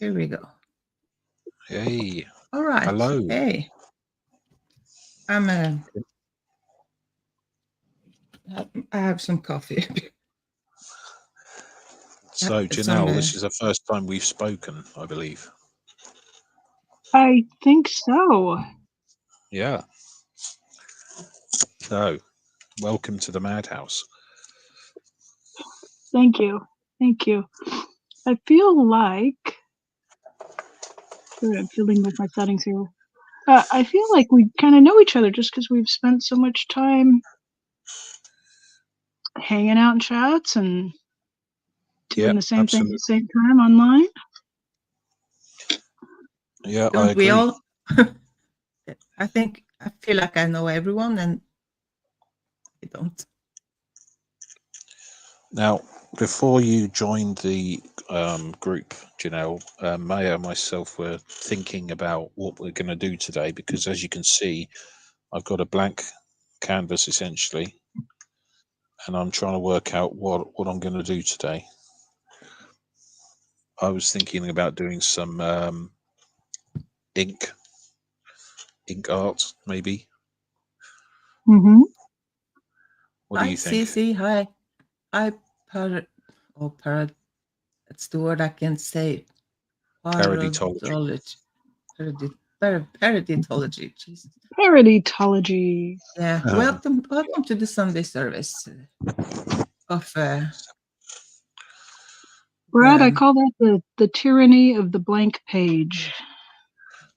Here we go. Hey. All right. Hello. Hey. I have some coffee. So, Janelle, this is the first time we've spoken, I believe. I think so. Yeah. So, welcome to the Madhouse. Thank you. Thank you. I feel like... I'm fiddling with my settings here. I feel like we kind of know each other just because we've spent so much time hanging out in chats and doing the same thing at the same time online. Yeah, Don't I agree. we all? I feel like I know everyone, and I don't. Now, before you joined the group, Janelle, Maya and myself were thinking about what we're going to do today, because as you can see, I've got a blank canvas essentially, and I'm trying to work out what I'm going to do today. I was thinking about doing some ink art, maybe. Mm-hmm. What do you think? Cece, hi. That's the word I can't say. Palette-Tology. Palette-Tology. Jesus. Palette-Tology. Yeah. Welcome to the Sunday service of Brad, I call that the tyranny of the blank page.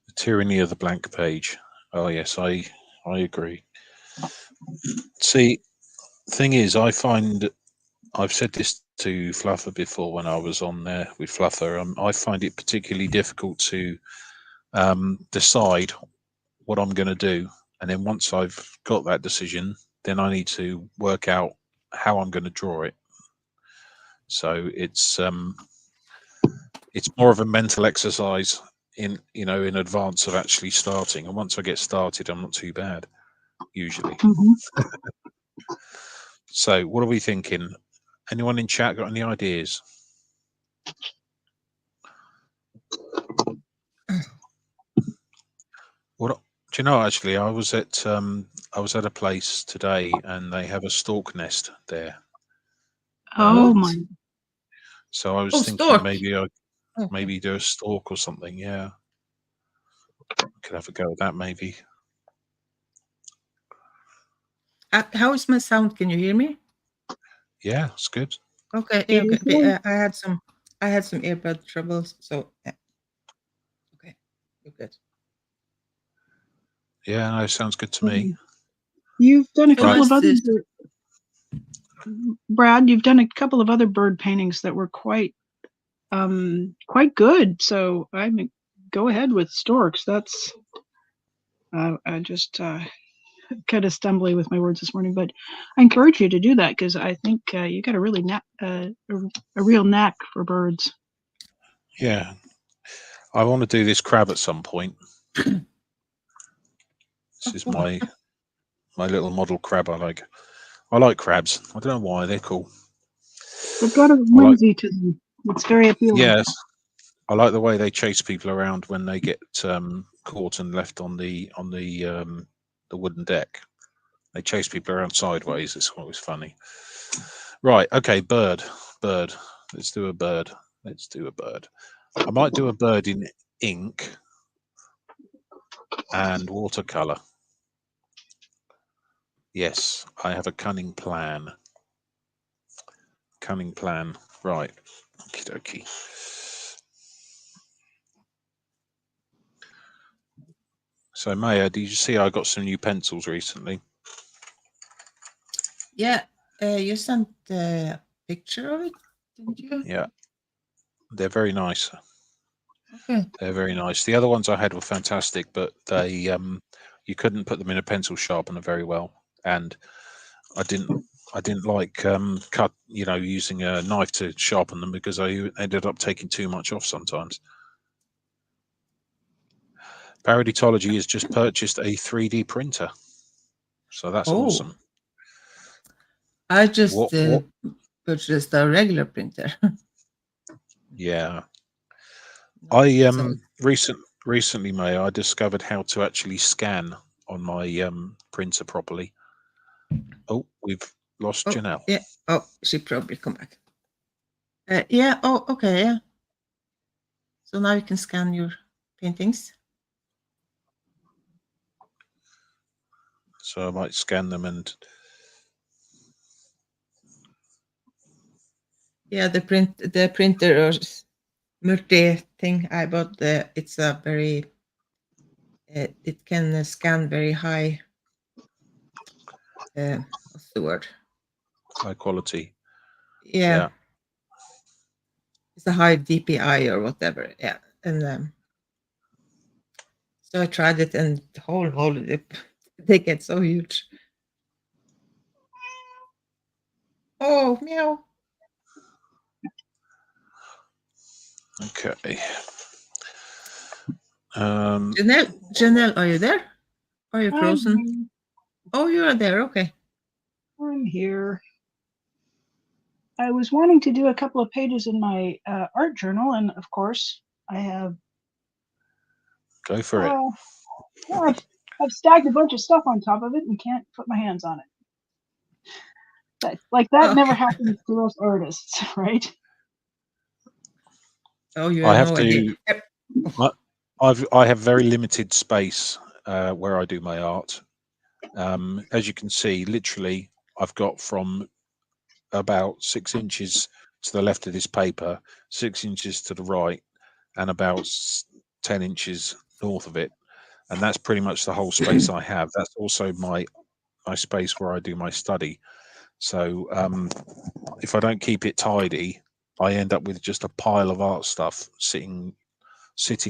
The tyranny of the blank page. Oh yes, I agree. See, thing is, I find, I've said this to Fluffer before when I was on there with Fluffer, I find it particularly difficult to decide what I'm going to do, and then once I've got that decision, then I need to work out how I'm going to draw it. So it's more of a mental exercise in advance of actually starting, and once I get started, I'm not too bad usually. Mm-hmm. So what are we thinking? Anyone in chat got any ideas? What do you know? Actually, I was at a place today, and they have a stork nest there. Oh my! So I was thinking stork. maybe maybe do a stork or something. Yeah, could have a go at that maybe. How is my sound? Can you hear me? Yeah, it's good. Okay. Yeah, okay. I had some earbud troubles, so yeah. Okay, you're good. Yeah, no, sounds good to me. You've done a couple of other, Brad. You've done a couple of other bird paintings that were quite good. So I mean, go ahead with storks. That's I just kind of stumbling with my words this morning, but I encourage you to do that because I think you got a really a real knack for birds. Yeah, I want to do this crab at some point. This is my little model crab. I like crabs. I don't know why, they're cool. They've got a whimsy to them. It's very appealing. Yes, I like the way they chase people around when they get caught and left on the wooden deck. They chase people around sideways. It's always funny. Right. Okay. Bird. Let's do a bird. I might do a bird in ink and watercolor. Yes, I have a cunning plan. Right. Okie dokie. So Maya, did you see I got some new pencils recently? Yeah, you sent a picture of it, didn't you? Yeah, they're very nice. Okay. They're very nice. The other ones I had were fantastic, but they you couldn't put them in a pencil sharpener very well, and I didn't like using a knife to sharpen them because I ended up taking too much off sometimes. Palette-Tology has just purchased a 3D printer, so that's awesome. I just purchased a regular printer. Yeah. I So recently, May, I discovered how to actually scan on my printer properly. Oh, we've lost oh Janelle. yeah. Oh, she probably come back. Yeah. Oh, okay. Yeah. So now you can scan your paintings. So I might scan them and Yeah, the printer or multi thing I bought. It's a very it can scan very high. What's the word? high quality. Yeah, Yeah. it's a high DPI or whatever. Yeah, and so I tried it, and holy, they get so huge. Oh, meow. Okay. Janelle, are you there? Are you I'm frozen? here. Oh, you are there. Okay. I'm here. I was wanting to do a couple of pages in my art journal, and of course, I have. Go for it. Well, I've stacked a bunch of stuff on top of it and can't put my hands on it. That never Okay. happens to us artists, right? Oh, you I have have no idea. to. I have very limited space where I do my art. As you can see, literally, I've got from about 6 inches to the left of this paper, 6 inches to the right, and about 10 inches north of it, and that's pretty much the whole space I have. That's also my space where I do my study. So if I don't keep it tidy, I end up with just a pile of art stuff sitting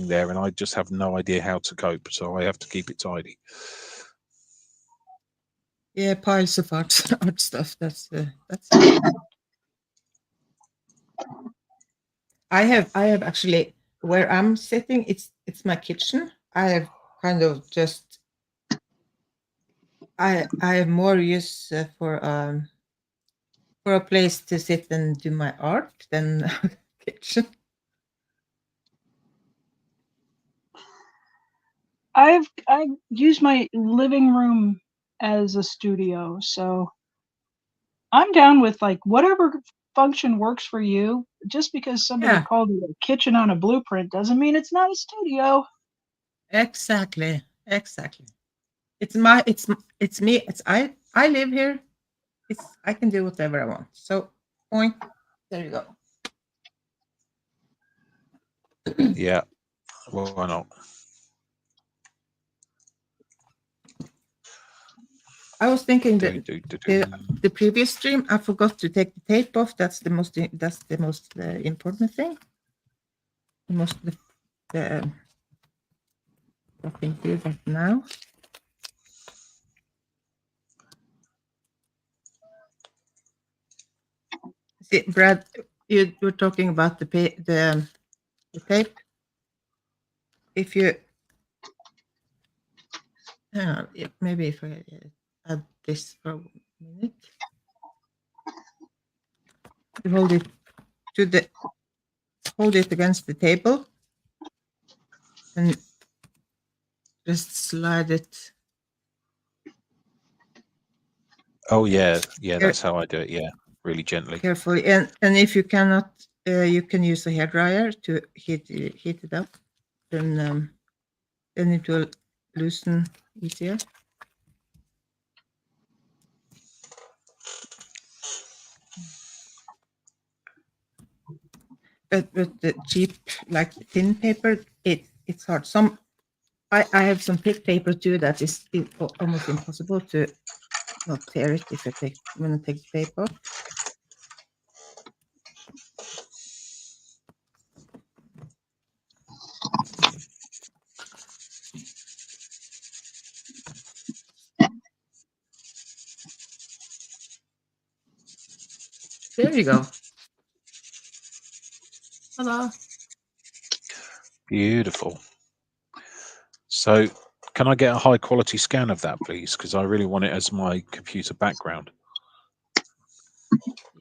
there, and I just have no idea how to cope. So I have to keep it tidy. Yeah, piles of art stuff. That's easy. I have actually where I'm sitting. It's my kitchen. I have kind of just I have more use for a place to sit and do my art than a kitchen. I've used my living room as a studio, so I'm down with like whatever function works for you. Just because somebody Yeah, called it a kitchen on a blueprint doesn't mean it's not a studio. exactly. It's me. I live here. I can do whatever I want. So point. There you go. Yeah, well, why not? I was thinking Do, that do, do, do. the previous stream I forgot to take the tape off. That's the most important thing. The most the I can do that now. See, Brad, you were talking about the tape. If you hang on, maybe if I add this for a minute, you hold it against the table and just slide it. Oh yeah, that's how I do it. Yeah, really gently. Carefully, and if you cannot, you can use a hairdryer to heat it up. Then it will loosen easier. But with the cheap, like thin paper, it's hard. I have some thick paper too that is almost impossible to not tear it if I take the tape off. There you go. Hello. Beautiful. So, can I get a high quality scan of that, please? Because I really want it as my computer background.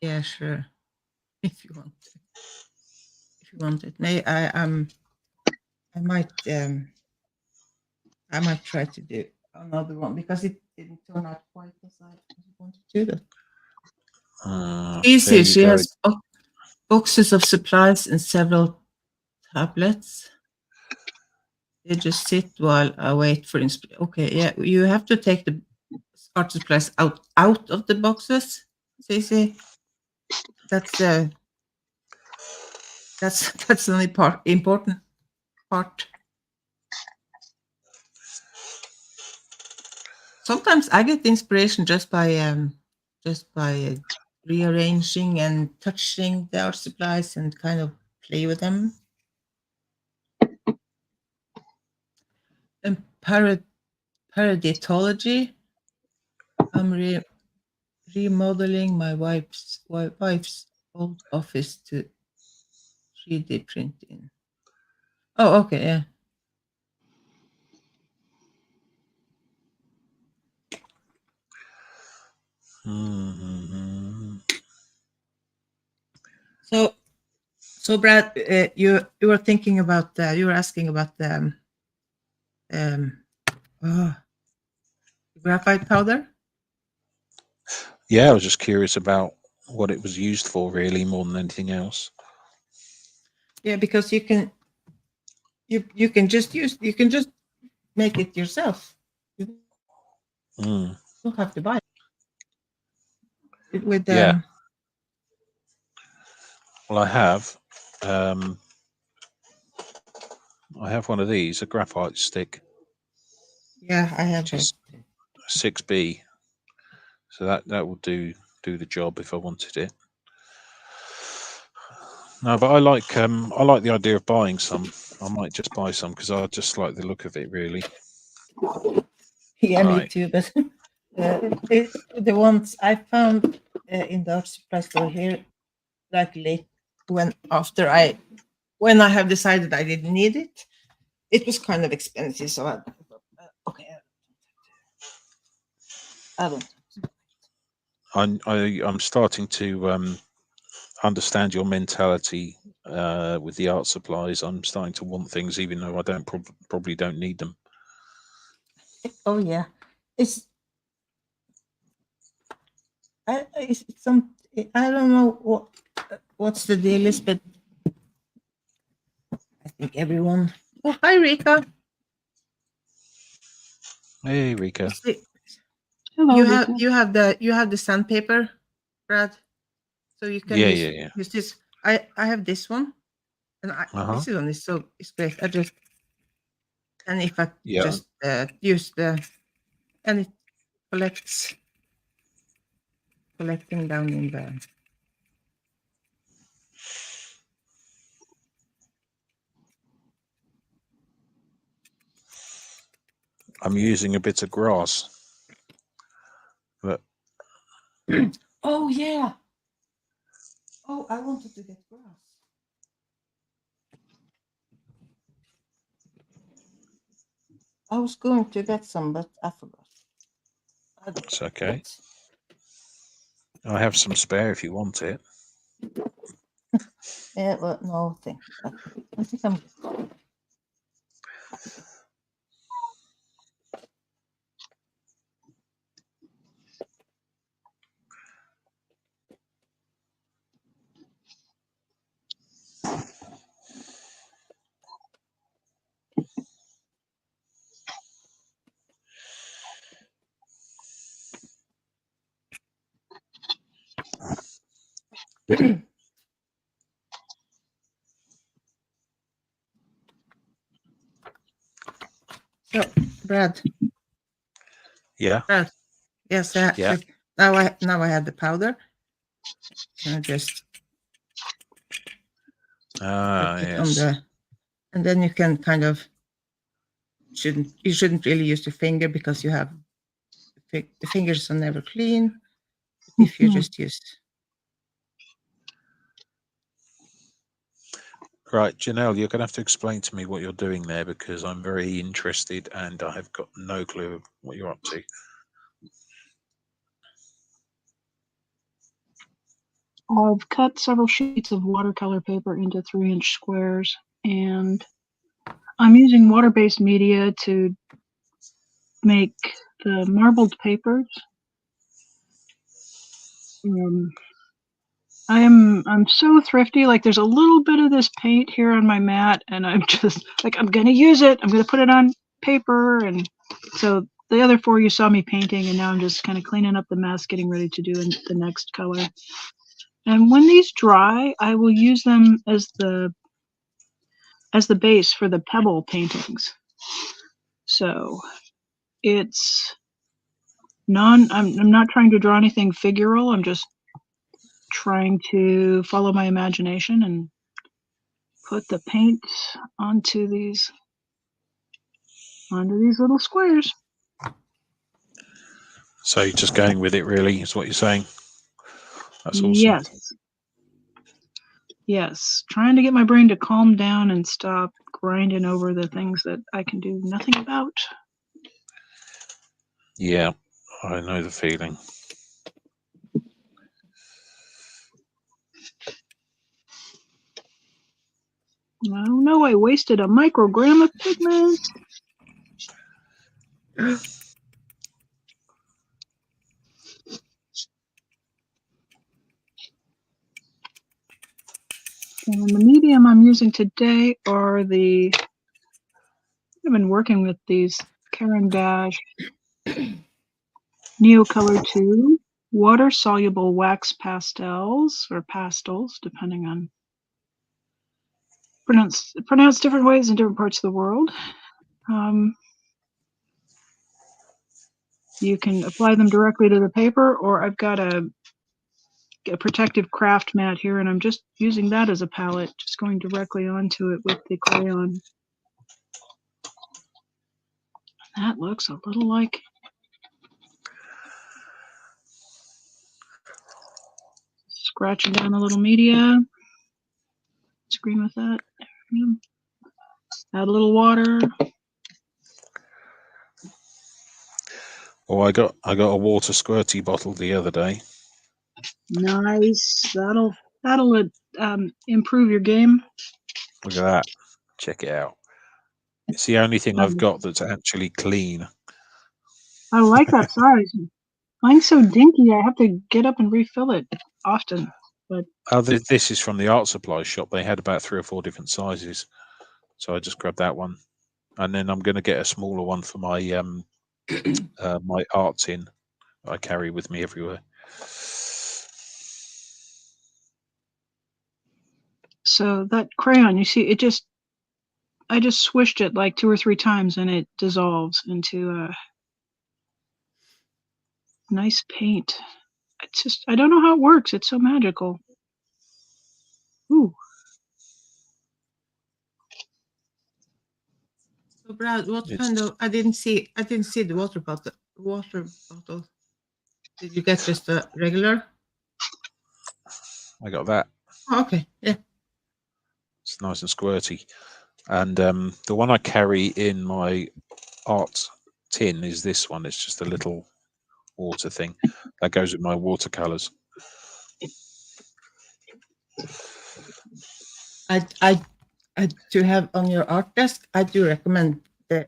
Yeah, sure. If you want it. May I I might try to do another one because it didn't turn out quite as I wanted to do. Easy. There you She go. has boxes of supplies and several tablets. They just sit while I wait for inspiration. Okay, yeah, you have to take the art supplies out of the boxes. See, that's an important part. Sometimes I get inspiration just by rearranging and touching the art supplies and kind of play with them. And Palette-Tology, I'm remodeling my wife's old office to 3D printing. Oh, okay, yeah. Mm-hmm. So Brad, you were thinking about you were asking about the graphite powder. Yeah, I was just curious about what it was used for, really, more than anything else. Yeah, because you can just make it yourself. You don't have to buy it with Yeah. Well, I have one of these, a graphite stick. Yeah, I have just 6B, so that will do the job if I wanted it. No, but I like the idea of buying some. I might just buy some because I just like the look of it, really. Yeah, Right. me too. But the ones I found in the art supply store here, like late when I have decided I didn't need it, it was kind of expensive. So okay, I don't. I'm starting to understand your mentality with the art supplies. I'm starting to want things even though I don't probably don't need them. Oh yeah, it's some. I don't know what's the deal is, but I think everyone. Oh, hi Rika. Hey, Rika. Hello, You have the sandpaper, Brad. So you can use this. I have this one, and this one is great. I just and if I just use and it collecting down in the. I'm using a bit of grass, but Oh yeah. Oh, I wanted to get grass. I was going to get some, but I forgot. It's okay. I have some spare if you want it. Yeah, well, no, thank you. I think I'm good. So, Brad. Yeah. Brad. Yes. Yeah. Now I have the powder. Can I just put it on the, and then you can kind of you shouldn't really use the finger because you have the fingers are never clean. If you just use. Right, Janelle, you're going to have to explain to me what you're doing there because I'm very interested and I have got no clue what you're up to. I've cut several sheets of watercolor paper into 3-inch squares, and I'm using water-based media to make the marbled papers. I'm so thrifty. Like, there's a little bit of this paint here on my mat, and I'm just like, I'm gonna use it. I'm gonna put it on paper, and so the other 4 you saw me painting, and now I'm just kind of cleaning up the mess, getting ready to do the next color. And when these dry, I will use them as the base for the pebble paintings. So it's I'm not trying to draw anything figural. I'm just trying to follow my imagination and put the paint onto these little squares. So you're just going with it, really, is what you're saying. That's awesome. Yes. Yes. Trying to get my brain to calm down and stop grinding over the things that I can do nothing about. Yeah, I know the feeling. Oh no, I wasted a microgram of pigment. And the medium I'm using today are I've been working with these Caran d'Ache Neocolor 2 water-soluble wax pastels, or pastels, depending on pronounced different ways in different parts of the world. You can apply them directly to the paper, or I've got a protective craft mat here, and I'm just using that as a palette, just going directly onto it with the crayon. That looks a little like scratching down a little media. Screen with that. Add a little water. Oh, I got a water squirty bottle the other day. Nice. That'll improve your game. Look at that. Check it out. It's the only thing I've got that's actually clean. I like that size. Mine's so dinky, I have to get up and refill it often. But this is from the art supply shop. They had about 3 or 4 different sizes, so I just grabbed that one, and then I'm going to get a smaller one for my my art tin I carry with me everywhere. So that crayon, you see, I just swished it like 2 or 3 times, and it dissolves into a nice paint. I don't know how it works. It's so magical. Ooh. So Brad, what kind of? I didn't see the water bottle. Did you get just a regular? I got that. Oh, okay, yeah. It's nice and squirty. And the one I carry in my art tin is this one. It's just a little water thing that goes with my watercolors. I do have on your art desk. I do recommend the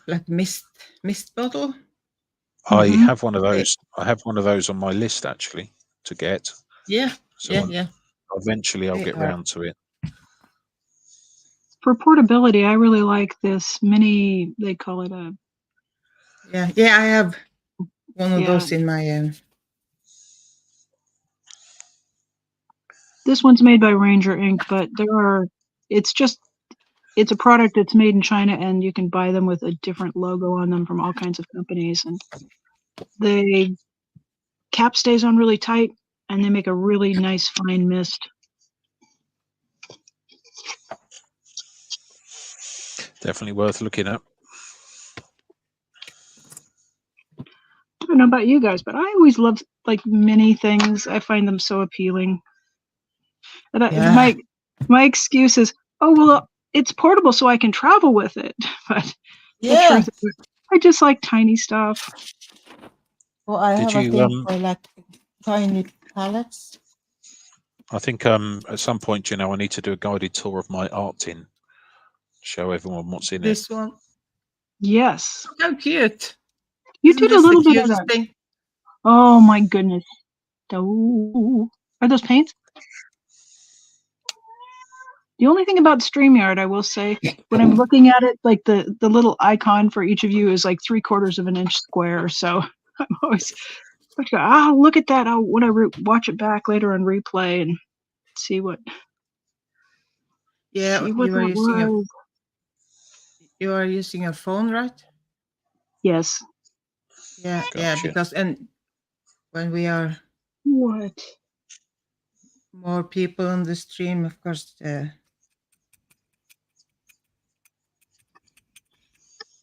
like mist bottle. I have one of those. I have one of those on my list actually to get. Yeah, So yeah. Eventually, I'll get round to it. For portability, I really like this mini. They call it a. Yeah. I have one of those in my. This one's made by Ranger Ink, but it's a product that's made in China, and you can buy them with a different logo on them from all kinds of companies. And the cap stays on really tight, and they make a really nice fine mist. Definitely worth looking at. I don't know about you guys, but I always love like mini things. I find them so appealing. And my excuse is, oh well, it's portable, so I can travel with it. But the truth is, I just like tiny stuff. Well, I have a thing for like tiny palettes. I think at some point, you know, I need to do a guided tour of my art tin. Show everyone what's in it. This one. Yes. How cute. You Isn't did a this the little bit of cutest that. thing? Oh my goodness. Oh. Are those paints? The only thing about StreamYard, I will say, when I'm looking at it, like the little icon for each of you is like 3/4 of an inch square. So I'm always like, look at that. I'll when I watch it back later on replay and see what Yeah, see what you are that using was. you are using a phone, right? Yes. Yeah, yeah, Gotcha. because and when we are What? more people on the stream, of course.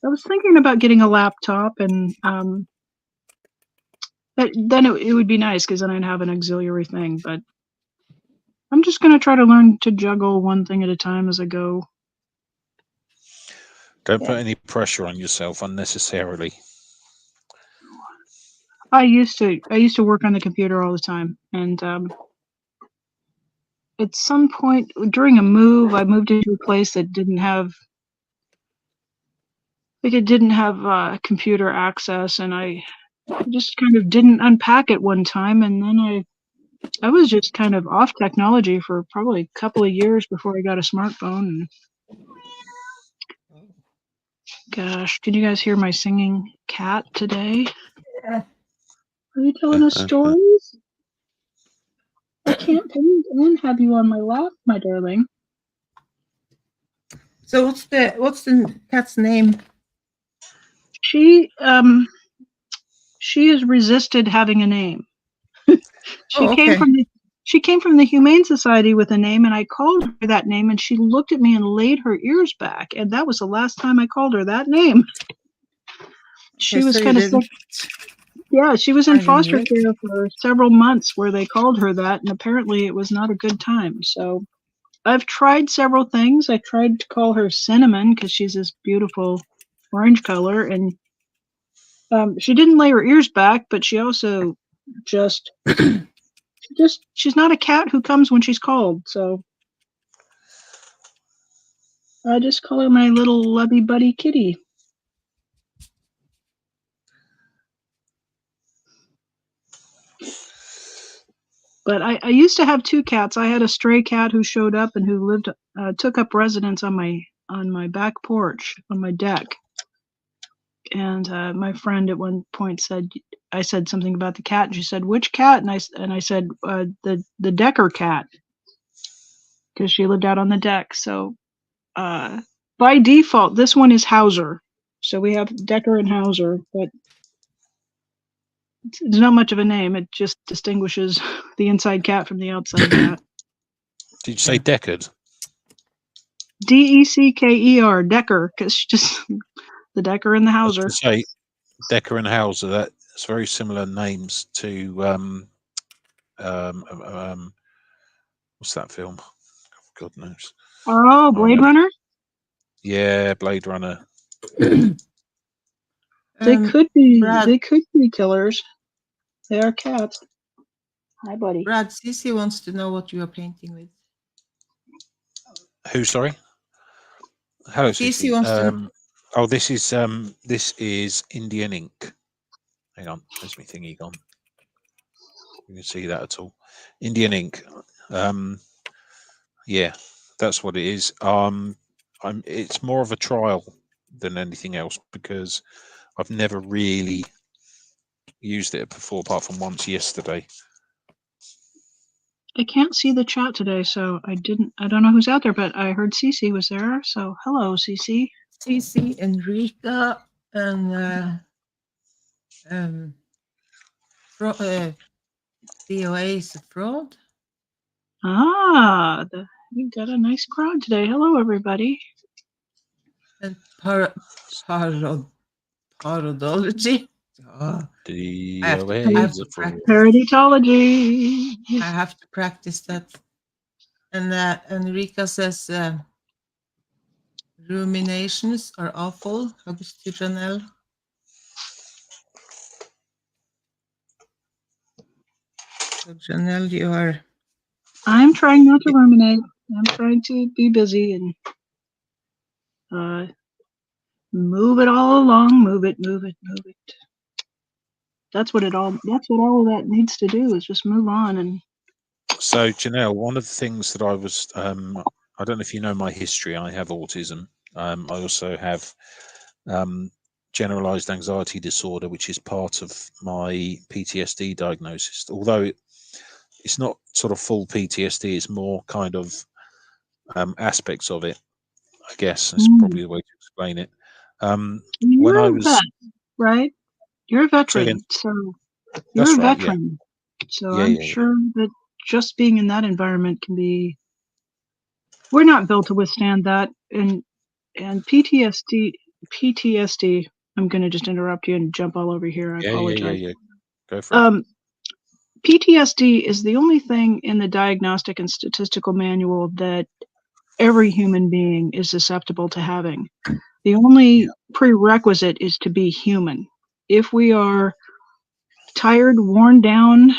I was thinking about getting a laptop, and then it would be nice because then I'd have an auxiliary thing. But I'm just gonna try to learn to juggle one thing at a time as I go. Don't Yeah. put any pressure on yourself unnecessarily. I used to work on the computer all the time, and at some point during a move, I moved into a place that didn't have computer access, and I just kind of didn't unpack it one time, and then I was just kind of off technology for probably a couple of years before I got a smartphone. And gosh, can you guys hear my singing cat today? Yeah. Are you telling us stories? I can't paint and have you on my lap, my darling. So what's the cat's name? She has resisted having a name. She came from the Humane Society with a name, and I called her that name, and she looked at me and laid her ears back, and that was the last time I called her that name. She was so kind of sick. Yeah, she was in I didn't foster know. care for several months where they called her that, and apparently it was not a good time. So I've tried several things. I tried to call her Cinnamon because she's this beautiful orange color, and she didn't lay her ears back, but she also just she's not a cat who comes when she's called. So I just call her my little lovey buddy kitty. But I used to have 2 cats. I had a stray cat who showed up and who took up residence on my back porch, on my deck. And my friend at one point I said something about the cat, and she said, "Which cat?" And I said, "The Decker cat," because she lived out on the deck. So by default, this one is Hauser. So we have Decker and Hauser, but it's not much of a name. It just distinguishes the inside cat from the outside cat. Did you say Deckard? Decker, Decker, because just the Decker and the I was Hauser. going to say Decker and Hauser. That's very similar names to what's that film? God knows. Oh, Blade Runner. Yeah, Blade Runner. They could be. Brad, They could be killers. They are cats. Hi, buddy. Brad, Cici wants to know what you are painting with. Who? Sorry. Hello, Cici Cici. wants to. Oh, this is Indian ink. Hang on, where's my thingy gone? You can see that at all. Indian ink. Yeah, that's what it is. It's more of a trial than anything else because I've never really used it before, apart from once yesterday. I can't see the chat today, so I don't know who's out there, but I heard Cece was there. So hello, Cece. Cici, Enrica, and DOA is a fraud. We got a nice crowd today. Hello, everybody. And Palette-Tology. Palette-Tology. I have to practice that. And Enrica says ruminations are awful. Hugs to Janelle. So Janelle, you are I'm trying not to ruminate. I'm trying to be busy and move it all along. Move it. That's what all of that needs to do is just move on. And So, Janelle, one of the things that I was, I don't know if you know my history. I have autism. I also have generalized anxiety disorder, which is part of my PTSD diagnosis. Although it's not sort of full PTSD, it's more kind of aspects of it, I guess. That's probably the way to explain it. When you're I a was, vet, right? You're a say again, veteran, so you're that's a right, yeah, veteran. So yeah, I'm yeah, yeah, sure that just being in that environment can be. We're not built to withstand that, and PTSD. I'm going to just interrupt you and jump all over here. I yeah, yeah, yeah, apologize. yeah. Go for it. PTSD is the only thing in the diagnostic and statistical manual that every human being is susceptible to having. The only prerequisite is to be human. If we are tired, worn down,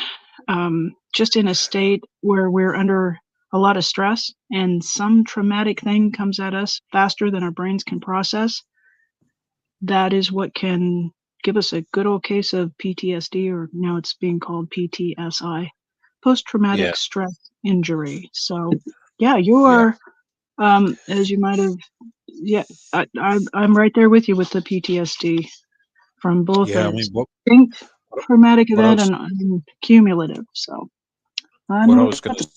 just in a state where we're under a lot of stress and some traumatic thing comes at us faster than our brains can process, that is what can give us a good old case of PTSD, or now it's being called PTSI, post-traumatic Yeah, stress injury. So, yeah, you yeah, are, as you might have, yeah, I'm right there with you with the PTSD from both yeah. I a mean, distinct traumatic what I event was, and cumulative. So, I what I know was going to,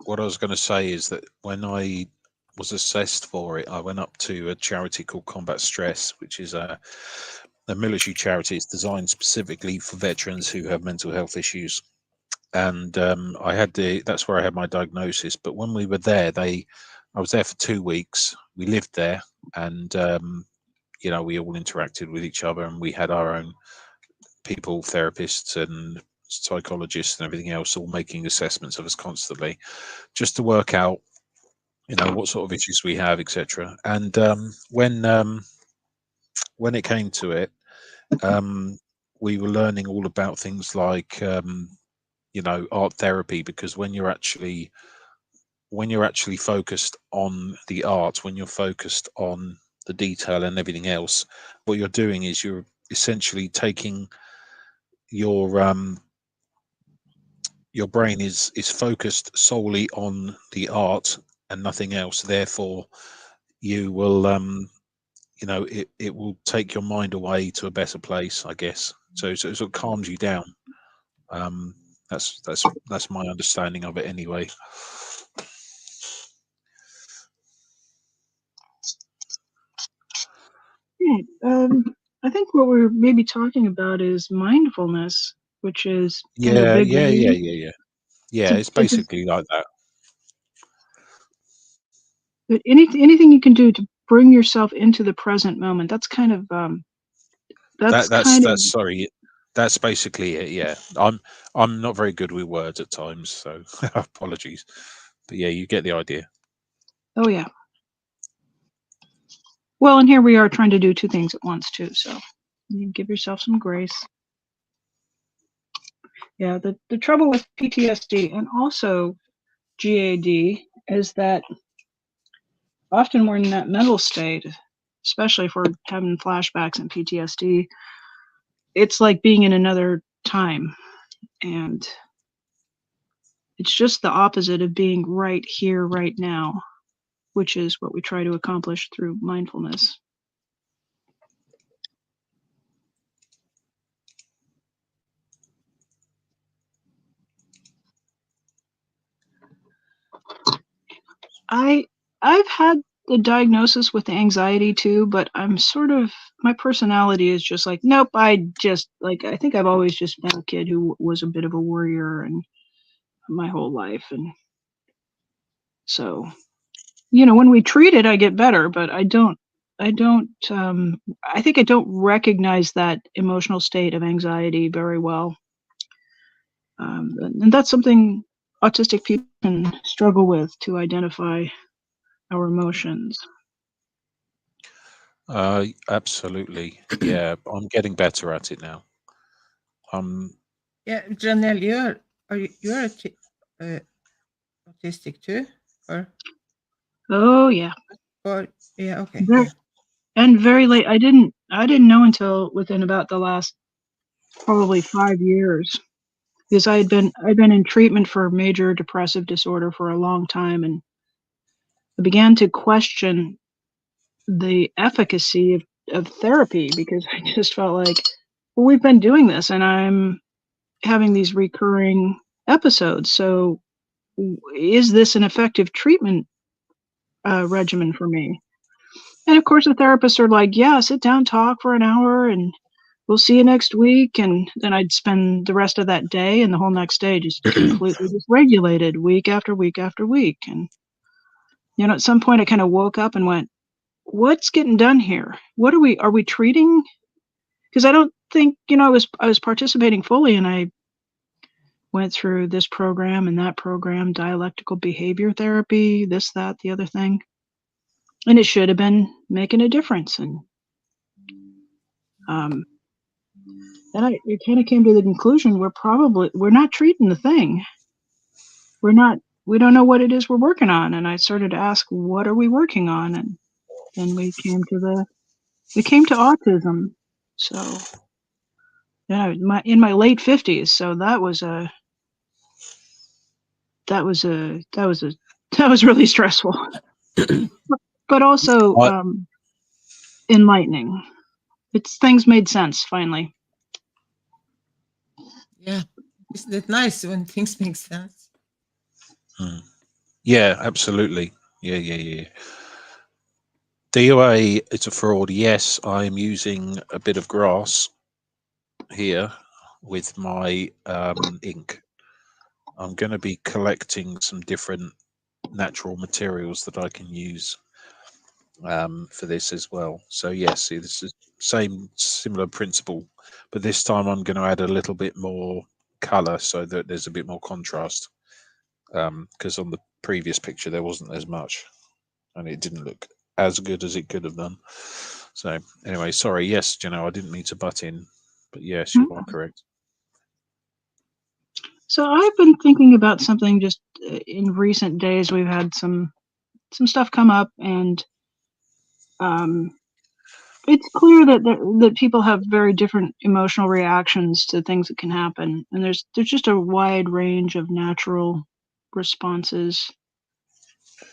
what I was going to say is that when I was assessed for it, I went up to a charity called Combat Stress, which is a military charity. It's designed specifically for veterans who have mental health issues. And I had that's where I had my diagnosis. But when we were there, I was there for 2 weeks. We lived there, and you know, we all interacted with each other, and we had our own people, therapists, and psychologists, and everything else, all making assessments of us constantly, just to work out, you know, what sort of issues we have, etc. And when it came to it, we were learning all about things like you know, art therapy, because when you're actually focused on the art, when you're focused on the detail and everything else, what you're doing is you're essentially taking your brain is focused solely on the art and nothing else. Therefore, you will you know, it will take your mind away to a better place, I guess. So it sort of calms you down. Um, that's my understanding of it anyway. I think what we're maybe talking about is mindfulness, which is kind of a Yeah, big yeah, yeah, word. yeah, yeah. Yeah, it's basically like that. But anything you can do to bring yourself into the present moment. That's kind of That's sorry. That's basically it. Yeah, I'm not very good with words at times, so apologies. But yeah, you get the idea. oh yeah. Well, and here we are trying to do two things at once too. So you give yourself some grace. Yeah, the trouble with PTSD and also GAD is that often we're in that mental state, especially if we're having flashbacks and PTSD. It's like being in another time, and it's just the opposite of being right here, right now, which is what we try to accomplish through mindfulness. I've had the diagnosis with anxiety too, but I'm sort of, my personality is just like, nope, I think I've always just been a kid who was a bit of a worrier and my whole life. And so, when we treat it, I get better, but I think I don't recognize that emotional state of anxiety very well. And that's something autistic people can struggle with, to identify our emotions. Absolutely. Yeah, I'm getting better at it now. Yeah, Janelle, you're a autistic too, Oh yeah, or yeah, okay, very, yeah. and very late. I didn't know until within about the last probably 5 years, because I'd been in treatment for major depressive disorder for a long time, and I began to question the efficacy of therapy, because I just felt like, well, we've been doing this and I'm having these recurring episodes. So is this an effective treatment regimen for me? And of course, the therapists are like, yeah, sit down, talk for an hour, and we'll see you next week. And then I'd spend the rest of that day and the whole next day just completely dysregulated, week after week after week. And, at some point I kind of woke up and went, what's getting done here? What are we treating? Because I don't think, I was participating fully, and I went through this program and that program, dialectical behavior therapy, this, that, the other thing. And it should have been making a difference. And then it kind of came to the conclusion we're not treating the thing. We don't know what it is we're working on. And I started to ask, what are we working on? And then we came to autism. So yeah, in my late 50s. So that was really stressful, but also enlightening. Things made sense finally. Yeah. Isn't it nice when things make sense? Yeah, absolutely. Yeah. DOA, it's a fraud. Yes, I'm using a bit of grass here with my ink. I'm going to be collecting some different natural materials that I can use for this as well. So yes, it's the similar principle, but this time I'm going to add a little bit more color so that there's a bit more contrast, because on the previous picture there wasn't as much and it didn't look as good as it could have done. So anyway, sorry. Yes, I didn't mean to butt in, but yes, you are correct. So I've been thinking about something just in recent days. We've had some stuff come up, and it's clear that people have very different emotional reactions to things that can happen, and there's just a wide range of natural responses.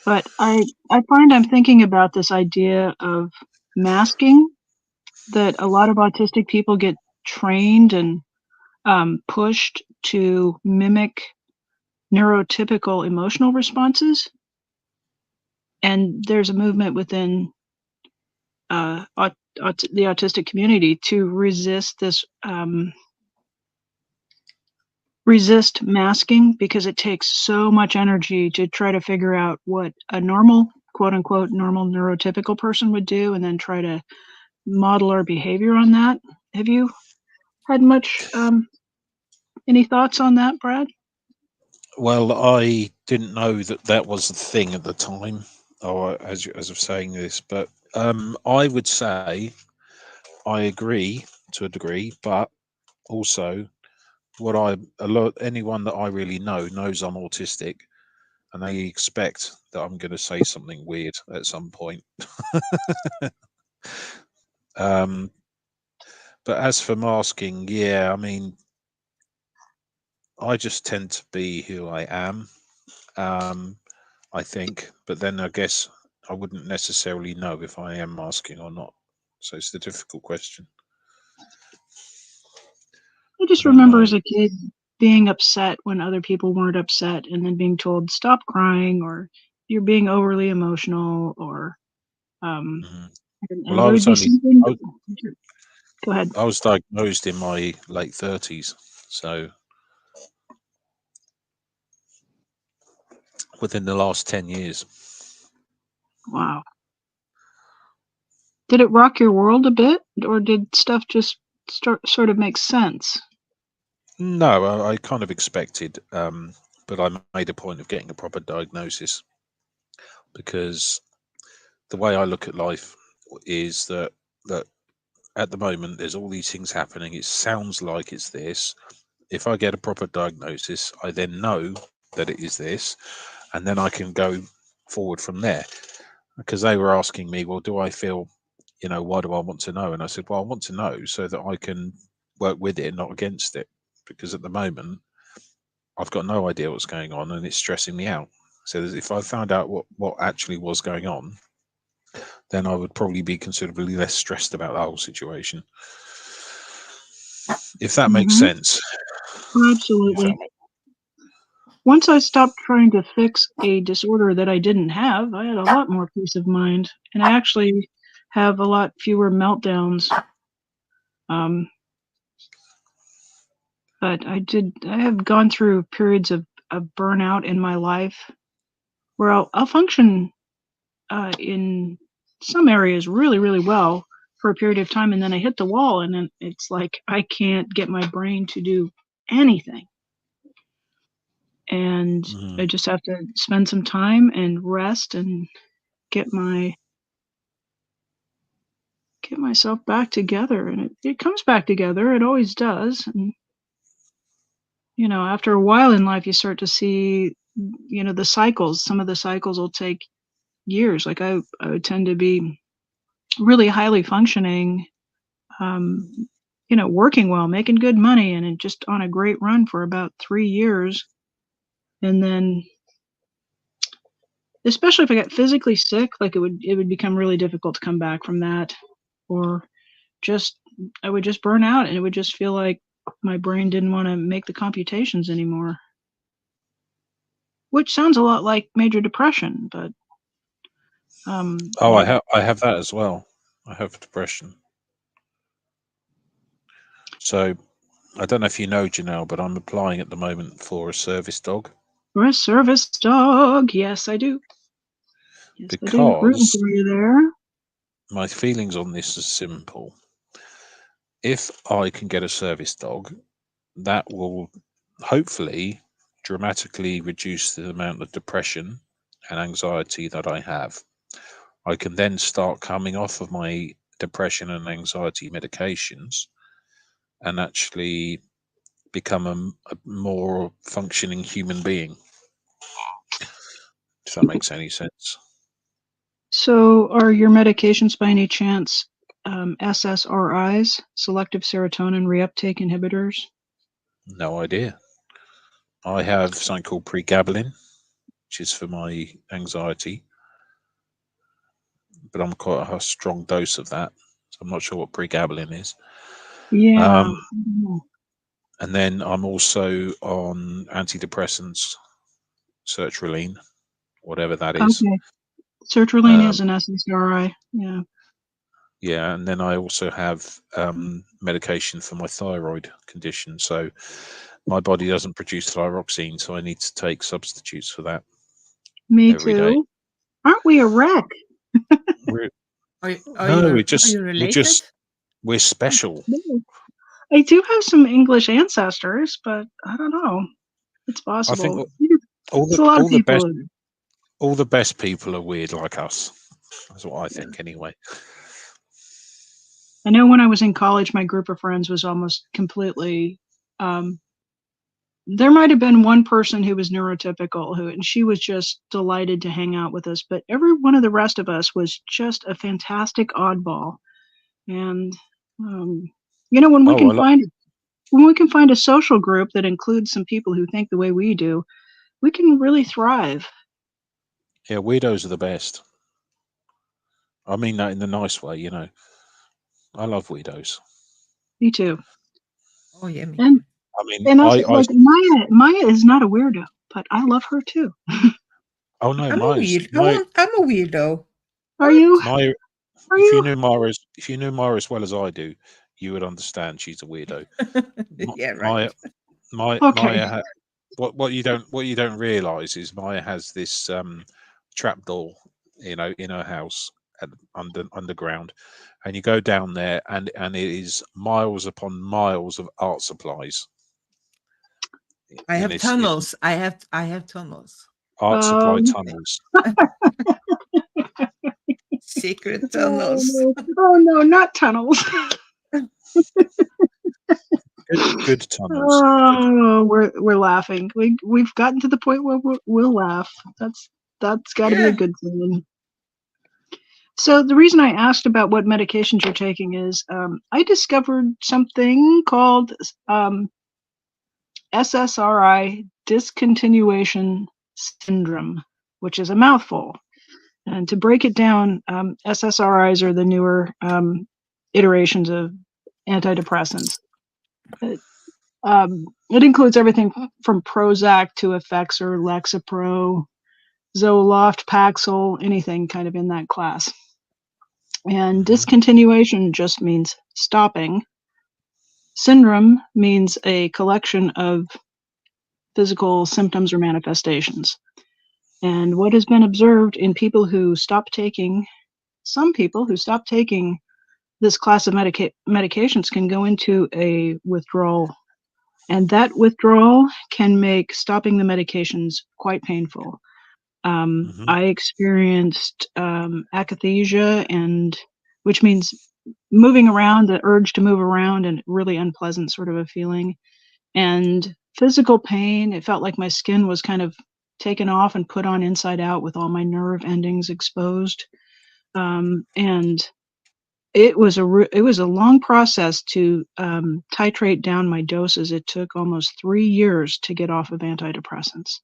But I find I'm thinking about this idea of masking, that a lot of autistic people get trained and pushed to mimic neurotypical emotional responses. And there's a movement within the autistic community to resist this, resist masking, because it takes so much energy to try to figure out what a normal, quote unquote, normal neurotypical person would do, and then try to model our behavior on that. Have you had much, any thoughts on that, Brad? Well, I didn't know that was the thing at the time, or as of saying this, but I would say I agree to a degree, but also anyone that I really know knows I'm autistic, and they expect that I'm going to say something weird at some point. But as for masking, yeah, I mean, I just tend to be who I am. I think, but then I guess I wouldn't necessarily know if I am masking or not. So it's a difficult question. I just remember as a kid being upset when other people weren't upset, and then being told, stop crying, or you're being overly emotional, or and Well, there would be something. Go ahead. I was diagnosed in my late 30s, so within the last 10 years. Wow. Did it rock your world a bit, or did stuff just sort of make sense? No, I kind of expected, but I made a point of getting a proper diagnosis, because the way I look at life is that at the moment there's all these things happening. It sounds like it's this. If I get a proper diagnosis, I then know that it is this, and then I can go forward from there. Because they were asking me, well, do I feel, why do I want to know? And I said, well, I want to know so that I can work with it, not against it. Because at the moment, I've got no idea what's going on, and it's stressing me out. So if I found out what actually was going on, then I would probably be considerably less stressed about the whole situation. If that makes sense. Absolutely. Once I stopped trying to fix a disorder that I didn't have, I had a lot more peace of mind, and I actually have a lot fewer meltdowns. But I have gone through periods of burnout in my life where I'll function in some areas really, really well for a period of time, and then I hit the wall, and then it's like I can't get my brain to do anything. And I just have to spend some time and rest and get myself back together. And it comes back together. It always does. And, after a while in life, you start to see, the cycles. Some of the cycles will take years. Like I would tend to be really highly functioning, working well, making good money, and just on a great run for about 3 years. And then, especially if I got physically sick, like it would become really difficult to come back from that, or I would just burn out, and it would just feel like my brain didn't want to make the computations anymore, which sounds a lot like major depression, but I have that as well. I have depression. So I don't know if you know, Janelle, but I'm applying at the moment for a service dog. For a service dog, yes, I do. Yes, I do. Rooting for you there. My feelings on this are simple. If I can get a service dog, that will hopefully dramatically reduce the amount of depression and anxiety that I have. I can then start coming off of my depression and anxiety medications and actually become a more functioning human being. If that makes any sense. So are your medications by any chance SSRIs, selective serotonin reuptake inhibitors? No idea. I have something called pregabalin, which is for my anxiety, but I'm quite a strong dose of that, so I'm not sure what pregabalin is. Yeah. And then I'm also on antidepressants, sertraline, whatever that is. Okay. Sertraline is an SSRI. Yeah. Yeah, and then I also have medication for my thyroid condition. So my body doesn't produce thyroxine, so I need to take substitutes for that. Me too. Day. Aren't we a wreck? We're special. I do have some English ancestors, but I don't know. It's possible. I think all the best people are weird like us. That's what I think, anyway. I know when I was in college, my group of friends was almost completely. There might have been one person who was neurotypical, and she was just delighted to hang out with us. But every one of the rest of us was just a fantastic oddball. And when we can find a social group that includes some people who think the way we do, we can really thrive. Yeah, weirdos are the best. I mean that in the nice way, I love weirdos. Me too. Oh yeah, me. And Maya is not a weirdo, but I love her too. Oh no, I'm a weirdo. Are you? Maya, if you knew Maya as well as I do, you would understand she's a weirdo. Yeah, right. Maya, what you don't realize is Maya has this trapdoor, in her house underground, and you go down there, and it is miles upon miles of art supplies. I have tunnels. I have tunnels. Art supply tunnels. Secret tunnels. Oh no, not tunnels. Good tunnels. Oh, we're laughing. We've gotten to the point where we'll laugh. That's got to be a good thing. So the reason I asked about what medications you're taking is I discovered something called SSRI discontinuation syndrome, which is a mouthful. And to break it down, SSRIs are the newer iterations of antidepressants. It includes everything from Prozac to Effexor, Lexapro, Zoloft, Paxil, anything kind of in that class. And discontinuation just means stopping. Syndrome means a collection of physical symptoms or manifestations. And what has been observed in people who stop taking, some people who stop taking this class of medications can go into a withdrawal. And that withdrawal can make stopping the medications quite painful. I experienced akathisia, and which means moving around, the urge to move around, and really unpleasant sort of a feeling. And physical pain, it felt like my skin was kind of taken off and put on inside out with all my nerve endings exposed. And it was a long process to titrate down my doses. It took almost 3 years to get off of antidepressants.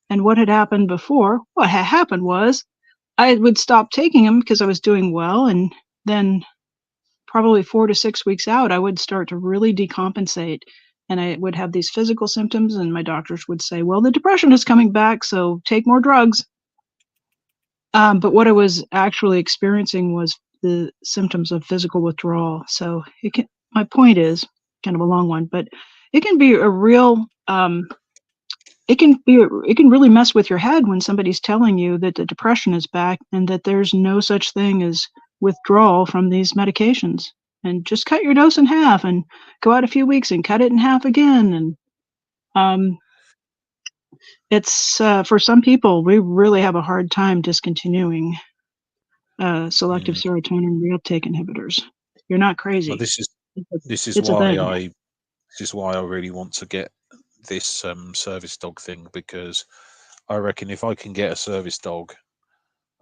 And what had happened before, what had happened was I would stop taking them because I was doing well, and then probably 4 to 6 weeks out, I would start to really decompensate, and I would have these physical symptoms, and my doctors would say, well, the depression is coming back, so take more drugs. But what I was actually experiencing was the symptoms of physical withdrawal. So my point is kind of a long one, but it can be a real it can really mess with your head when somebody's telling you that the depression is back and that there's no such thing as withdrawal from these medications. And just cut your dose in half and go out a few weeks and cut it in half again. And it's for some people, we really have a hard time discontinuing selective serotonin reuptake inhibitors. You're not crazy. Well, this is It's a why thing. I really want to get this service dog thing, because I reckon if I can get a service dog,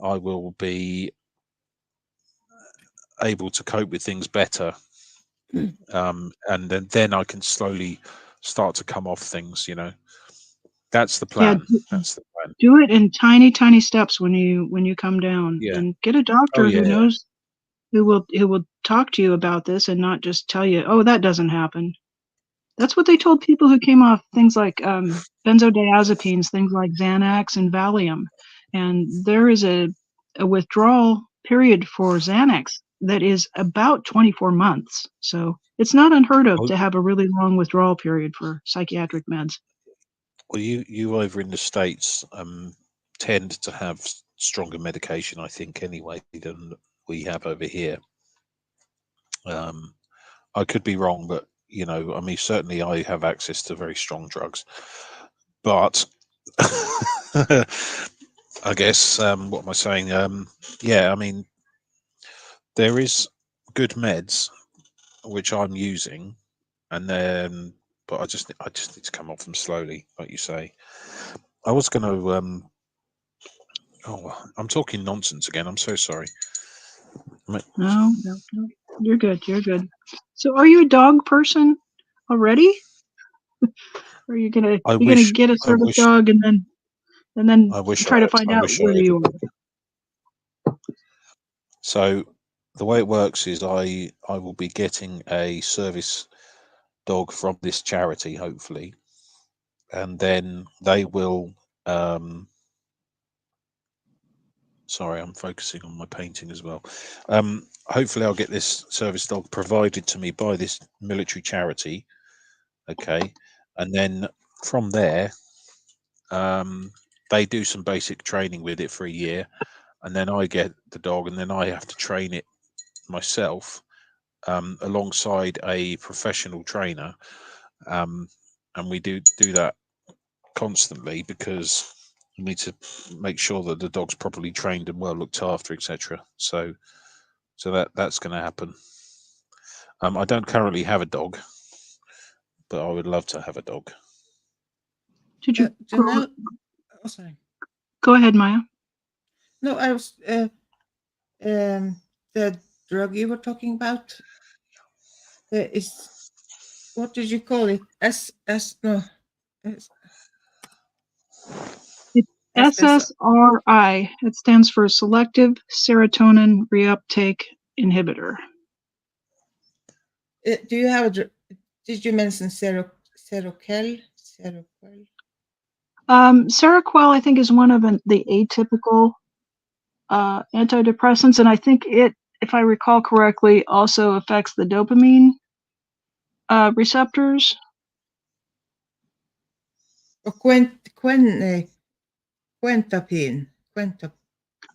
I will be able to cope with things better, and then I can slowly start to come off things. That's the plan. That's the plan. Do it in tiny steps when you come down, Yeah. and get a doctor who knows, who will talk to you about this and not just tell you, oh, that doesn't happen. That's what they told people who came off things like benzodiazepines, things like Xanax and Valium. And there is a withdrawal period for Xanax that is about 24 months. So it's not unheard of to have a really long withdrawal period for psychiatric meds. Well, you over in the States tend to have stronger medication, I think, anyway, than we have over here. I could be wrong, but I mean, certainly I have access to very strong drugs. But I guess what am I saying? Yeah, I mean, there is good meds which I'm using, and then, but I just need to come off them slowly, like you say. I was going to. Oh, I'm talking nonsense again. I'm so sorry. No, you're good. You're good. So, are you a dog person already? Or are you gonna get a service dog and then try to find out whether you are? So the way it works is I will be getting a service dog from this charity, hopefully, and then they will. Sorry, I'm focusing on my painting as well. Hopefully, I'll get this service dog provided to me by this military charity. Okay, and then from there, they do some basic training with it for a year, and then I get the dog, and then I have to train it myself alongside a professional trainer, and we do that constantly, because we need to make sure that the dog's properly trained and well looked after, etc. So that's going to happen. I don't currently have a dog, but I would love to have a dog. Did you Janelle, oh, sorry. go ahead, Maya? No, I was the drug you were talking about. Is what did you call it? No. S, It's SS. SSRI. It stands for Selective Serotonin Reuptake Inhibitor. Do you have a? Did you mention Seroquel? Seroquel. Seroquel, I think, is one of the atypical antidepressants, and I think it, if I recall correctly, also affects the dopamine receptors. Or quentapine.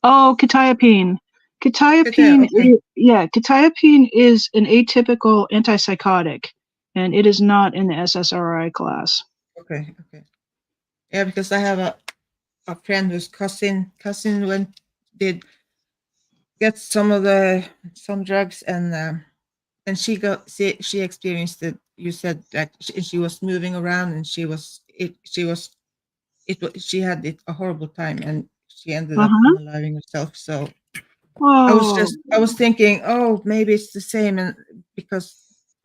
Oh, quetiapine. Quetiapine, Okay. quetiapine is an atypical antipsychotic, and it is not in the SSRI class. Okay. Yeah, because I have a friend whose cousin did get some drugs, and she experienced it. You said that she was moving around, and she had a horrible time, and she ended up unaliving herself. So Oh, I was thinking, oh, maybe it's the same, and because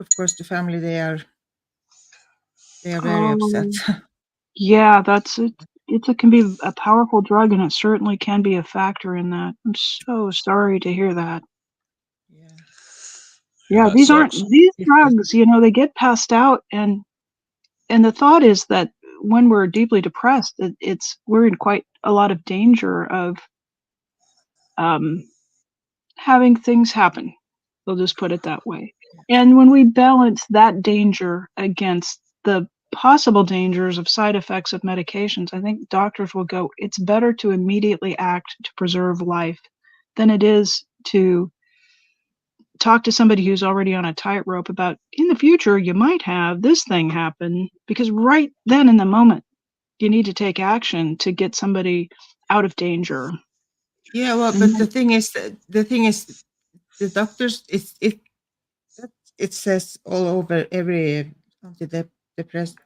of course the family they are very upset. yeah, that's it. It can be a powerful drug, and it certainly can be a factor in that. I'm so sorry to hear that. Yeah. Yeah, That these aren't sucks. these drugs, they get passed out, and the thought is that when we're deeply depressed, we're in quite a lot of danger of having things happen. We'll just put it that way. And when we balance that danger against the possible dangers of side effects of medications, I think doctors will go, it's better to immediately act to preserve life than it is to talk to somebody who's already on a tightrope about, in the future, you might have this thing happen, because right then in the moment, you need to take action to get somebody out of danger. Yeah, well, but the thing is, the doctors, it says all over every antidepressant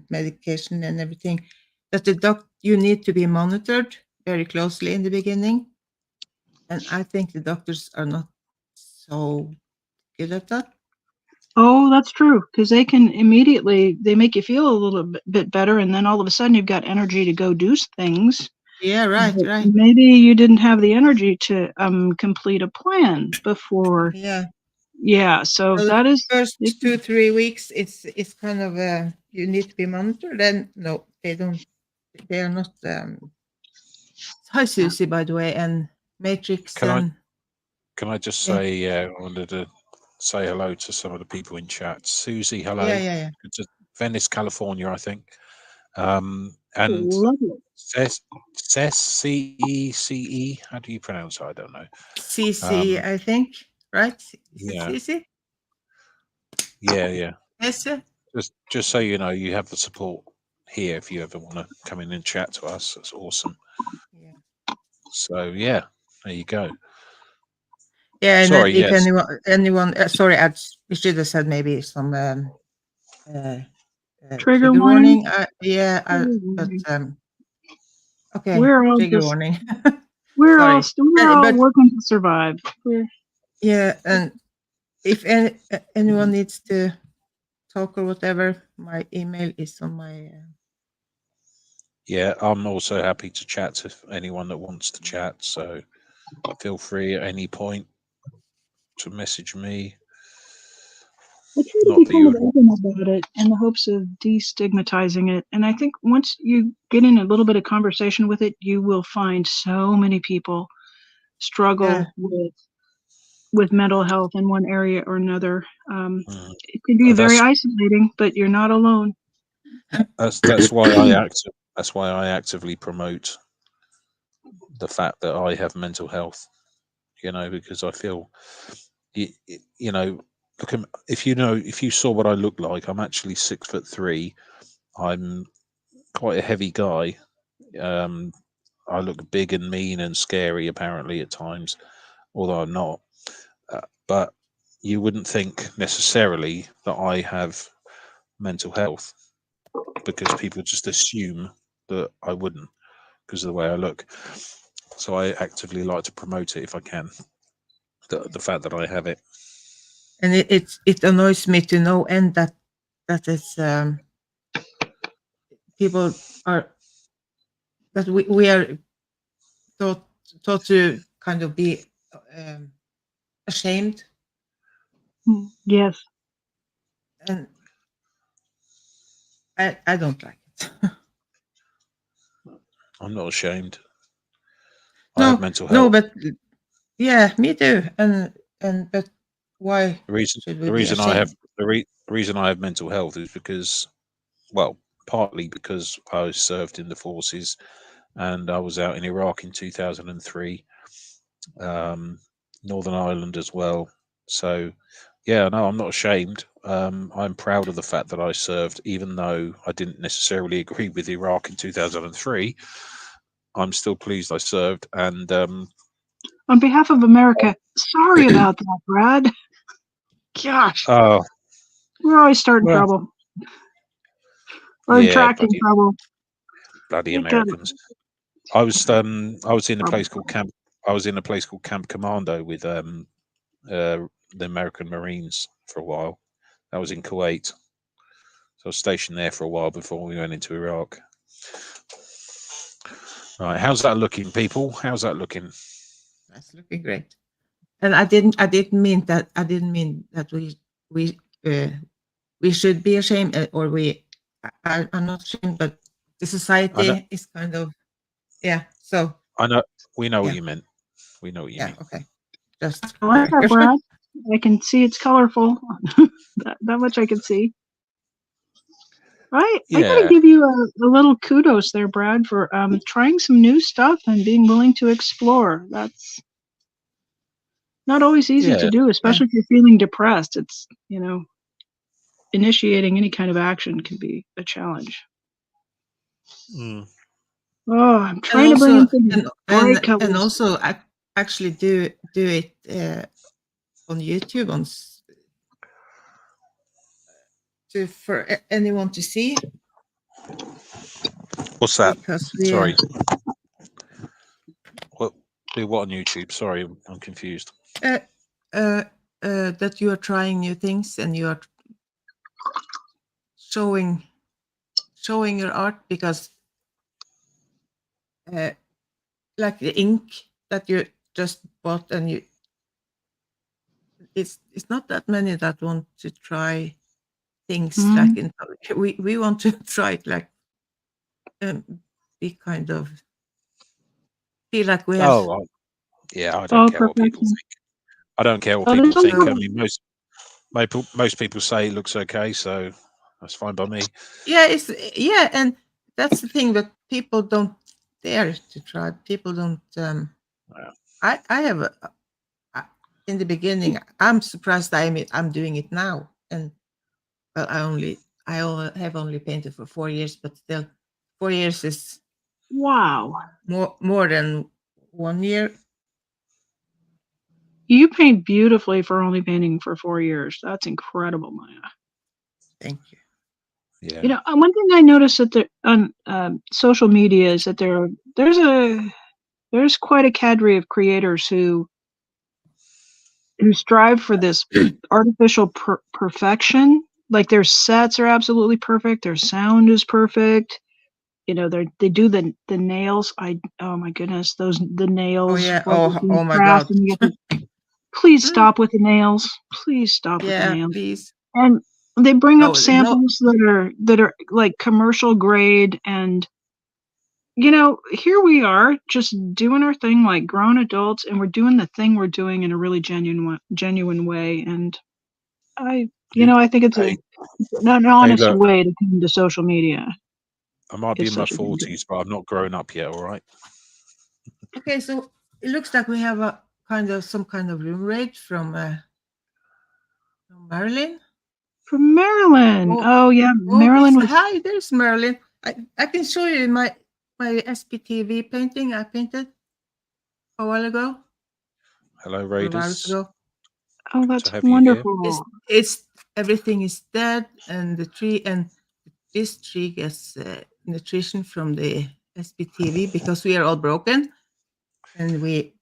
medication and everything that you need to be monitored very closely in the beginning, and I think the doctors are not so good at that. Oh, that's true, because they make you feel a little bit better, and then all of a sudden you've got energy to go do things. Yeah, right. Maybe you didn't have the energy to complete a plan before. Yeah. Yeah, so So the that is. first 2-3 weeks, it's kind of you need to be monitored. And no, they don't. They are not. Hi, Susie, by the way, and Matrix. Can I just Yeah. say, I wanted to say hello to some of the people in chat. Susie, hello. Yeah. Good to Venice, California, I think. And Lovely. Cece, CECE, how do you pronounce it? I don't know. CC, I think, right? Yeah. CC? Yeah. Yes, sir. Just so you know, you have the support here if you ever want to come in and chat to us. That's awesome. Yeah. So yeah, there you go. Yeah, and Sorry, if yes. anyone, sorry, we should have said maybe some Trigger warning. Trigger But warning. okay, We're all trigger just warning. we're Sorry, all but working to survive. yeah, and if anyone needs to talk or whatever, my email is on my. Yeah, I'm also happy to chat to anyone that wants to chat. So feel free at any point to message me. I try to Not be that kind you of would. open about it in the hopes of destigmatizing it. And I think once you get in a little bit of conversation with it, you will find so many people struggle with mental health in one area or another. It can be very isolating, but you're not alone. That's why I actively promote the fact that I have mental health. Because I feel, look, if you saw what I look like, I'm actually 6'3". I'm quite a heavy guy. I look big and mean and scary apparently at times, although I'm not. But you wouldn't think necessarily that I have mental health, because people just assume that I wouldn't because of the way I look. So I actively like to promote it if I can, the fact that I have it. And it annoys me to no end that is people are that we are taught to kind of be ashamed, Yes. and I don't like it. I'm not ashamed. I have mental health. No, but yeah, me too. And but why should we be ashamed? The reason I have mental health is because, well, partly because I served in the forces, and I was out in Iraq in 2003, Northern Ireland as well. So, yeah, no, I'm not ashamed. I'm proud of the fact that I served, even though I didn't necessarily agree with Iraq in 2003. I'm still pleased I served, and On behalf of America, sorry about that, Brad. Gosh, oh, we're always starting well, trouble or yeah, attracting trouble. bloody We gotta- Americans. I was in a place called Camp. I was in a place called Camp Commando with the American Marines for a while. That was in Kuwait. So I was stationed there for a while before we went into Iraq. Right, how's that looking, people? How's that looking? That's looking great. And I didn't mean that. I didn't mean that we should be ashamed, or I'm not ashamed, but the society is kind of, yeah. So I know we know what yeah. you meant. We know what you mean. Okay. Just I like that, Brad. I can see it's colorful. that much I can see. I gotta give you a little kudos there, Brad, for trying some new stuff and being willing to explore. That's not always easy to do, especially if you're feeling depressed. It's, initiating any kind of action can be a challenge. Mm. Oh, I'm trying to bring in some bright colors. And also actually do it on YouTube for anyone to see. What's that? Because Sorry. Do what on YouTube? Sorry, I'm confused. That you are trying new things and you are showing your art, because like the ink that you just bought, and it's not that many that want to try things like we want to try it, like be kind of feel like we have. I don't care what people think. I don't care what people think. I mean, most people say it looks okay, so that's fine by me. Yeah, and that's the thing, that people don't dare to try. People don't. I have in the beginning. I'm surprised I'm doing it now, and well, I have only painted for 4 years, but still, 4 years is wow, more than 1 year. You paint beautifully for only painting for 4 years. That's incredible, Maya. Thank you. Yeah. One thing I noticed that on social media is that there's quite a cadre of creators who strive for this artificial perfection. Like their sets are absolutely perfect, their sound is perfect. They do the nails. Oh my goodness, the nails. Oh yeah. Oh my God. Please stop with the nails. Please stop with the nails. Please. And they bring up samples that are like commercial grade, and here we are just doing our thing like grown adults, and we're doing the thing we're doing in a really genuine way. And I think it's an honest way to come to social media. I might be in my 40s, but I'm not grown up yet. All right. Okay, so it looks like we have some kind of room rage from Marilyn. From Marilyn. Oh yeah, Marilyn was. Hi, there's Marilyn. I can show you my SPTV painting I painted a while ago. Hello, Raiders. Oh, To that's have you here. wonderful. It's everything is dead, and the tree and this tree gets nutrition from the SBTV because we are all broken, and we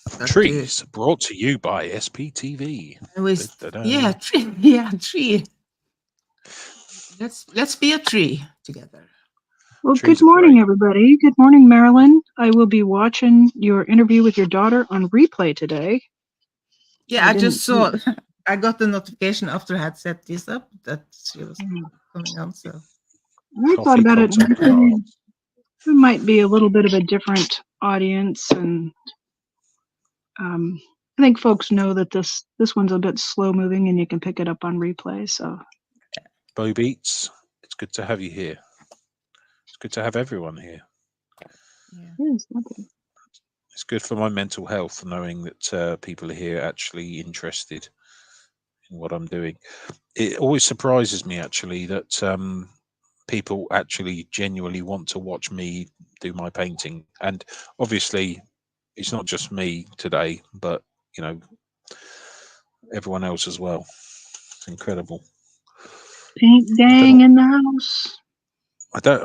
start to Trees brought to you by SPTV. and we Da-da-da. yeah tree yeah tree. Let's be a tree together. Well, Trees good are morning, great. everybody. Good morning, Marilyn. I will be watching your interview with your daughter on replay today. Yeah, I just didn't- saw. I got the notification after I had set this up that she was coming on. So I thought Coffee about it. contact cards. It might be a little bit of a different audience, and I think folks know that this one's a bit slow moving, and you can pick it up on replay. So, Bo Beats, it's good to have you here. It's good to have everyone here. yeah, yes, okay. It's good for my mental health knowing that people are here actually interested in what I'm doing. It always surprises me actually that people actually genuinely want to watch me do my painting. And obviously, it's not just me today, but you know, everyone else as well. It's incredible. Paint I don't gang know. in the house.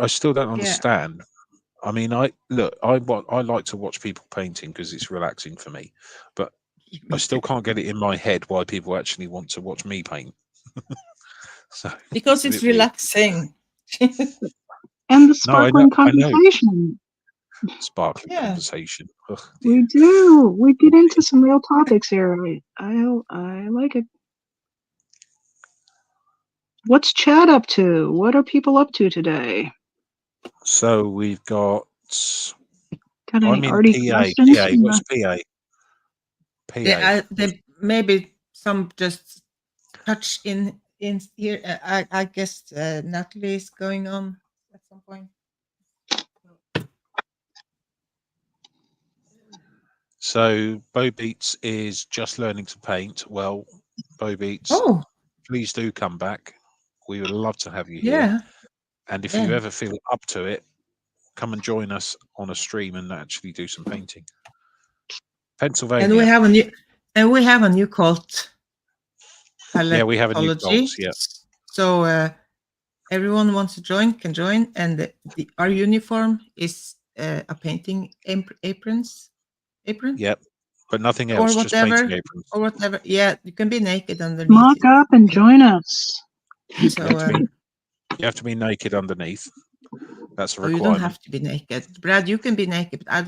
I still don't yeah. understand. I mean, I like to watch people painting because it's relaxing for me, but I still can't get it in my head why people actually want to watch me paint. So Because a it's bit weird. relaxing. And the No, sparkling I know. conversation. Sparkling Yeah. conversation. Ugh, dear. We do. We get into some real topics here. I like it. What's Chad up to? What are people up to today? So we've got. Got any I'm in arty PA. questions? PA. What's PA? PA. Yeah, they maybe some just touch in here. I guess Natalie is going on at some point. So Bo Beats is just learning to paint. Well, Bo Beats, Oh, please do come back. We would love to have you here. yeah. And if Yeah. you ever feel up to it, come and join us on a stream and actually do some painting. Pennsylvania. And we have a new cult. Yeah, we have a new Palette-Tology. cult. Yeah. So everyone wants to join can join, and our uniform is a painting apron, Yep. But nothing or else. Just painting whatever, aprons. or whatever. Yeah, you can be naked underneath. Mock up and join us. So You have to be naked underneath. That's a oh, you requirement. don't have to be naked, Brad. You can be naked, but I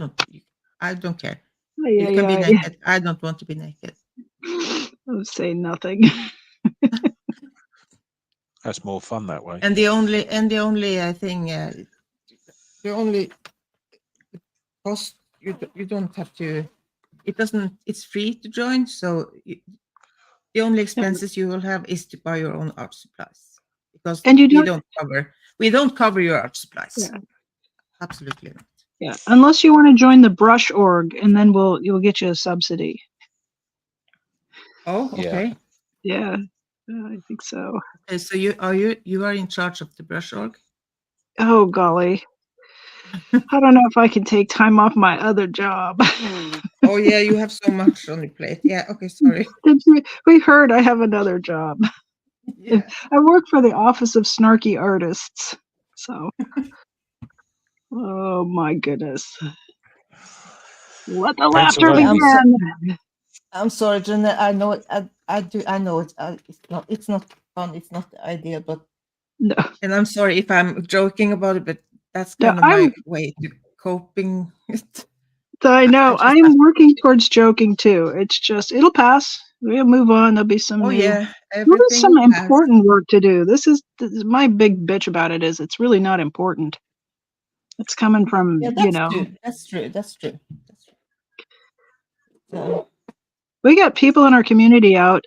don't care. Yeah, You can be naked. I don't want to be naked. I'll say nothing. That's more fun that way. And the only thing, the only cost you don't have to. It doesn't. It's free to join. So the only expenses you will have is to buy your own art supplies, because And you we don't cover your art supplies. Yeah. Absolutely not. Yeah, unless you want to join the brush org, and then you'll get you a subsidy. Oh, okay. Yeah, I think so. Okay, so you are in charge of the brush org? Oh golly, I don't know if I can take time off my other job. Oh yeah, you have so much on your plate. Yeah. Okay. Sorry. We heard I have another job. Yeah. I work for the Office of Snarky Artists. So, oh my goodness. Let the laughter begin. I'm sorry, Jenna. I know it. I do. I know it. It's not fun. It's not the idea. But No. And I'm sorry if I'm joking about it, but that's No, kind of my way to coping. I know. I'm working towards joking too. It's just it'll pass. We'll move on. There'll be some. Oh yeah, there'll be some will pass. important work to do. This is my big bitch about it. Is it's really not important. It's coming from True. That's true. That's true. We got people in our community out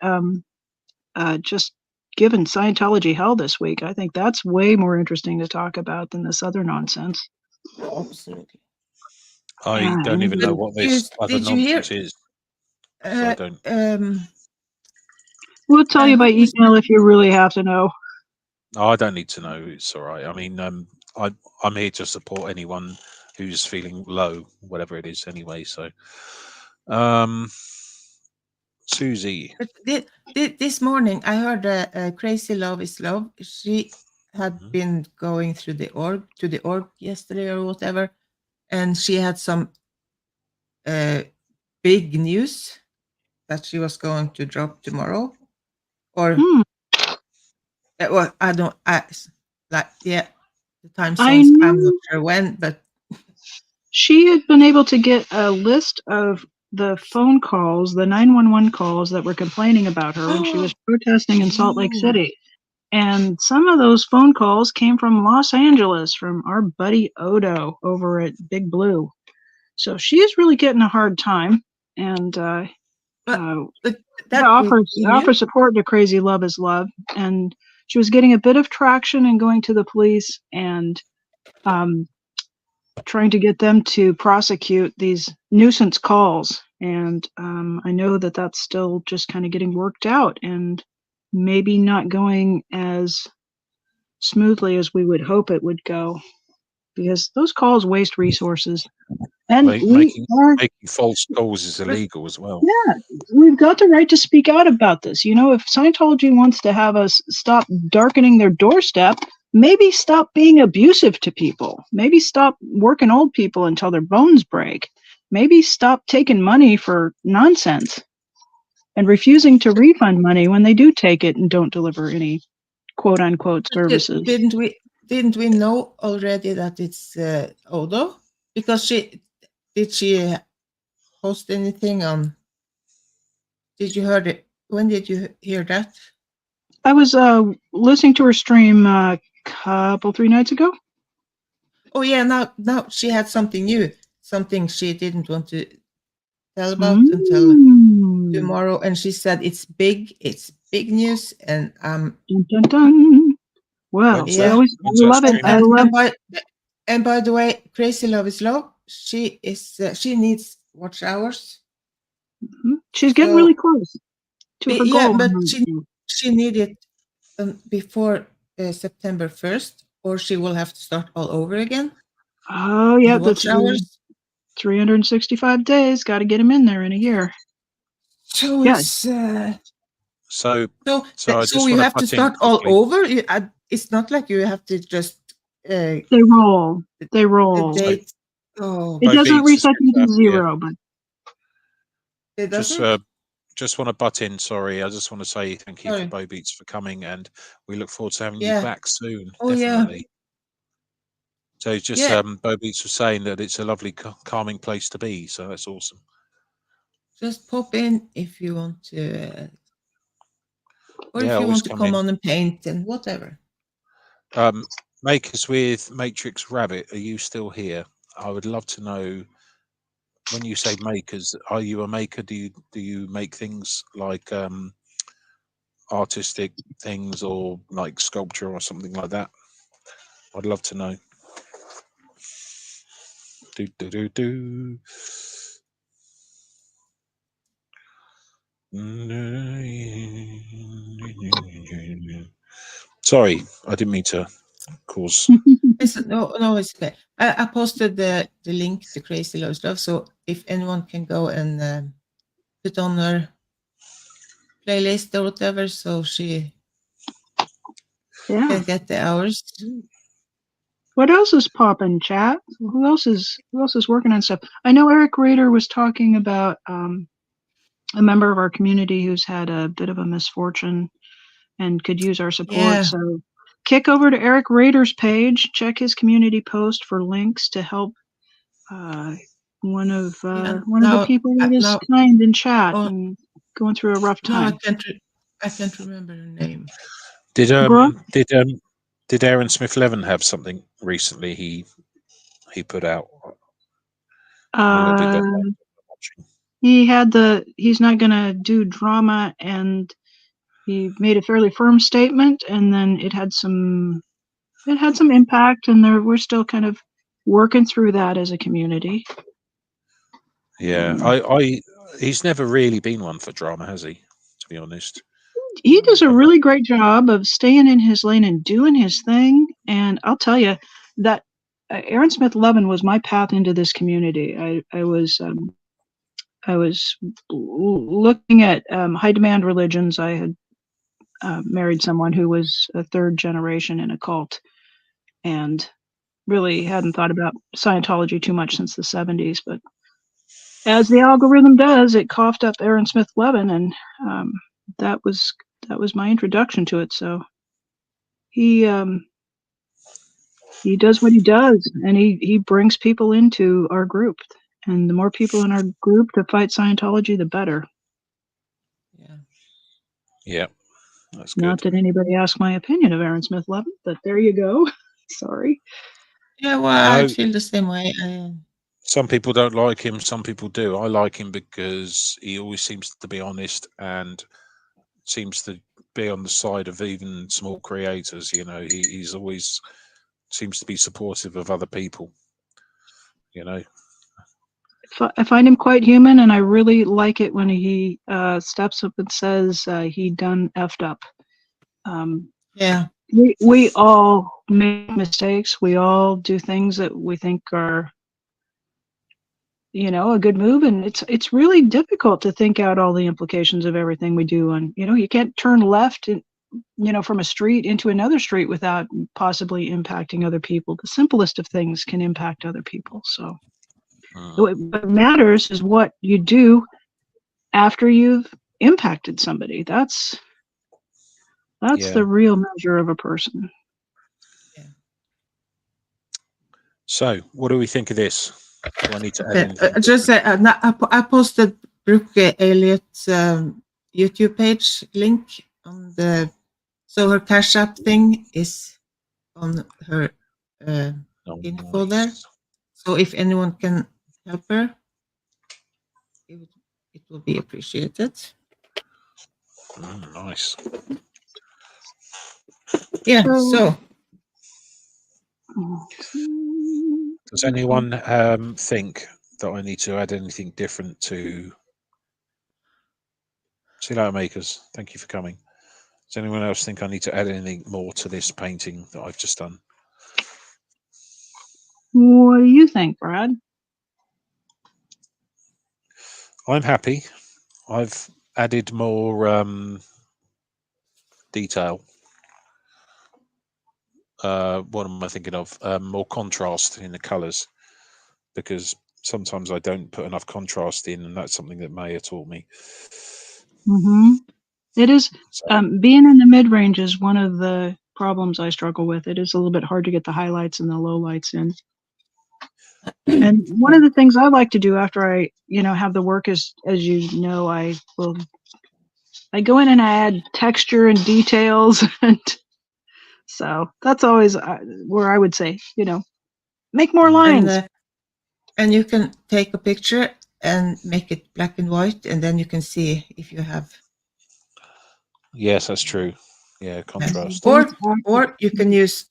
just giving Scientology hell this week. I think that's way more interesting to talk about than this other nonsense. Absolutely. I don't even know what this other nonsense is. So I don't. We'll tell you by email if you really have to know. Oh, I don't need to know. It's all right. I mean, I'm here to support anyone who's feeling low, whatever it is, anyway. So Susie. But this morning, I heard Crazy Love is Love. She had been going through the org yesterday or whatever, and she had some big news that she was going to drop tomorrow, or well, the time I zones. know. I'm not sure when, but She had been able to get a list of the phone calls, the 911 calls that were complaining about her when she was protesting in Salt Lake City. And some of those phone calls came from Los Angeles, from our buddy Odo over at Big Blue. So she is really getting a hard time, and that offers support to Crazy Love is Love. And she was getting a bit of traction and going to the police and trying to get them to prosecute these nuisance calls. And I know that that's still just kind of getting worked out and maybe not going as smoothly as we would hope it would go, because those calls waste resources. And making false calls is illegal as well. Yeah, we've got the right to speak out about this. You know, if Scientology wants to have us stop darkening their doorstep, maybe stop being abusive to people. Maybe stop working old people until their bones break. Maybe stop taking money for nonsense and refusing to refund money when they do take it and don't deliver any quote unquote services. Didn't we know already that it's Odo? Because did she post anything on? Did you heard it? When did you hear that? I was listening to her stream a couple 3 nights ago. Oh yeah, now she had something new, something she didn't want to tell about until tomorrow, and she said it's big news, and dun, dun, dun. Well, yeah, I love it. I love. And by the way, Crazy Love is Love. She needs watch hours. She's getting really close to her goal. Yeah, but she needed before September 1st, or she will have to start all over again. Oh yeah, watch hours. 365 days. Got to get them in there in a year. So it's so you have to start all over. It's not like you have to just they roll. The date. It doesn't reset you to zero, but it doesn't. Just want to butt in. Sorry, I just want to say thank you for Bo Beats for coming, and we look forward to having you back soon. Definitely. Yeah. So just Bo Beats was saying that it's a lovely, calming place to be. So that's awesome. Just pop in if you want to, or if you want to come on and paint and whatever. Makers with Matrix Rabbit, are you still here? I would love to know. When you say makers, are you a maker? Do you make things like artistic things or like sculpture or something like that? I'd love to know. Sorry, I didn't mean to cause. No, it's okay. I posted the link to Crazy Love Stuff, so if anyone can go and put on her playlist or whatever, so she can get the hours. What else is popping, chat? Who else is working on stuff? I know Eric Rader was talking about a member of our community who's had a bit of a misfortune and could use our support. Yeah. So kick over to Eric Rader's page, check his community post for links to help one of the people that is kind in chat and going through a rough time. I can't remember her name. Did Aaron Smith Levin have something recently he put out? He had he's not gonna do drama, and he made a fairly firm statement, and then it had some impact, and we're still kind of working through that as a community. Yeah, he's never really been one for drama, has he? To be honest. He does a really great job of staying in his lane and doing his thing. And I'll tell you that Aaron Smith Levin was my path into this community. I was I was looking at high demand religions. I had married someone who was a third generation in a cult, and really hadn't thought about Scientology too much since the 70s. But as the algorithm does, it coughed up Aaron Smith Levin, and that was my introduction to it. So he does what he does, and he brings people into our group. And the more people in our group to fight Scientology, the better. Yeah. Yeah, that's Not good. that anybody asked my opinion of Aaron Smith Levin, but there you go. Sorry. Yeah, well, I No, feel the same way. some people don't like him. Some people do. I like him because he always seems to be honest and seems to be on the side of even small creators. You know, he's always seems to be supportive of other people. You know, I find him quite human, and I really like it when he steps up and says he done effed up. Yeah. We all make mistakes. We all do things that we think are, a good move, and it's really difficult to think out all the implications of everything we do. And you can't turn left from a street into another street without possibly impacting other people. The simplest of things can impact other people. So what matters is what you do after you've impacted somebody. That's yeah. the real measure of a person. Yeah. So, what do we think of this? Do I need to add Okay. anything? Just I posted Brooke Elliott's YouTube page link on the. So her Cash App thing is on her info there. Nice. So if anyone can help her, it will be appreciated. Nice. Yeah. So does anyone think that I need to add anything different to? See you later, makers. Thank you for coming. Does anyone else think I need to add anything more to this painting that I've just done? What do you think, Brad? I'm happy. I've added more detail. What am I thinking of? More contrast in the colours, because sometimes I don't put enough contrast in, and that's something that Maya taught me. It is So, being in the mid-range is one of the problems I struggle with. It is a little bit hard to get the highlights and the lowlights in. And one of the things I like to do after I, have the work is, as you know, I go in and I add texture and details, and so that's always where I would say, make more lines. And you can take a picture and make it black and white, and then you can see if you have. yes, that's true. Yeah, contrast. Or you can use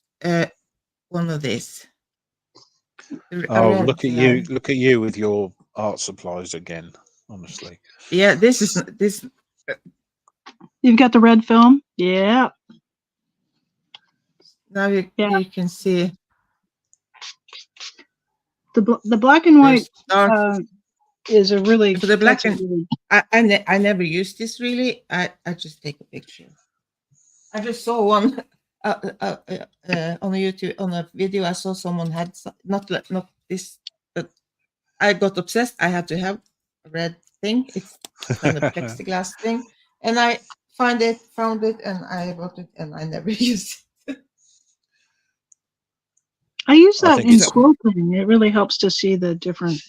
one of these. Oh, look at you! Look at you with your art supplies again. Honestly. Yeah, this. You've got the red film. Yeah. Now you can see the black and white is a really. So the black and I never used this really. I just take a picture. I just saw one on a YouTube on a video. I saw someone had not this, but I got obsessed. I had to have a red thing. It's kind of plexiglass thing, and I found it, and I bought it, and I never used it. I use that in scroll printing. It really helps to see the different.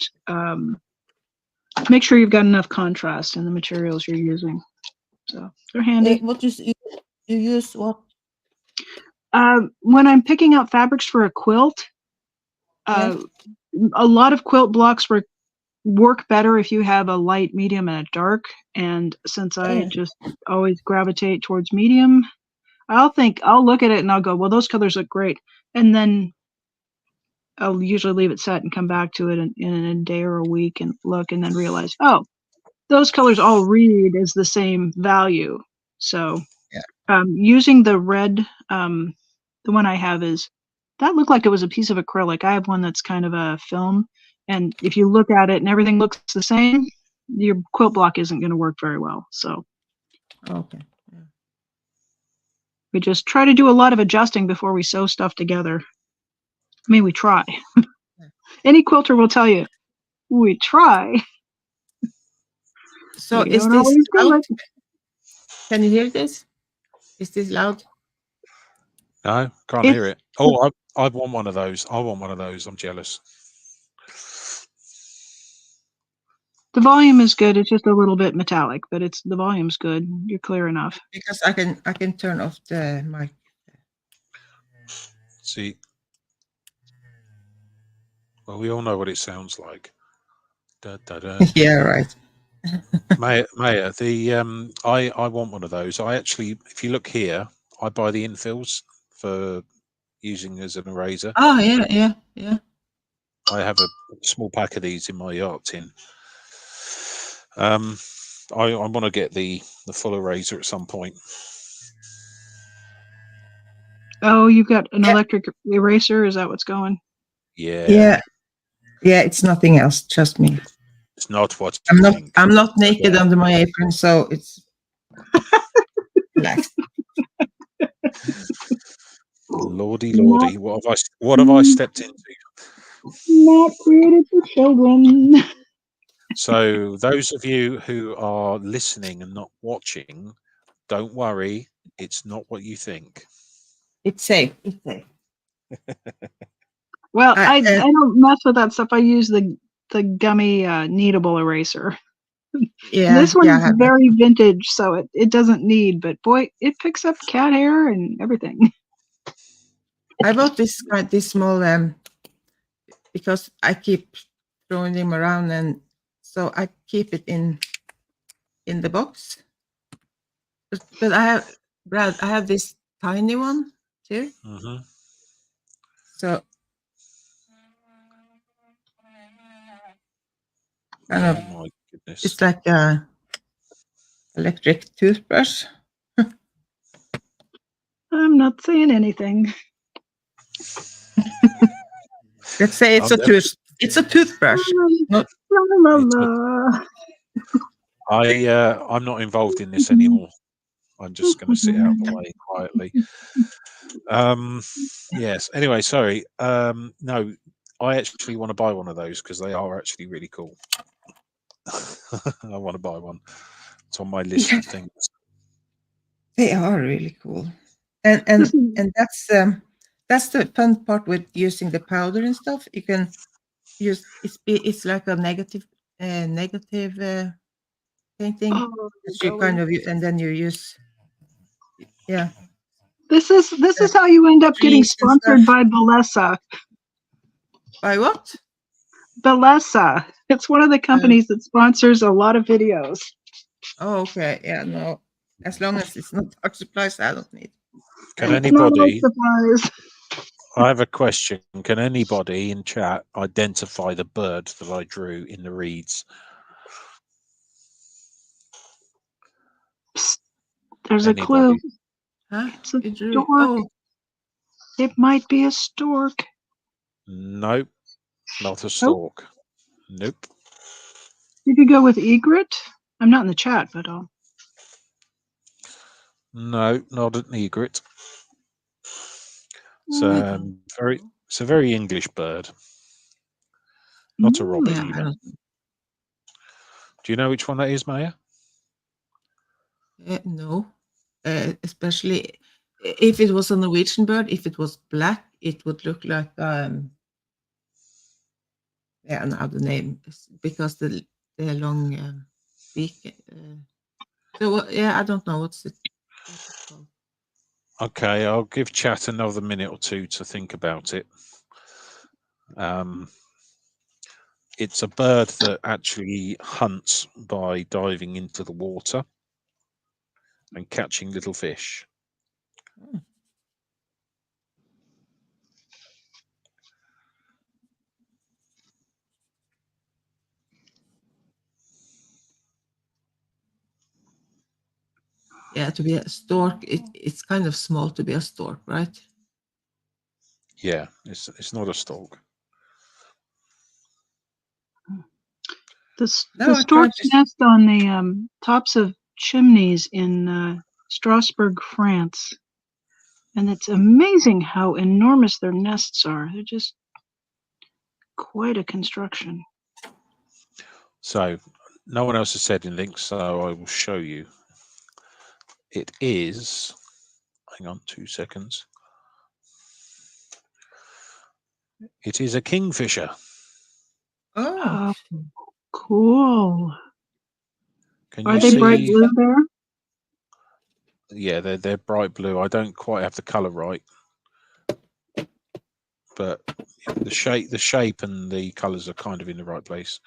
Make sure you've got enough contrast in the materials you're using. So they're handy. What you use what? When I'm picking out fabrics for a quilt, a lot of quilt blocks work better if you have a light, medium, and a dark. And since I just always gravitate towards medium, I'll look at it and I'll go, well, those colors look great. And then I'll usually leave it set and come back to it in a day or a week and look, and then realize, oh, those colors all read as the same value. So using the red, the one I have that looked like it was a piece of acrylic. I have one that's kind of a film, and if you look at it and everything looks the same, your quilt block isn't going to work very well. So Okay. Yeah. we just try to do a lot of adjusting before we sew stuff together. I mean, we try. Any quilter will tell you, we try. So We is don't this always do loud? it. Can you hear this? Is this loud? No, can't hear it. Oh, I want one of those. I want one of those. I'm jealous. The volume is good. It's just a little bit metallic, but the volume's good. You're clear enough. Because I can turn off the mic. See, well, we all know what it sounds like. Da, da, da. Yeah, right. Maya, I want one of those. I actually, if you look here, I buy the infills for using as an eraser. Oh, yeah. I have a small pack of these in my yacht tin. I want to get the full eraser at some point. Oh, you've got an Yeah. electric eraser? Is that what's going? Yeah. Yeah, it's nothing else, just me. It's not what I'm you not think. I'm not naked under my apron, so it's relaxed. Lordy, what have I stepped into? Not created for children. So those of you who are listening and not watching, don't worry, it's not what you think. It's safe. It's safe. Well, I I don't mess with that stuff. I use the gummy kneadable eraser. yeah, This one yeah, I is have that. very vintage, so it doesn't need, but boy, it picks up cat hair and everything. I bought this small because I keep throwing them around, and so I keep it in the box. But Brad, I have this tiny one too. Mm-hmm. So kind of, Oh my goodness. it's like a electric toothbrush. I'm not saying anything. Let's say it's a toothbrush. Not La, la, la. I'm not involved in this anymore. I'm just going to sit out of the way quietly. Yes. Anyway, sorry. No, I actually want to buy one of those because they are actually really cool. I want to buy one. It's on my list of things. They are really cool, and that's the fun part with using the powder and stuff. You can use it's like a negative painting Oh, that you kind of and then you use this is how you end up getting trees and stuff. sponsored by Bellesa. By what? Bellesa. It's one of the companies that sponsors a lot of videos. Oh, okay. Yeah, no. As long as it's not art supplies, I don't need. Can It's not anybody? like supplies. I have a question. Can anybody in chat identify the bird that I drew in the reeds? Psst, there's Anybody? a clue. Huh? It's a You drew. stork. Oh, It might be a stork. Nope, not a stork. Nope. You could go with egret. I'm not in the chat, but No, not an egret. It's Mm. it's a very English bird. Not a robin yeah. I even. don't. Do you know which one that is, Maya? No. Especially if it was a Norwegian bird. If it was black, it would look like yeah. Now the name is because the long beak. So yeah, I don't know what's it called. Okay, I'll give chat another minute or two to think about it. It's a bird that actually hunts by diving into the water and catching little fish. Yeah, to be a stork, it's kind of small to be a stork, right? Yeah, it's not a stork. No, The I tried storks to. nest on the tops of chimneys in Strasbourg, France. And it's amazing how enormous their nests are. They're just quite a construction. So no one else has said anything, so I will show you. It is, hang on 2 seconds. It is a kingfisher. Oh, Oh, cool. Can Are you they see? bright blue there? Yeah, they're bright blue. I don't quite have the color right, but the shape and the colors are kind of in the right place.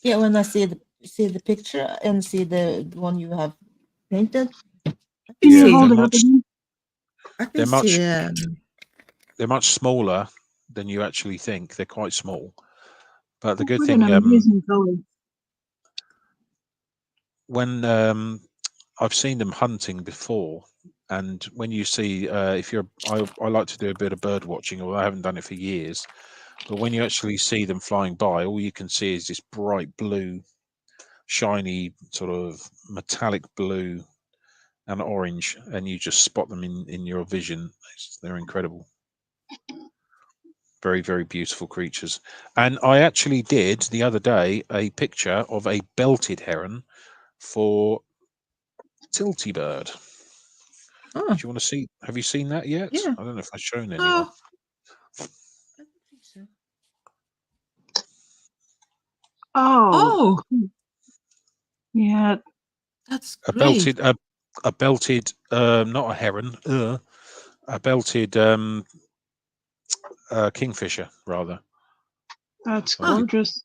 yeah. When I see the picture and see the one you have painted, I can Can you Yeah, see. hold it up again? I can they're much see. they're much smaller than you actually think. They're quite small. But the good What an thing, amazing color. when I've seen them hunting before, and when you see, if you're, I like to do a bit of bird watching, although I haven't done it for years. But when you actually see them flying by, all you can see is this bright blue, shiny, sort of metallic blue and orange, and you just spot them in your vision. They're incredible. Very, very beautiful creatures. And I actually did the other day a picture of a belted heron for Tilty Bird. Oh, Do you want to see? Have you seen that yet? yeah. I don't know if I've shown anyone. Oh, I don't think so. Oh, Oh, yeah. that's A great. belted, not a heron, a belted kingfisher rather. That's I did. gorgeous.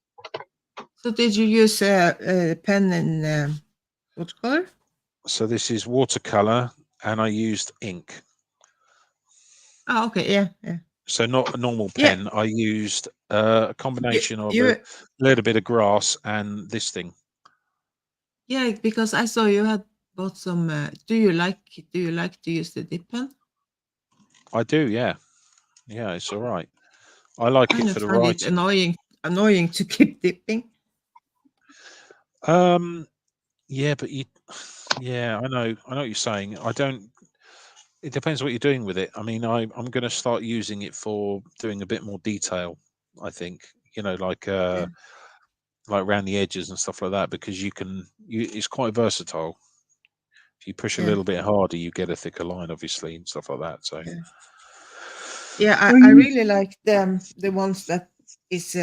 So did you use a pen in what color? So this is watercolor, and I used ink. Oh, okay. Yeah, yeah. So not a normal Yeah, pen. I used a combination of a you little bit of grass and this thing. yeah, because I saw you had bought some. Do you like to use the dip pen? I do, yeah. Yeah, it's all right. I like Kind it of for the find it writing. annoying to keep dipping. Yeah, but yeah, I know what you're saying. I don't. It depends what you're doing with it. I mean, I'm going to start using it for doing a bit more detail. I think, like around the edges and stuff like that, because it's quite versatile. If you push a Yeah, little bit harder, you get a thicker line, obviously, and stuff like that. So yeah, yeah. Are I you really like the ones that is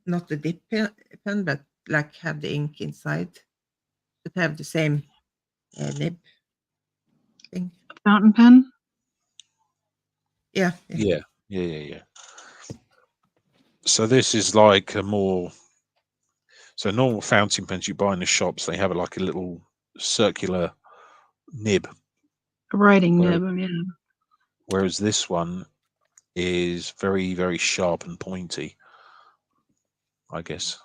not the dip pen, but like have the ink inside, that have the same nib thing. fountain pen? Yeah, yeah. yeah. So this is like a more. So normal fountain pens you buy in the shops, they have like a little circular nib, A writing where, nib, yeah. whereas this one is very, very sharp and pointy, I guess.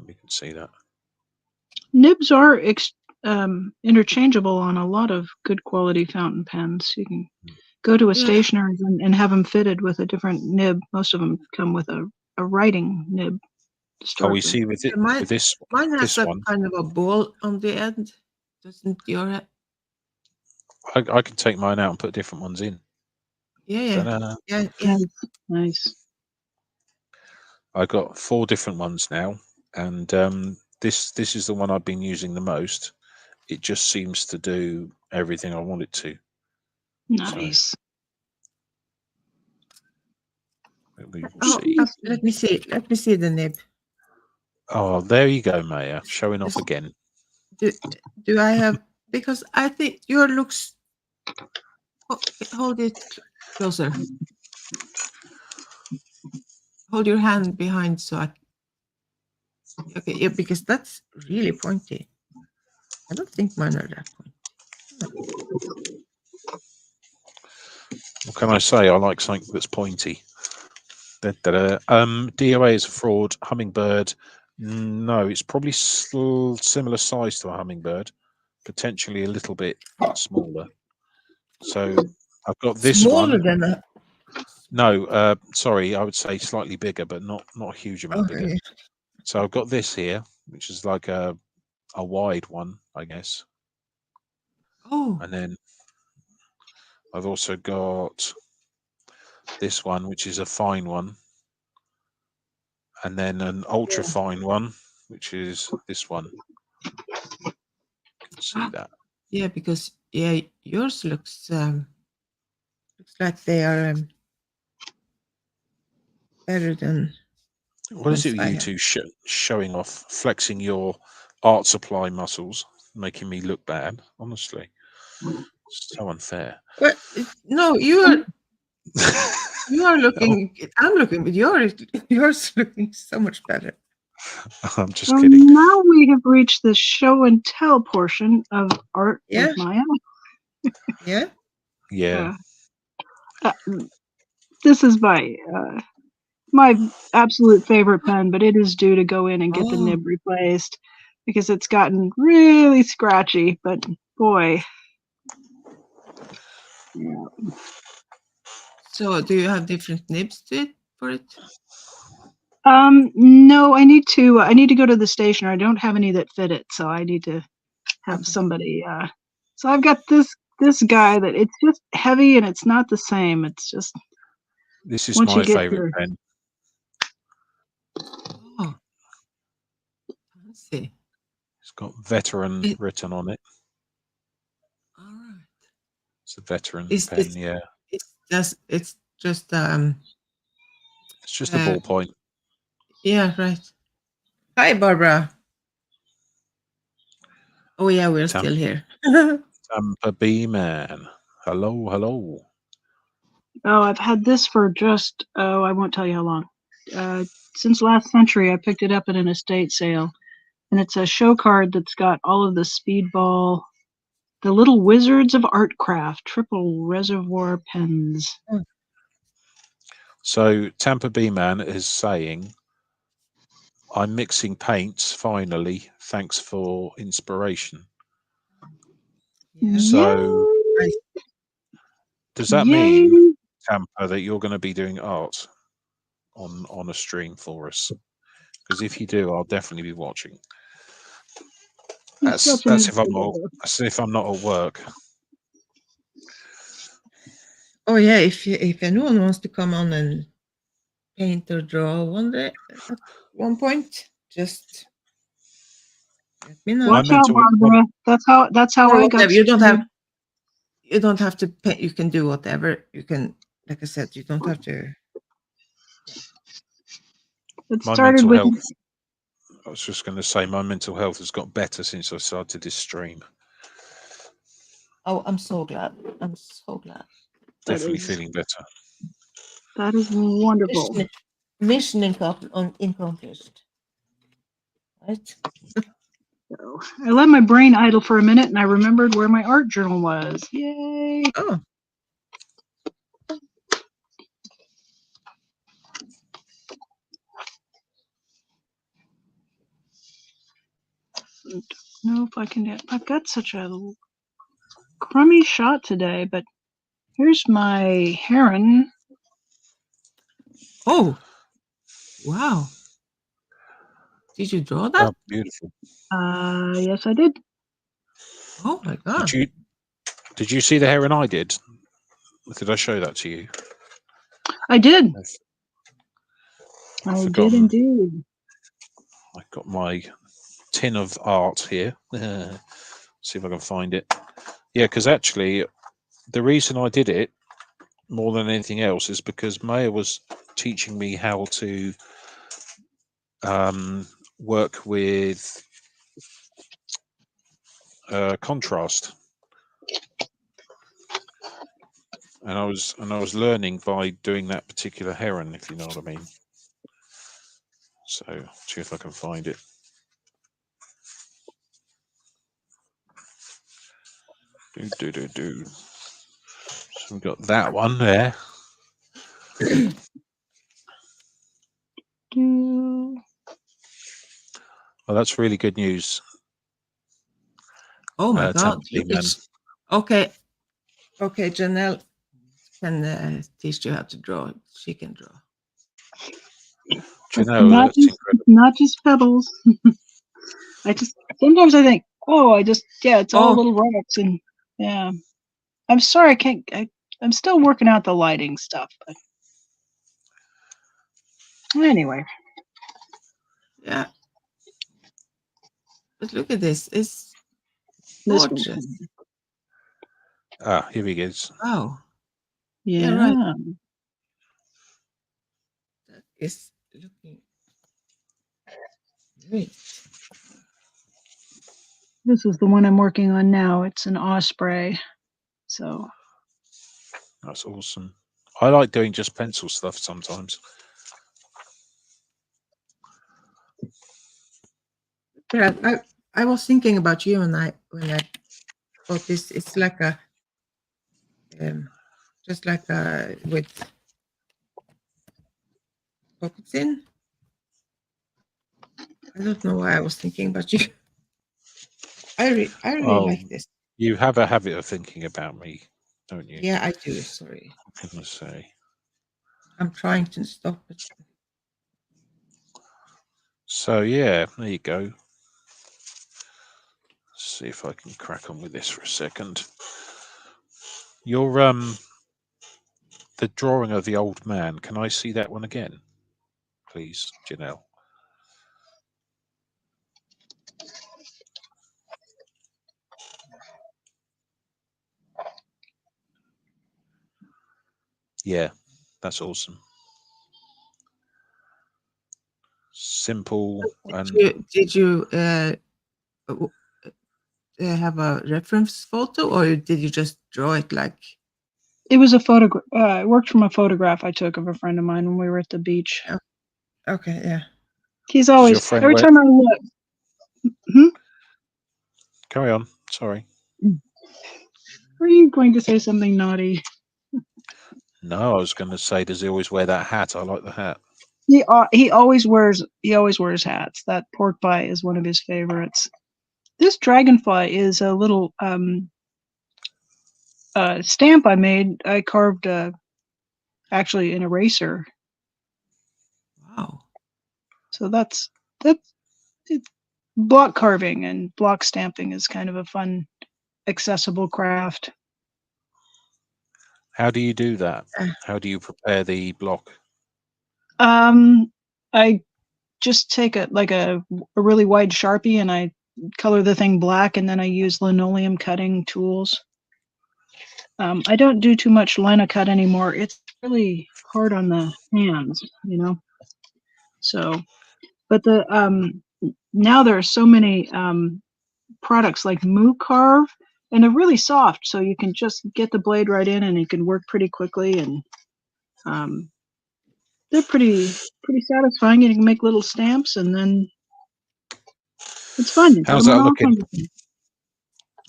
We can see that. Nibs are interchangeable on a lot of good quality fountain pens. You can go to a Yeah. stationer's and have them fitted with a different nib. Most of them come with a writing nib to Oh, start we with. see with it Mine with this has a one. kind of a ball on the end. Doesn't your? I can take mine out and put different ones in. Yeah, yeah, Ta-da. yeah, yeah. Nice. I got 4 different ones now, and this is the one I've been using the most. It just seems to do everything I want it to. Nice. We will Oh, see. let me see. Let me see the nib. Oh, there you go, Maya, showing off again. Do I have? Because I think your looks. Hold it closer. Hold your hand behind so I. Okay, yeah, because that's really pointy. I don't think mine are that pointy. What can I say? I like something that's pointy. DOA is a fraud. Hummingbird, no, it's probably similar size to a hummingbird, potentially a little bit smaller. So I've got this Smaller one. than a No, sorry, I would say slightly bigger, but not a huge amount bigger. Okay. So I've got this here, which is like a wide one, I guess. Oh, And then I've also got this one, which is a fine one. And then an ultra fine one, which is this one. You can see that. yeah, because yours looks like they are better than What is it with I you have. two showing off, flexing your art supply muscles, making me look bad? Honestly, so unfair. But no, you are looking. I'm looking, but yours looking so much better. I'm just So kidding. now we have reached the show and tell portion of art Yeah. with Maya. Yeah. Yeah. This is my absolute favorite pen, but it is due to go in and get the Oh. nib replaced because it's gotten really scratchy. But boy, yeah. So, do you have different nibs to it for it? No, I need to go to the station. I don't have any that fit it, so I need to have Okay. somebody. So I've got this guy that it's just heavy and it's not the same. It's just This is once you my get favorite your pen. Oh, fancy. It's got veteran It, written on it. all right. It's a veteran Is pen. this? Yeah. It's just It's just a ballpoint. Yeah, right. Hi, Barbara. Oh yeah, we're Tam- still here. Tampa Bay man. Hello, hello. Oh, I've had this for just I won't tell you how long. Since last century, I picked it up at an estate sale, and it's a show card that's got all of the Speedball, the Little Wizards of Artcraft, triple reservoir pens. So Tampa Bay man is saying, I'm mixing paints finally. Thanks for inspiration. Yeah. So I, does that Yay! mean, Tampa, that you're going to be doing art on a stream for us? Because if you do, I'll definitely be watching. He's That's such an if I'm not instigator. that's if I'm not at work. oh yeah, if anyone wants to come on and paint or draw one day at one point, just let me know. Watch out, Barbara. That's how Or I got whatever. You don't have to paint. You can do whatever. You can, like I said, you don't have to. It My started mental with health. I was just going to say my mental health has got better since I started this stream. Oh, I'm so glad. I'm so glad. Definitely feeling better. That is wonderful. Mission accomplished. Right? So I let my brain idle for a minute, and I remembered where my art journal was. Yay! Oh. Don't know if I can. I've got such a crummy shot today, but here's my heron. Oh. Wow. Did you draw that? Oh, beautiful. Yes, I did. Oh my god. Did you see the heron I did? Did I show that to you? I did. I've I forgotten. did indeed. I've got my tin of art here. See if I can find it. Yeah, because actually, the reason I did it more than anything else is because Maya was teaching me how to work with contrast, and I was learning by doing that particular heron, if you know what I mean. So see if I can find it. Do. So we've got that one there. Well, that's really good news. Oh my god. Tampa Bay man. Okay. Okay, Janelle. can teach you how to draw. She can draw. Janelle, not that's just, incredible. not just pebbles. Sometimes I think, it's all Oh. little rocks, and yeah. I'm sorry, I can't. I'm still working out the lighting stuff, but anyway. Yeah. But look at this. It's This gorgeous. one. Ah, here he is. Wow. Yeah. Yeah, right. That is looking great. This is the one I'm working on now. It's an osprey. So That's awesome. I like doing just pencil stuff sometimes. Yeah, I was thinking about you when I thought this. It's like a just like a with pockets in. I don't know why I was thinking about you. I really like this. You have a habit of thinking about me, don't you? Yeah, I do. Sorry, What can I say? I'm trying to stop it. So yeah, there you go. Let's see if I can crack on with this for a second. Your the drawing of the old man. Can I see that one again, please, Janelle? Yeah, that's awesome. Simple and Did you have a reference photo, or did you just draw it like? it was a photograph. I worked from a photograph I took of a friend of mine when we were at the beach. Oh, okay, yeah. He's Does your always friend every wear- time I look. Carry on. Sorry. Are you going to say something naughty? No, I was going to say, does he always wear that hat? I like the hat. He always wears hats. That pork pie is one of his favorites. This dragonfly is a little stamp I made. I carved actually an eraser. Wow. So that's it's block carving and block stamping is kind of a fun, accessible craft. How do you do that? How do you prepare the block? I just take a really wide Sharpie and I color the thing black, and then I use linoleum cutting tools. I don't do too much lino cut anymore. It's really hard on the hands, you know. So, but now there are so many products like Moo Carve, and they're really soft, so you can just get the blade right in, and you can work pretty quickly, and they're pretty satisfying. And you can make little stamps, and then it's fun. How's that looking?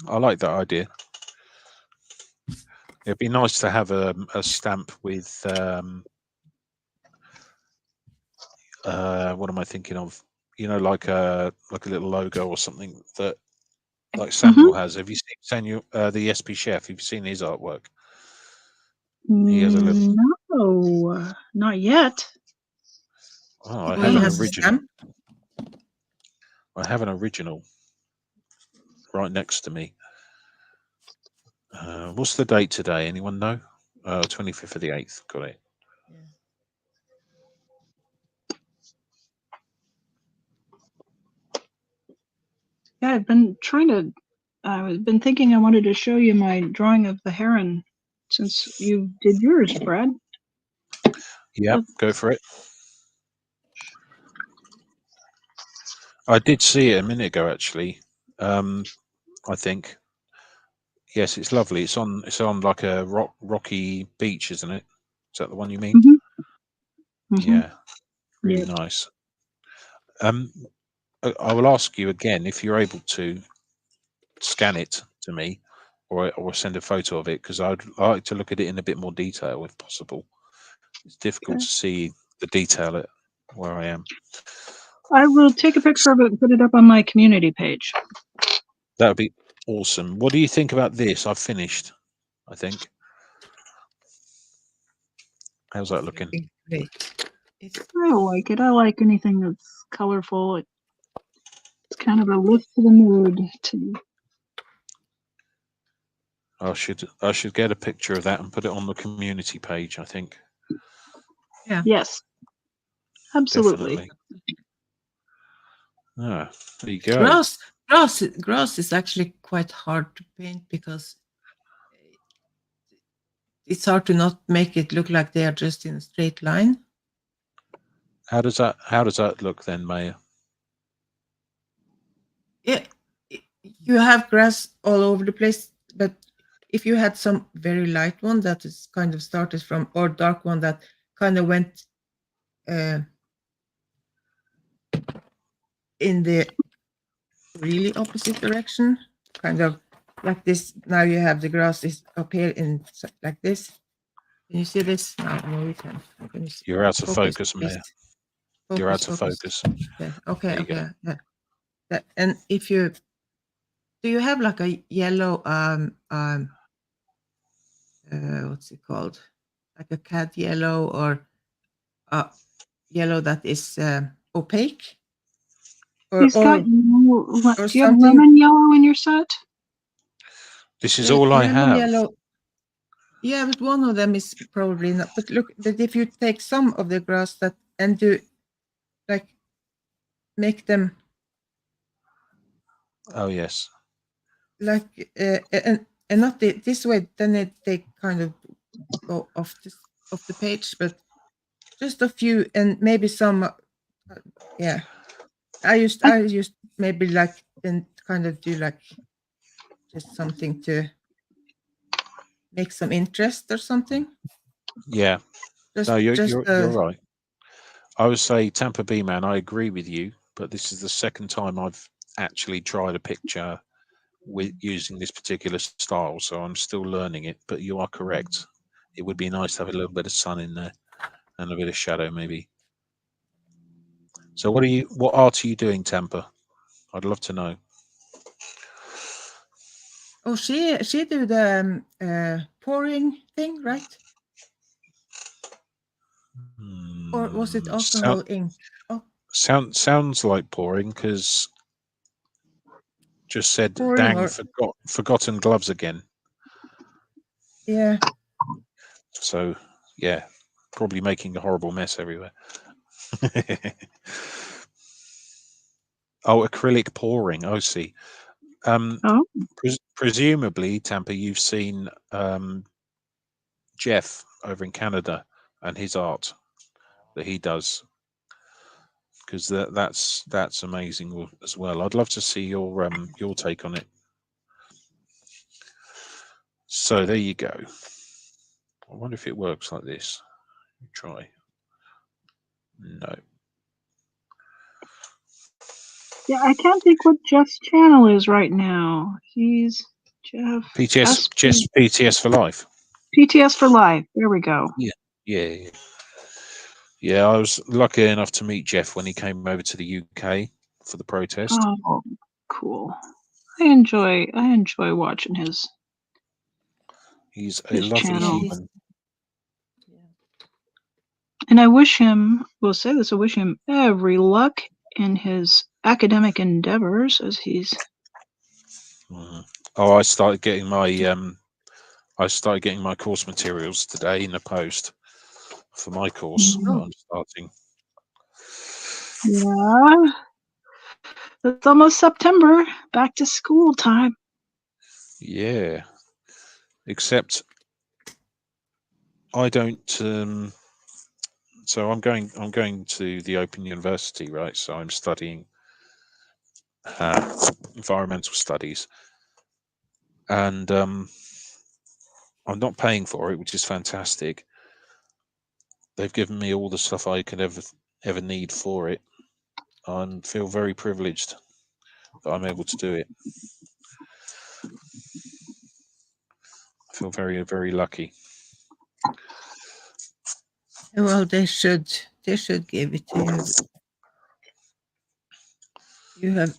I like that idea. It'd be nice to have a stamp with what am I thinking of? You know, like a little logo or something that like Samuel has. Have you seen Samuel, the SP chef? Have you seen his artwork? He has a little. No, not yet. Oh, I He have an has a original. stamp. I have an original right next to me. What's the date today? Anyone know? 25th of the 8th. Got it. Yeah, I've been thinking I wanted to show you my drawing of the heron since you did yours, Brad. Yeah, go for it. I did see it a minute ago, actually. I think. Yes, it's lovely. It's on like a rocky beach, isn't it? Is that the one you mean? Yeah, really nice. I will ask you again if you're able to scan it to me, or send a photo of it, because I'd like to look at it in a bit more detail if possible. It's difficult to see the detail at where I am. I will take a picture of it and put it up on my community page. That would be awesome. What do you think about this? I've finished, I think. How's that looking? Great. It's I like it. I like anything that's colorful. It's kind of a lift to the mood to me. I should get a picture of that and put it on the community page, I think. Yes, absolutely. Definitely. Ah, there you go. grass is actually quite hard to paint because it's hard to not make it look like they are just in a straight line. How does that look then, Maya? Yeah, you have grass all over the place, but if you had some very light one that is kind of started from, or dark one that kind of went in the really opposite direction, kind of like this. Now you have the grass is up here in like this. Can you see this? No, we can't. Can you see? You're out of focus, please. Maya. You're out of focus. Yeah. Okay. There you Okay. Yeah. And if you do, you have like a yellow what's it called? Like a cat yellow or yellow that is opaque? He's got or do you have something. lemon yellow in your set? This is all I Lemon have. yellow. Yeah, but one of them is probably not. But look, but if you take some of the grass that and do like make them Oh yes. like and not this way, then they kind of go off the page, but just a few and maybe some. Yeah, I used maybe like and kind of do like just something to make some interest or something. Yeah. Just No, you're right. I would say Tampa B man, I agree with you, but this is the second time I've actually tried a picture with using this particular style, so I'm still learning it. But you are correct. It would be nice to have a little bit of sun in there and a bit of shadow, maybe. So, what art are you doing, Tampa? I'd love to know. Oh, she do the pouring thing, right? Or was it alcohol ink? Oh, Sounds like pouring because just said pouring dang or forgotten gloves again. yeah. So yeah, probably making a horrible mess everywhere. Oh, acrylic pouring. Oh, see. Oh, Presumably, Tampa, you've seen Jeff over in Canada and his art that he does, because that's amazing as well. I'd love to see your take on it. So there you go. I wonder if it works like this. Try. No. yeah. I can't think what Jeff's channel is right now. He's Jeff PTS for life. PTS for life. There we go. Yeah. Yeah, I was lucky enough to meet Jeff when he came over to the UK for the protest. Oh, cool. I enjoy watching his He's a lovely channel. human. And I wish him, we'll say this, I wish him every luck in his academic endeavors as he's. Oh, I started getting my course materials today in the post for my course that I'm starting. Yeah. It's almost September, back to school time. Yeah. Except I don't so I'm going to the Open University, right? So I'm studying environmental studies, and I'm not paying for it, which is fantastic. They've given me all the stuff I could ever need for it. I feel very privileged that I'm able to do it. I feel very, very lucky. Well, they should give it to you. You have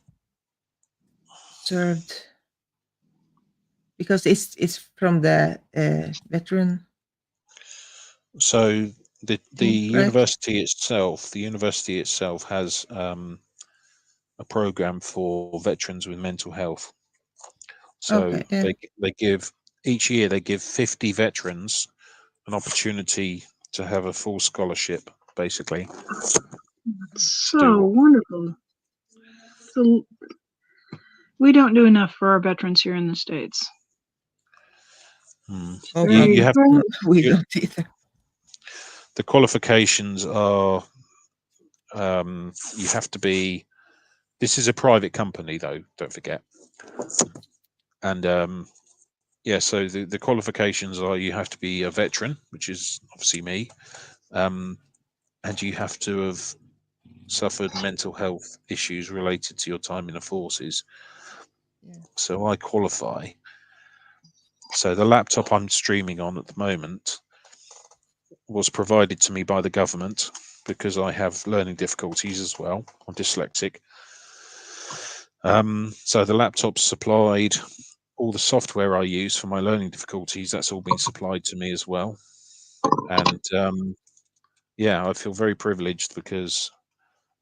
served because it's from the veteran. So the Right. university itself has a program for veterans with mental health. So Okay. Yeah. they give each year they give 50 veterans an opportunity to have a full scholarship, basically, to do So what. wonderful. So we don't do enough for our veterans here in the States. Oh, You Very, have very, no, we you, don't either. the qualifications are you have to be. This is a private company, though. Don't forget. And yeah, so the qualifications are you have to be a veteran, which is obviously me, and you have to have suffered mental health issues related to your time in the forces. Yeah. So I qualify. So the laptop I'm streaming on at the moment was provided to me by the government because I have learning difficulties as well. I'm dyslexic. So the laptop's supplied. All the software I use for my learning difficulties, that's all been supplied to me as well. And yeah, I feel very privileged because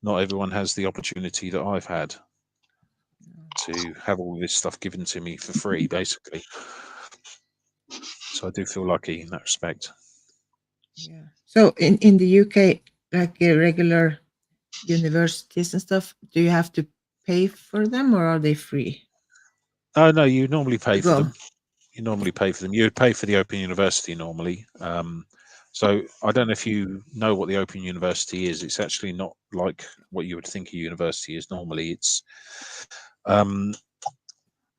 not everyone has the opportunity that I've had to have all this stuff given to me for free, basically. So I do feel lucky in that respect. Yeah. So in the UK, like regular universities and stuff, do you have to pay for them or are they free Oh no, you normally to pay for go? them. You normally pay for them. You would pay for the Open University normally. So I don't know if you know what the Open University is. It's actually not like what you would think a university is normally. Um,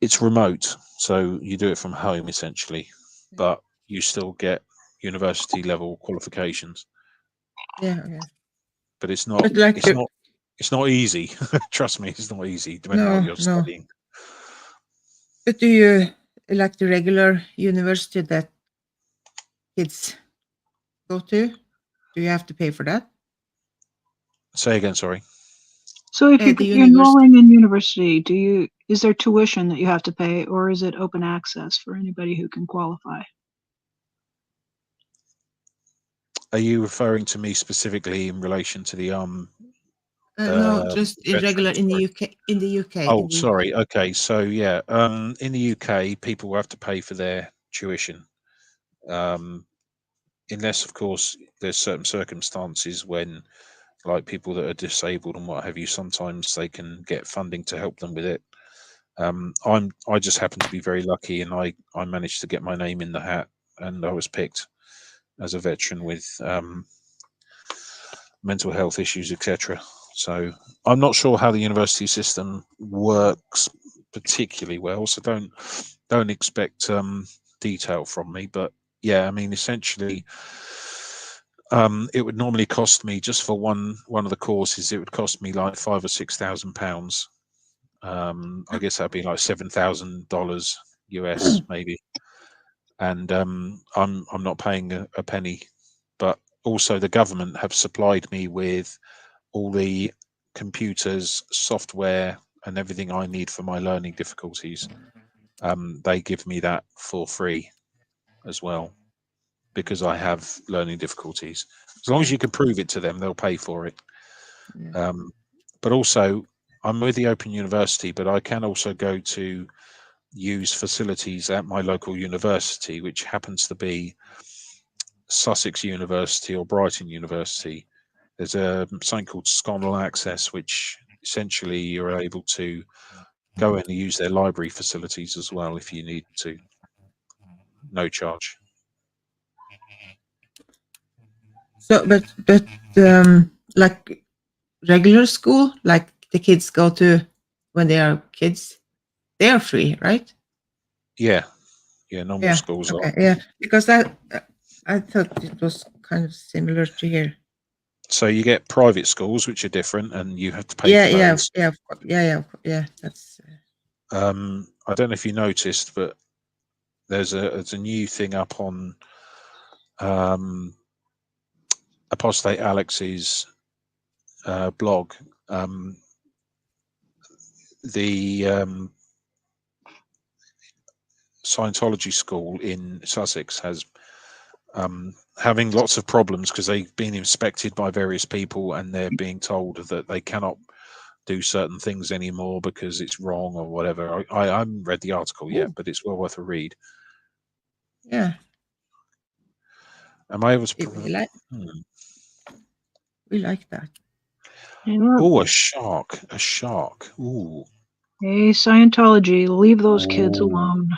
it's remote, so you do it from home essentially, but you still get university level qualifications. Yeah. Okay. But it's not. But like It's not. It's not easy. Trust me, it's not easy. Depending on what no, you're no. studying. But do you like the regular university that kids go to? Do you have to pay for that? Say again. Sorry. so if The you're university. enrolling in university, is there tuition that you have to pay, or is it open access for anybody who can qualify? Are you referring to me specifically in relation to the No, just in regular veterans? in the Sorry. UK. In the UK. Oh, In the UK. sorry. Okay, so yeah, in the UK, people have to pay for their tuition, um, unless, of course, there's certain circumstances when, like people that are disabled and what have you, sometimes they can get funding to help them with it. I just happen to be very lucky, and I managed to get my name in the hat, and I was picked as a veteran with mental health issues, etc. So I'm not sure how the university system works particularly well, so don't expect detail from me. But yeah, I mean, essentially, it would normally cost me just for one of the courses. It would cost me like £5,000 or £6,000. I guess that'd be like $7,000 US maybe, and I'm not paying a penny. But also, the government have supplied me with all the computers, software, and everything I need for my learning difficulties. They give me that for free as well because I have learning difficulties. As long as you can prove it to them, they'll pay for it. Yeah. But also, I'm with the Open University, but I can also go to use facilities at my local university, which happens to be Sussex University or Brighton University. There's something called Sconnell Access, which essentially you're able to go in and use their library facilities as well if you need to. No charge. So, but like regular school, like the kids go to when they are kids, they are free, right? Yeah, yeah. Normal Yeah. schools are. Okay. Yeah. Because I thought it was kind of similar to here. So you get private schools, which are different, and you have to pay Yeah. for Yeah. those. Yeah. Yeah. Yeah. Yeah. That's. I don't know if you noticed, but there's a new thing up on um, Apostate Alex's blog. The Scientology school in Sussex has having lots of problems because they've been inspected by various people and they're being told that they cannot do certain things anymore because it's wrong or whatever. I haven't read the article yet, but it's well worth a read. Yeah. Am I able to? We like that. Yeah. Oh, a shark! A shark! Ooh. Hey, Scientology, leave those kids Ooh. alone.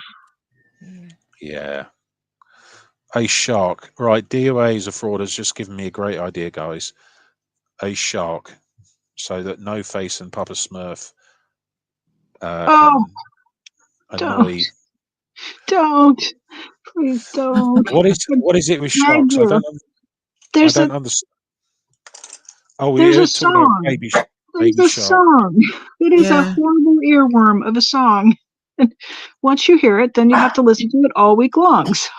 Yeah. A shark. Right. DOA is a fraud has just given me a great idea, guys. A shark, so that No Face and Papa Smurf Oh, can annoy. don't, please don't. What is it with Tag sharks? I you. don't understand. Oh, There's we're a talking about song. baby There's a shark. song. It is a Yeah. horrible earworm of a song. And once you hear it, then you have to listen to it all week long. So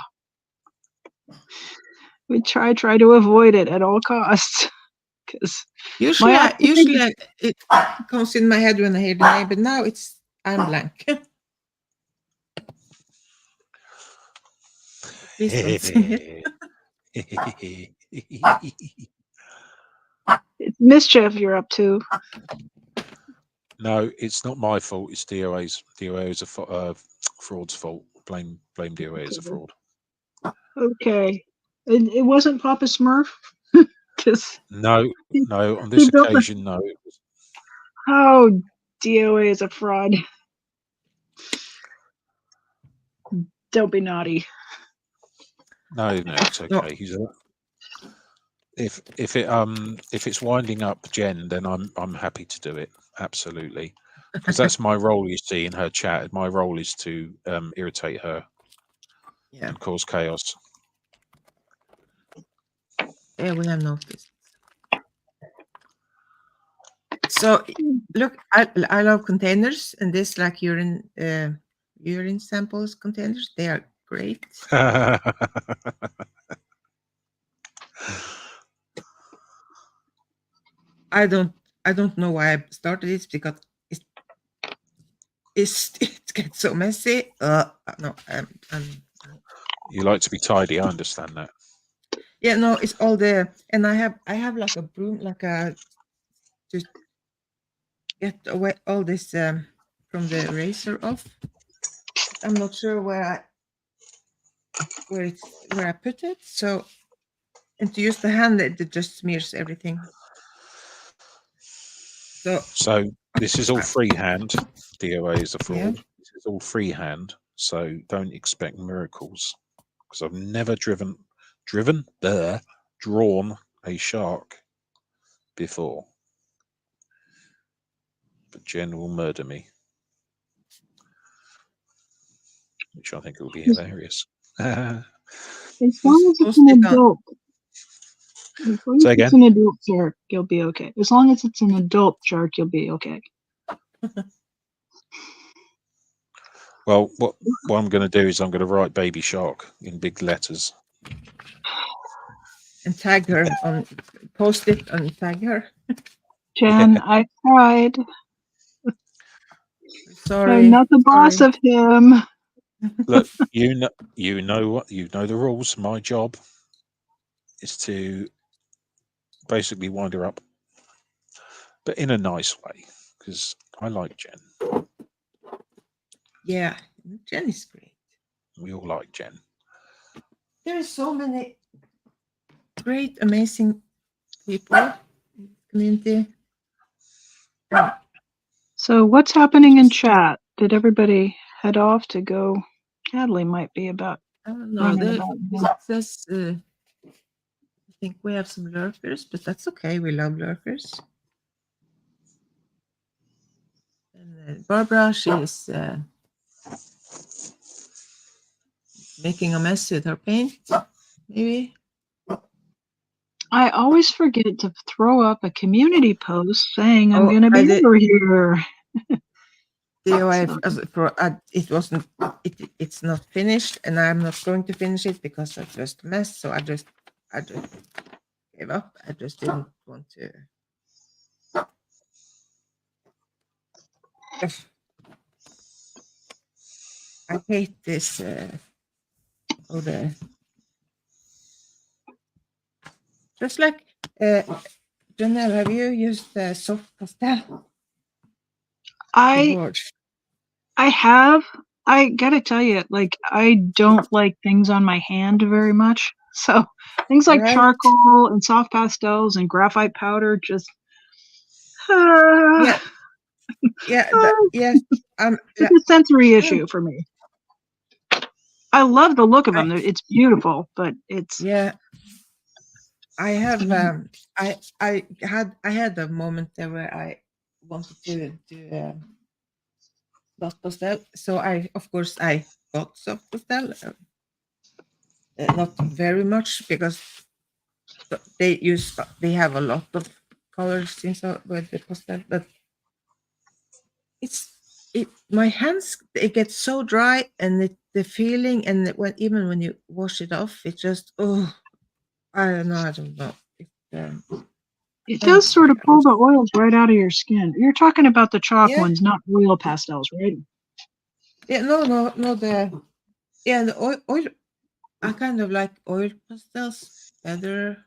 we try to avoid it at all costs. Because Usually, it comes in my head when I hear the name, but now I'm blank. Please don't sing it. it's mischief you're up to. No, it's not my fault. It's DOA's. DOA is a fraud's fault. Blame DOA as a fraud. Okay. It wasn't Papa Smurf? No. On this occasion, no. Oh, DOA is a fraud. Don't be naughty. No, it's okay. He's if it's winding up Jen, then I'm happy to do it. Absolutely, because that's my role. You see in her chat, my role is to irritate her and cause chaos. Yeah, we have noticed. So look, I love containers, and this like urine samples containers. They are great. I don't know why I started this because it gets so messy. No, You like to be tidy. I understand that. Yeah, no, it's all and I have like a broom, like a to get away all this from the eraser off. I'm not sure where I put it. So, and to use the hand, it just smears everything. So this is all freehand. DOA is a fraud. Yeah. This is all freehand. So don't expect miracles because I've never drawn a shark before. But Jen will murder me, which I think will be hilarious. As long as it's an adult. Say again? It's an adult shark, you'll be okay. As long as it's an adult shark, you'll be okay. Well, what I'm going to do is I'm going to write baby shark in big letters. And tag her on, post it and tag her. Jen, I tried. Sorry. I'm not the boss of him. Look, you know the rules. My job is to basically wind her up, but in a nice way, because I like Jen. Yeah, Jen is great. We all like Jen. There are so many great, amazing people in the community. So what's happening in chat? Did everybody head off to go? Hadley might be about. I don't know. It says, I think we have some lurkers, but that's okay. We love lurkers. And Barbara, she's making a mess with her paint, maybe. I always forget to throw up a community post saying I'm going to be over here. It wasn't. It's not finished, and I'm not going to finish it because that's just a mess. So I just gave up. I just didn't want to. I hate this. Just like Janelle, have you used soft pastel I board? have. I gotta tell you, like, I don't like things on my hand very much. So things like Right. charcoal and soft pastels and graphite powder just. Yeah. Yeah. Yes. It's a sensory issue for me. I love the look of them. It's beautiful, but it's. Yeah. I have. I had a moment there where I wanted to do soft pastel. So of course, I got soft pastel. Not very much because they have a lot of colors inside with the pastel, but my hands, they get so dry, and the feeling, and even when you wash it off, it just I don't know. It does sort of pull the oils right out of your skin. You're talking about the chalk Yeah. ones, not oil pastels, right? Yeah, no, the oil. I kind of like oil pastels better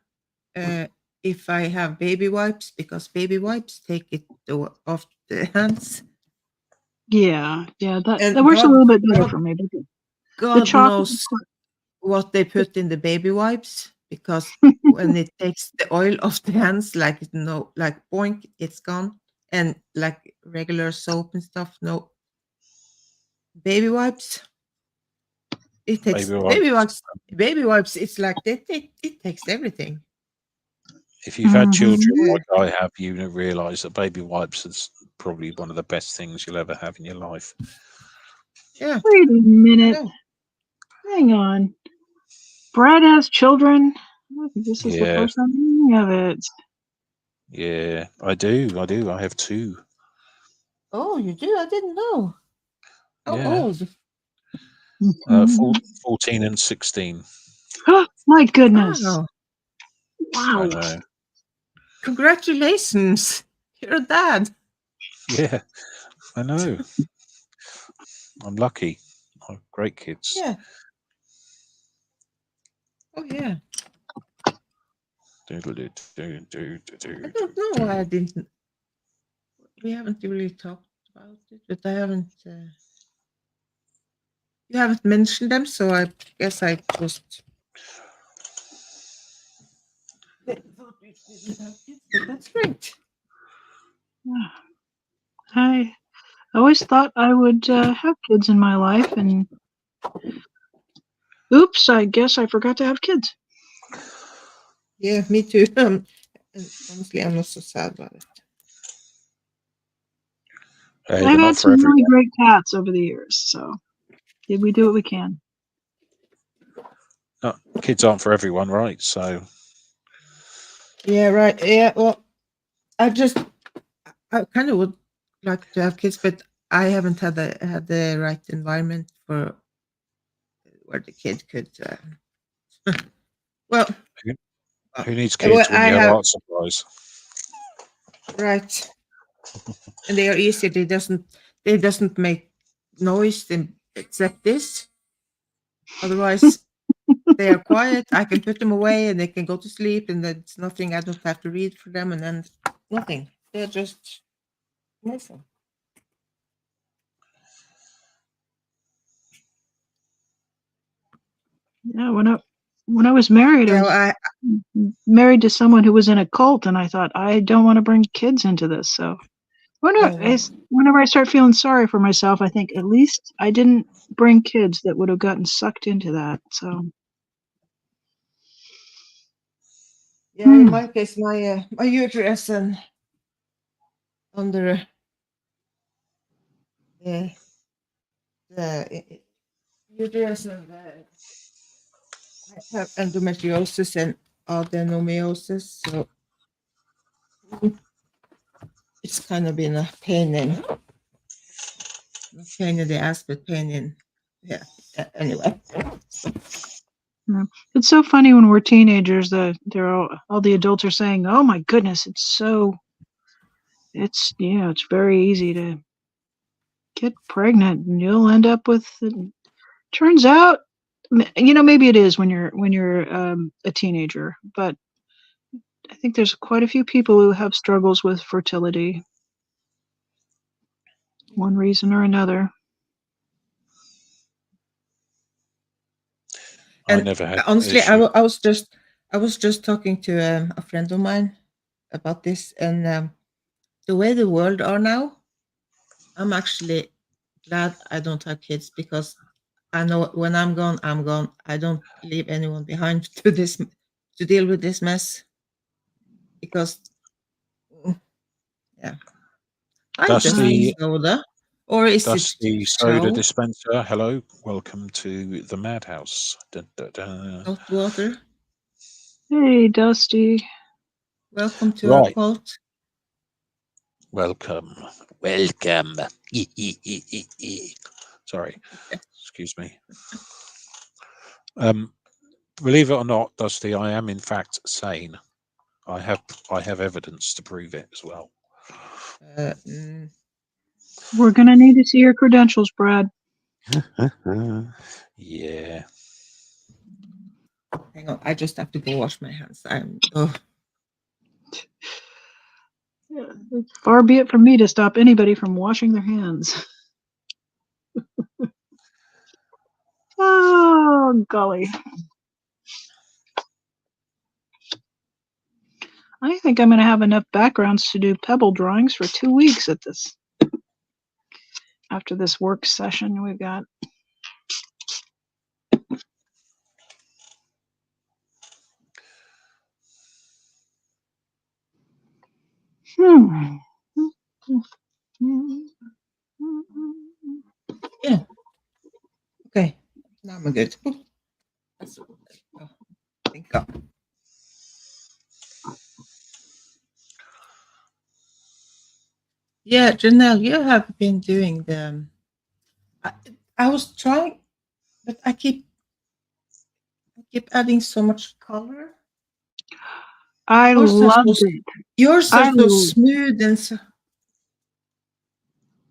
if I have baby wipes, because baby wipes take it off the hands. Yeah, that And works a little bit better for me. But the God chalk, knows what they put in the baby wipes, because when it takes the oil off the hands, like boink, it's gone. And like regular soap and stuff, no. Baby wipes, it takes baby wipes. It's like it takes everything. If you've had children Mhm. like I have, you realise that baby wipes is probably one of the best things you'll ever have in your life. Yeah. Wait a minute. Hang on. Brad has children. This is the first I'm hearing of it. Yeah, I do. I have 2. Oh, you do? I didn't know. How old? 14 and 16. My goodness. Wow. I know. Congratulations. You're a dad. Yeah, I know. I'm lucky. I have great kids. Yeah. Oh, yeah. I don't know why I didn't. We haven't really talked about it, but I haven't. You haven't mentioned them, so I guess I just. That's great. I always thought I would have kids in my life, and oops, I guess I forgot to have kids. Yeah, me too. And honestly, I'm not so sad about it. I've had some really great cats over the years, so we do what we can. Kids aren't for everyone, right? So. Yeah, right. Yeah, well, I kind of would like to have kids, but I haven't had the right environment for where the kid could. Well, who needs kids when you have art supplies? Right, and they are easy. They doesn't make noise except this. Otherwise, they are quiet. I can put them away, and they can go to sleep, and there's nothing. I don't have to read for them, and then nothing. They're just amazing. Yeah, when I was married, I was married to someone who was in a cult, and I thought, I don't want to bring kids into this. So whenever I start feeling sorry for myself, I think at least I didn't bring kids that would have gotten sucked into that. So yeah, in my case, my uterus and under the uterus, and I have endometriosis and adenomyosis, so it's kind of been a pain in the ass, but pain in anyway. it's so funny when we're teenagers that all the adults are saying, "Oh my goodness, it's very easy to get pregnant, and you'll end up with." Turns out, maybe it is when you're a teenager, but I think there's quite a few people who have struggles with fertility, one reason or another. I And never had that honestly, issue. I was just talking to a friend of mine about this, and the way the world are now, I'm actually glad I don't have kids, because I know when I'm gone, I'm gone. I don't leave anyone behind to deal with this mess, because yeah. Hi, Dusty Dusty, Soda, or is it Dusty Soda Show Dispenser. Hello, welcome to the Madhouse. Dun, dun, dun. Hot Water? Hey, Dusty. Welcome to our Right, cult. welcome. Sorry, excuse me. Believe it or not, Dusty, I am in fact sane. I have evidence to prove it as well. Mm, We're gonna need to see your credentials, Brad. Yeah. hang on, I just have to go wash my hands. Oh, Far be it from me to stop anybody from washing their hands. Oh, golly. I think I'm going to have enough backgrounds to do pebble drawings for 2 weeks after this work session we've got. yeah. Okay, now I'm good. That's, oh, thank God. Yeah, Janelle, you have been doing the. I, I was trying, but I keep adding so much color. I Yours are loved so it. yours are so smooth and so.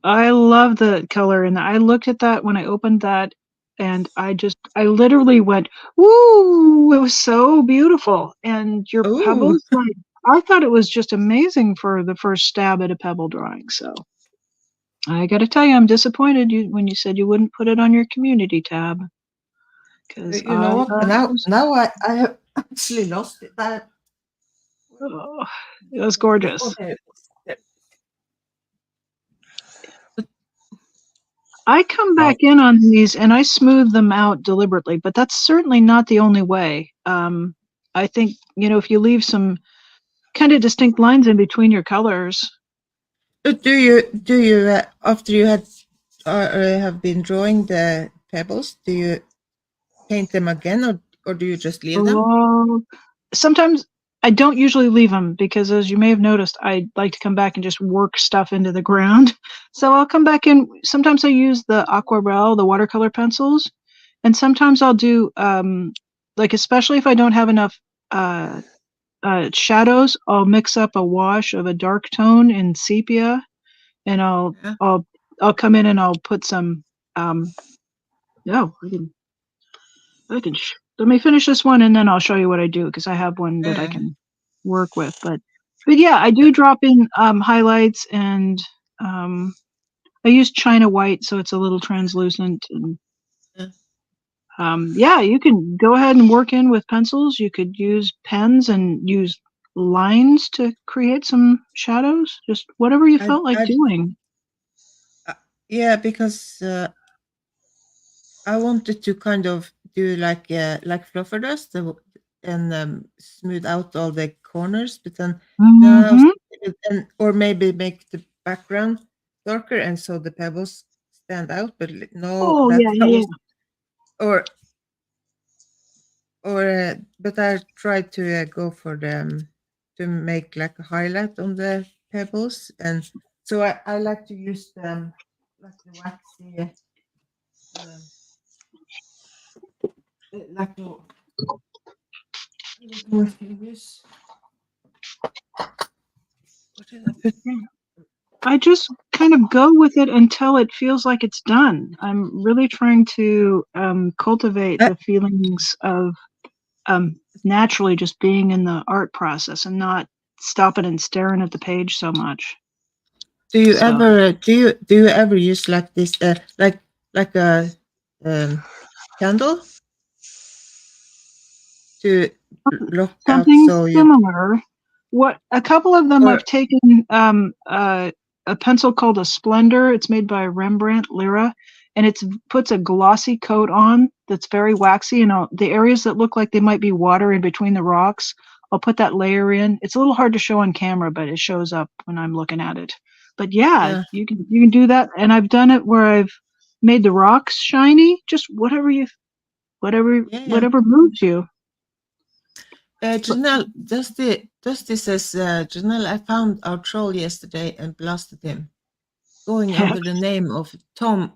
I love the color, and I looked at that when I opened that, and I literally went, "Ooh!" It was so beautiful, and your Oh, pebbles, like, I thought it was just amazing for the first stab at a pebble drawing. So I got to tell you, I'm disappointed when you said you wouldn't put it on your community tab, because you know what? Now I have actually lost it. It was gorgeous. Oh, there it is. There. I come back in on these and I smooth them out deliberately, but that's certainly not the only way. I think, if you leave some kind of distinct lines in between your colors. But do you after you have been drawing the pebbles, do you paint them again, or do you just leave them? Sometimes I don't usually leave them, because, as you may have noticed, I like to come back and just work stuff into the ground. So I'll come back in. Sometimes I use the aquarelle, the watercolor pencils, and sometimes I'll do especially if I don't have enough shadows, I'll mix up a wash of a dark tone in sepia, and I'll come in and I'll put some let me finish this one, and then I'll show you what I do, because I have one that I can work with. But yeah, I do drop in highlights, and I use China white, so it's a little translucent. And you can go ahead and work in with pencils. You could use pens and use lines to create some shadows, just whatever you felt like doing. Yeah, because I wanted to kind of do like fluffer dust and smooth out all the corners, but then or maybe make the background darker, and so the pebbles stand out. But no, was but I tried to go for them to make like a highlight on the pebbles, and so I like to use them like the waxy. Like more fingers. What did I put? I just kind of go with it until it feels like it's done. I'm really trying to cultivate the feelings of naturally just being in the art process and not stopping and staring at the page so much. Do you So- ever do you ever use like this like a candle to block out Something so you similar. What a couple of them or I've taken a pencil called a Splendor. It's made by Rembrandt Lyra, and it puts a glossy coat on that's very waxy. And the areas that look like they might be water in between the rocks, I'll put that layer in. It's a little hard to show on camera, but it shows up when I'm looking at it. But yeah, yeah. you can do that, and I've done it where I've made the rocks shiny. Just whatever Yeah. moves you. Janelle, does this as Janelle, I found our troll yesterday and blasted him. Going under the name of Tom,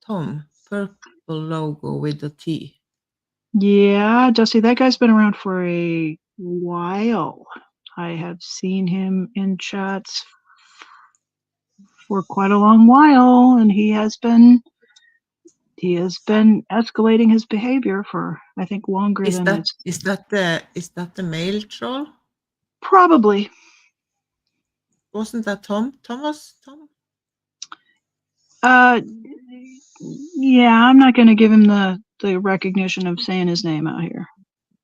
purple logo with a T. Yeah, Dusty, that guy's been around for a while. I have seen him in chats for quite a long while, and he has been escalating his behavior for I think longer Is than that it's the male troll? probably. Wasn't that Tom? Thomas? Tom? Yeah, I'm not going to give him the recognition of saying his name out here.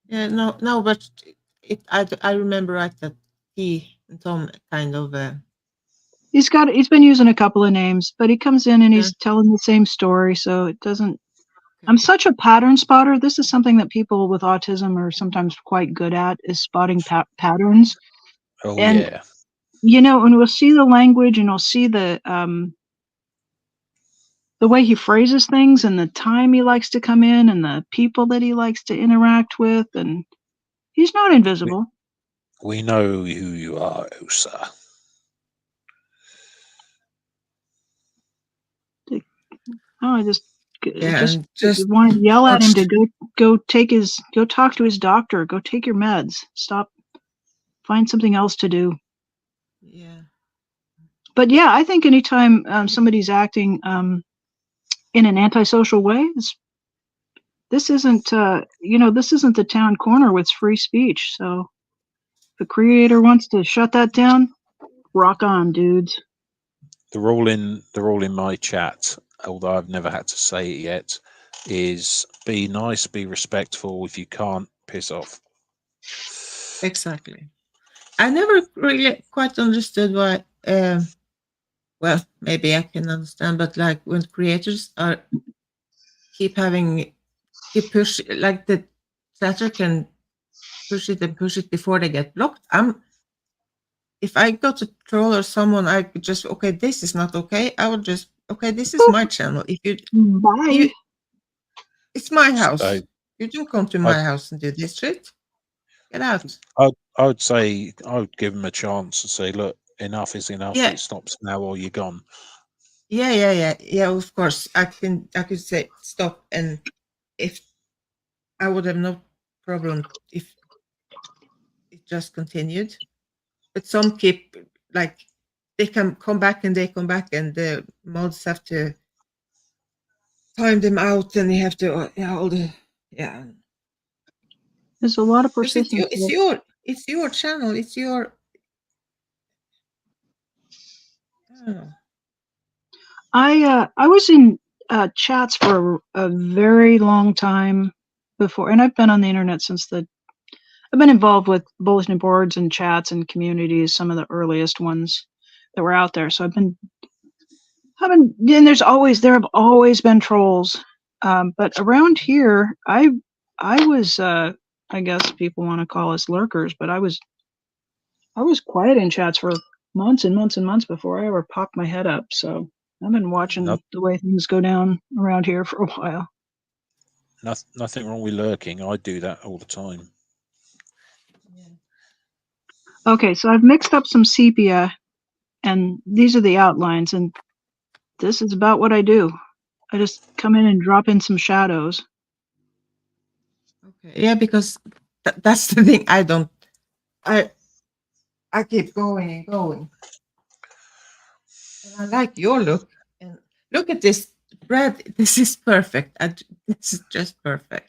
Yeah, no, but I remember right that he and Tom kind of He's been using a couple of names, but he comes in and Yeah. he's telling the same story, so it doesn't. I'm such a pattern spotter. This is something that people with autism are sometimes quite good at, is spotting patterns. Oh And yeah. and we'll see the language, and we'll see the way he phrases things, and the time he likes to come in, and the people that he likes to interact with, and he's not invisible. We know who you are, Osa. Oh, I just and just want to yell at him watched. to go talk to his doctor, go take your meds, stop, find something else to do. Yeah. But yeah, I think anytime somebody's acting in an antisocial way, this isn't this isn't the town corner with free speech. So if the creator wants to shut that down, rock on, dudes. The rule in my chat, although I've never had to say it yet, is be nice, be respectful. If you can't, piss off. Exactly. I never really quite understood why. Well, maybe I can understand, but like when creators are keep push, like the chatter can push it and push it before they get blocked. If I go to troll or someone, I could just okay, this is not okay. I would just okay, this is my channel. If Bye. it's my house. So You don't come to my house and do this shit. Get out. I would say I would give them a chance and say, look, enough is enough. Yeah. It stops now or you're gone. Yeah. Of course, I could say stop, and if I would have no problem if it just continued. But some keep like they can come back and they come back, and the mods have to time them out, and you have to all the There's a lot of because persistence. it's your channel. It's your I don't know. I was in chats for a very long time before, and I've been on the internet since I've been involved with bulletin boards and chats and communities, some of the earliest ones that were out there. So and there have always been trolls. But around here, I was, I guess people want to call us lurkers, but I was quiet in chats for months and months and months before I ever popped my head up. So I've been watching the way things go down around here for a while. Nothing wrong with lurking. I do that all the time. Okay, so I've mixed up some sepia, and these are the outlines, and this is about what I do. I just come in and drop in some shadows. Okay. Yeah, because that's the thing. I keep going and going. And I like your look. And look at this bread. This is perfect. This is just perfect.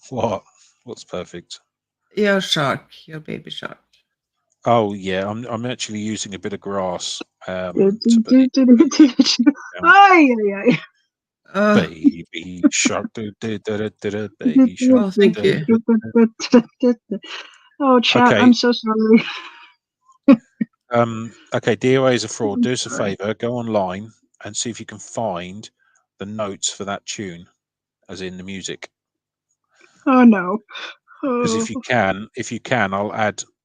What What's perfect? Your shark, your baby shark. Oh yeah, I'm actually using a bit of grass. Ay, Down. ay, ay. Baby shark, baby shark. Oh, thank you. Oh, chat, Okay. I'm so sorry. Okay, DOA is a fraud. Do us a Sorry. favor, go online and see if you can find the notes for that tune, as in the music. Oh no. Because Oh. if you can,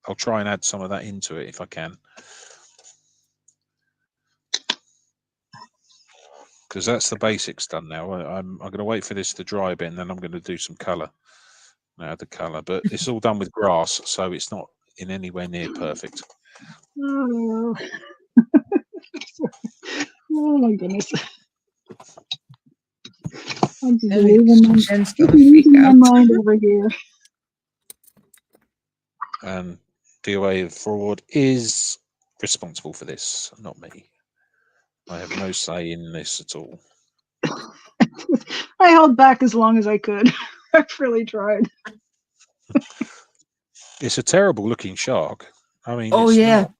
I'll try and add some of that into it if I can. Because that's the basics done now. I'm going to wait for this to dry a bit, and then I'm going to do some color. Add the color, but it's all done with grass, so it's not in anywhere near perfect. Oh. Oh my goodness. I'm just Jen's gonna freak losing my out. mind over here. And DOA of fraud is responsible for this, not me. I have no say in this at all. I held back as long as I could. I really tried. It's a terrible looking shark. I mean, Oh it's yeah. not.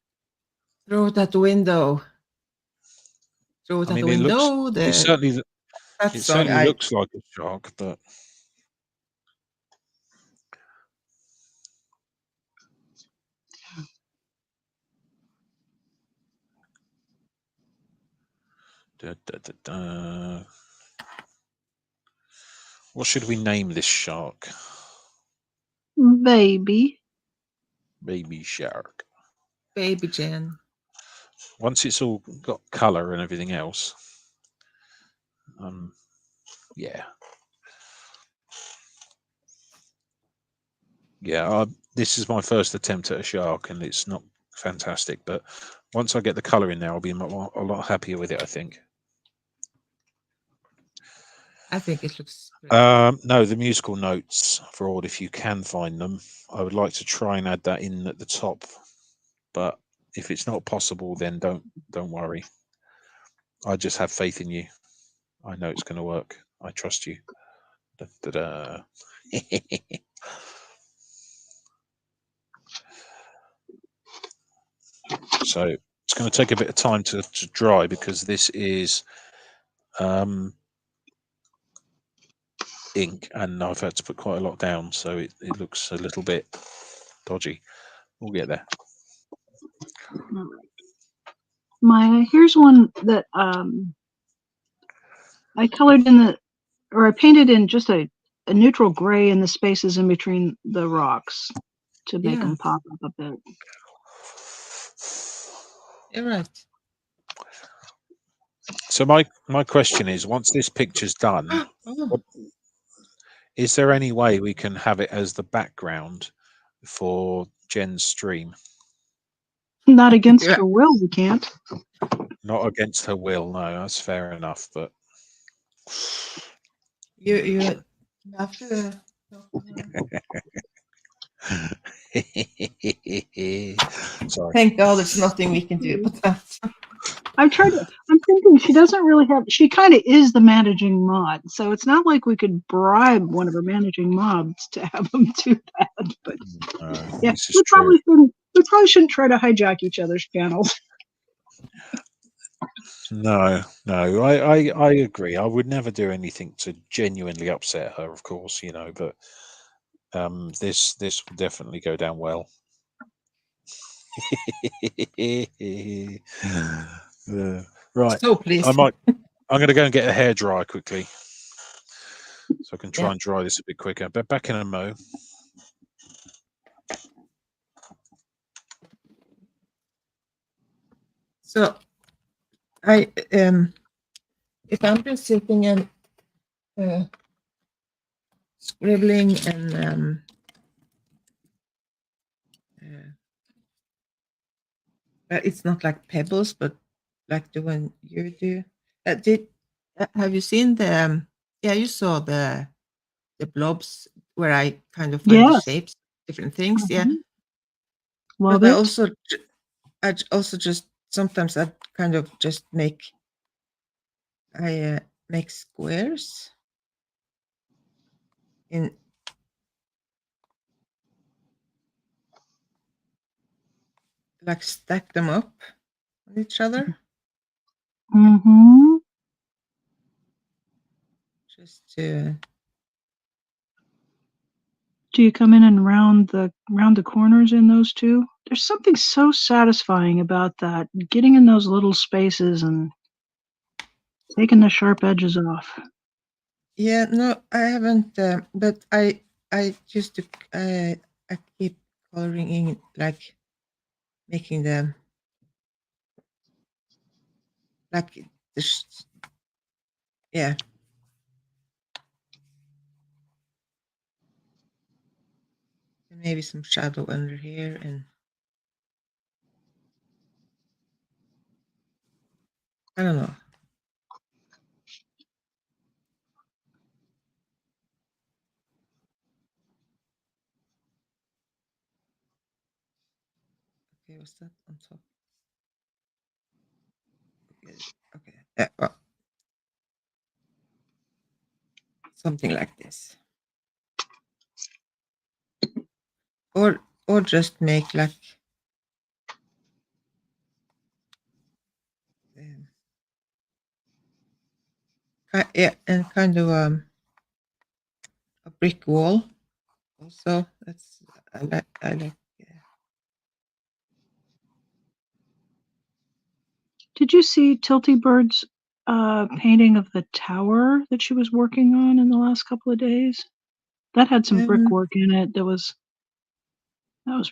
Throw it out the window. Throw it I out the mean, window. it certainly That song. looks like a shark, but what should we name this shark? Baby. Baby shark. Baby Jen. Once it's all got color and everything else, yeah. This is my first attempt at a shark, and it's not fantastic. But once I get the color in there, I'll be a lot happier with it, I think. I think it looks great. No, the musical notes fraud, if you can find them. I would like to try and add that in at the top, but if it's not possible, then don't worry. I just have faith in you. I know it's going to work. I trust you. Da, da, da. So it's going to take a bit of time to dry, because this is ink, and I've had to put quite a lot down, so it looks a little bit dodgy. We'll get there. Here's one that I colored I painted in just a neutral gray in the spaces in between the rocks to make them pop up a bit. You're right. So my question is, once this picture's done, is there any way we can have it as the background for Jen's stream? Not against her will, we can't. Not against her will, no, that's fair enough, but you have to. Sorry. Thank God there's nothing we can do about that. I'm thinking she doesn't really have, she kind of is the managing mod. So it's not like we could bribe one of her managing mods to have them do that. But yeah, this is true. We probably shouldn't try to hijack each other's channels. No, I agree. I would never do anything to genuinely upset her, of course, but this would definitely go down well. Right. So please. I'm going to go and get a hairdryer quickly, so I can try and dry this a bit quicker. But back in a mo. So I if I'm just sitting and scribbling and it's not like pebbles, but like the one you do. Have you seen the? You saw the blobs where I kind of find the shapes, different things. Yeah. Love but it. I also just sometimes I kind of just make squares in like stack them up on each other. Mm-hmm. Just to Do you come in and round the corners in those two? There's something so satisfying about that. Getting in those little spaces and taking the sharp edges off. yeah, no, I haven't, but I used to I keep coloring in, like making them like yeah. And maybe some shadow under here, and I don't know. Okay, what's that on top? Okay. Well, something like this, or just make like um, yeah, and kind of a brick wall. Also, that's I like. Did you see Tilty Bird's painting of the tower that she was working on in the last couple of days? That had some brickwork in it. That was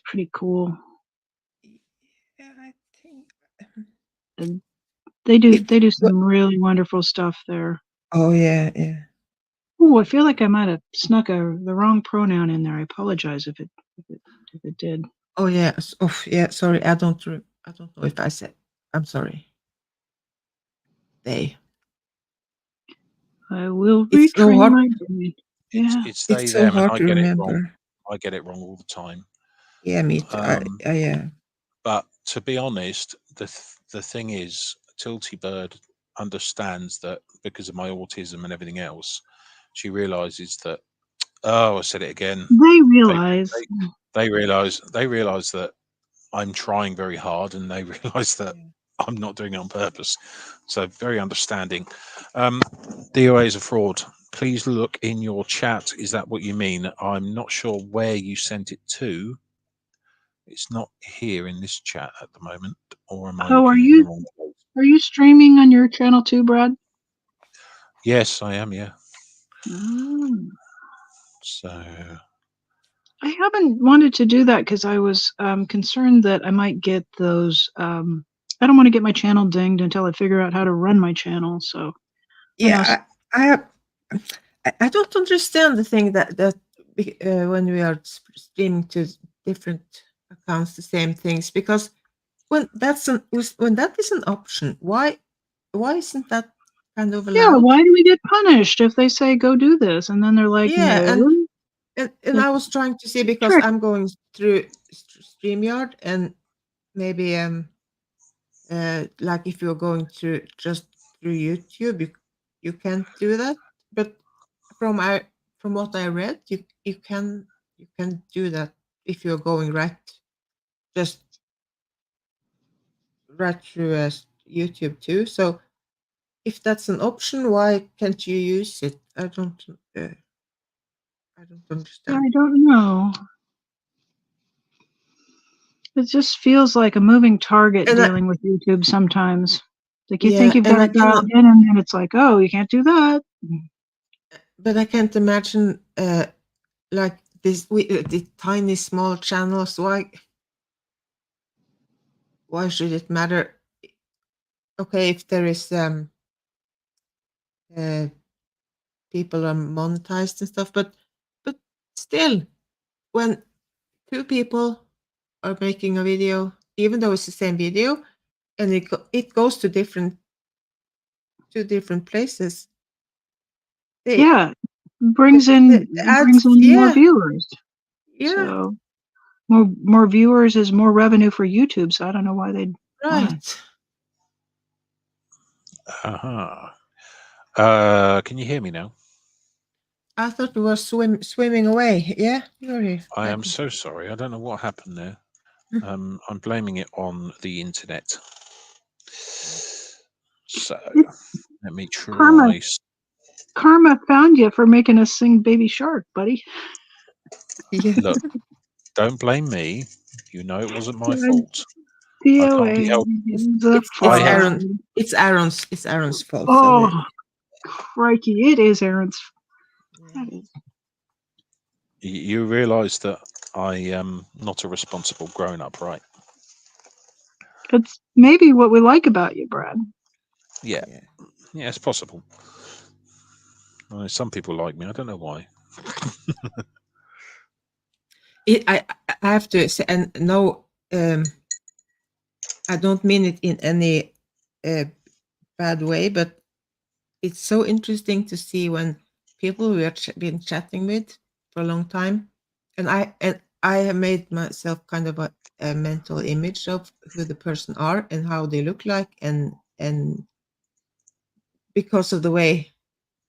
pretty cool. Yeah, I think. And they do What? some really wonderful stuff there. Oh yeah, yeah. Oh, I feel like I might have snuck the wrong pronoun in there. I apologize if it did. Oh yeah. Oh yeah. Sorry, I don't know if I said. I'm sorry. They. I will It's so retrain hard. my brain. Yeah. It's they, It's so them, and hard I to get it wrong. remember. I get it wrong all the time. Yeah, me too. Yeah. But to be honest, the thing is, Tilty Bird understands that because of my autism and everything else, she realizes that. Oh, I said it again. They realize. They realize that I'm trying very hard, and they realize that I'm not doing it on purpose. So very understanding. DOA is a fraud. Please look in your chat. Is that what you mean? I'm not sure where you sent it to. It's not here in this chat at the moment, or am I Oh, looking in the wrong place? are you streaming on your channel too, Brad? Yes, I am. Yeah. Mm. So I haven't wanted to do that because I was concerned that I might get those. I don't want to get my channel dinged until I figure out how to run my channel. So Yeah, I don't understand the thing that when we are streaming to different accounts the same things, because when that is an option, why isn't that kind of yeah, allowed? why do we get punished if they say go do this and then they're like, Yeah, no? and I was trying to see, because Trick. I'm going through StreamYard, and maybe like if you're going through just through YouTube, you can't do that. But from what I read, you can do that if you're going just right through YouTube too. So if that's an option, why can't you use it? I don't understand. I don't know. It just feels like a moving target And dealing with YouTube sometimes. Like you think yeah, you've and got I it dialed cannot, in, and then it's like, oh, you can't do that. but I can't imagine like this the tiny small channels. Why should it matter? Okay, if there is uh, people are monetized and stuff, but still, when two people are making a video, even though it's the same video, and it goes to different places, they Yeah, the, brings the in ads, more viewers. yeah, So more viewers is more revenue for YouTube. So I don't know why they'd want it. right. can you hear me now? I thought we were swimming away. Yeah, you're here. I am so sorry. I don't know what happened there. I'm blaming it on the internet. So let me Karma. try. Karma found you for making us sing Baby Shark, buddy. Yeah. Look, don't blame me. You know it wasn't my Good. fault. I can't be DOA held. is a It's I have- fraud. It's Aaron's fault. Oh, So crikey. It is Aaron's. yeah. You realise that I am not a responsible grown-up, right? That's maybe what we like about you, Brad. Yeah, it's possible. Some people like me. I don't know why. I have to say, and no, I don't mean it in any bad way, but it's so interesting to see when people we have been chatting with for a long time, and I have made myself kind of a mental image of who the person are and how they look like, and because of the way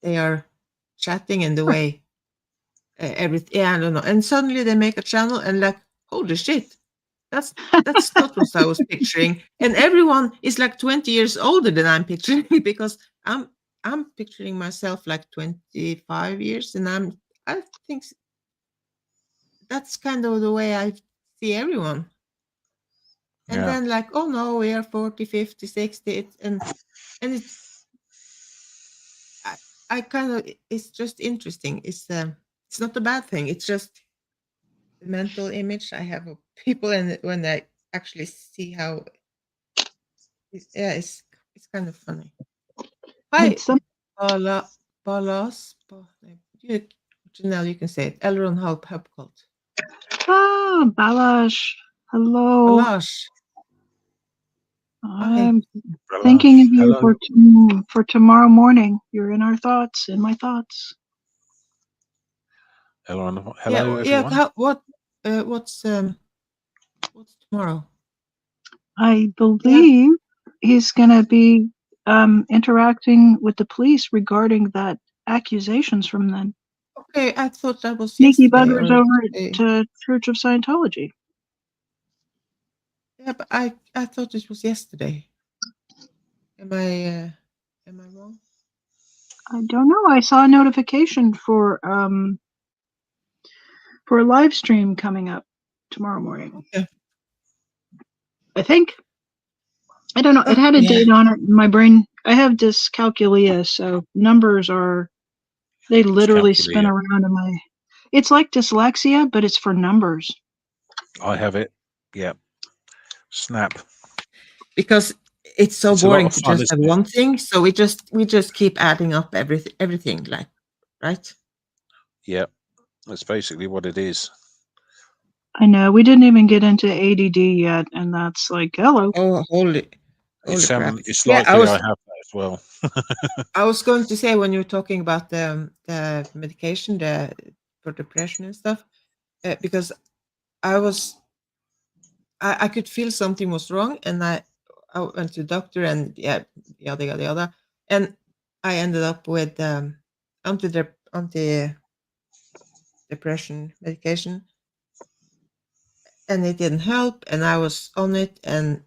they are chatting and the way everything, yeah, I don't know, and suddenly they make a channel and like, holy shit, that's not what I was picturing, and everyone is like 20 years older than I'm picturing because I'm picturing myself like 25 years, and I think that's kind of the way I see everyone. And Yeah. then like, oh no, we are 40, 50, 60, and it's I kind of, it's just interesting. It's not a bad thing. It's just the mental image I have of people, and when I actually see how yeah, it's kind of funny. Hi, Had some- Balas. You, Janelle, you can say it. Elron Hubcult. Ah, Balash. Hello. Balash. I'm Hello. thinking of you Hello. for tomorrow morning. You're in our thoughts, in my thoughts. Hello, Yeah, everyone. yeah. What's tomorrow? I believe he's going to be interacting with the police regarding that accusations from them. Okay, I thought that was Sneaky yesterday buggers or over today. at Church of Scientology. Yeah, but I thought it was yesterday. Am I wrong? I don't know. I saw a notification for a live stream coming up tomorrow morning. Okay. I think. I don't know. It had a date on it. My brain. I have dyscalculia, so numbers they literally spin around in my. It's like dyslexia, but it's for numbers. I have it. Yeah. Snap. Because it's so It's a lot boring of to fun, just have isn't it? one thing, so we just keep adding up everything, like, right? Yeah. That's basically what it is. I know. We didn't even get into ADD yet, and that's like, hello. Oh, holy crap! It's Yeah, likely I have that as well. I was going to say, when you were talking about the medication, for depression and stuff, because I could feel something was wrong, and I went to the doctor, and yeah, yada yada yada, and I ended up with anti depression medication, and it didn't help, and I was on it, and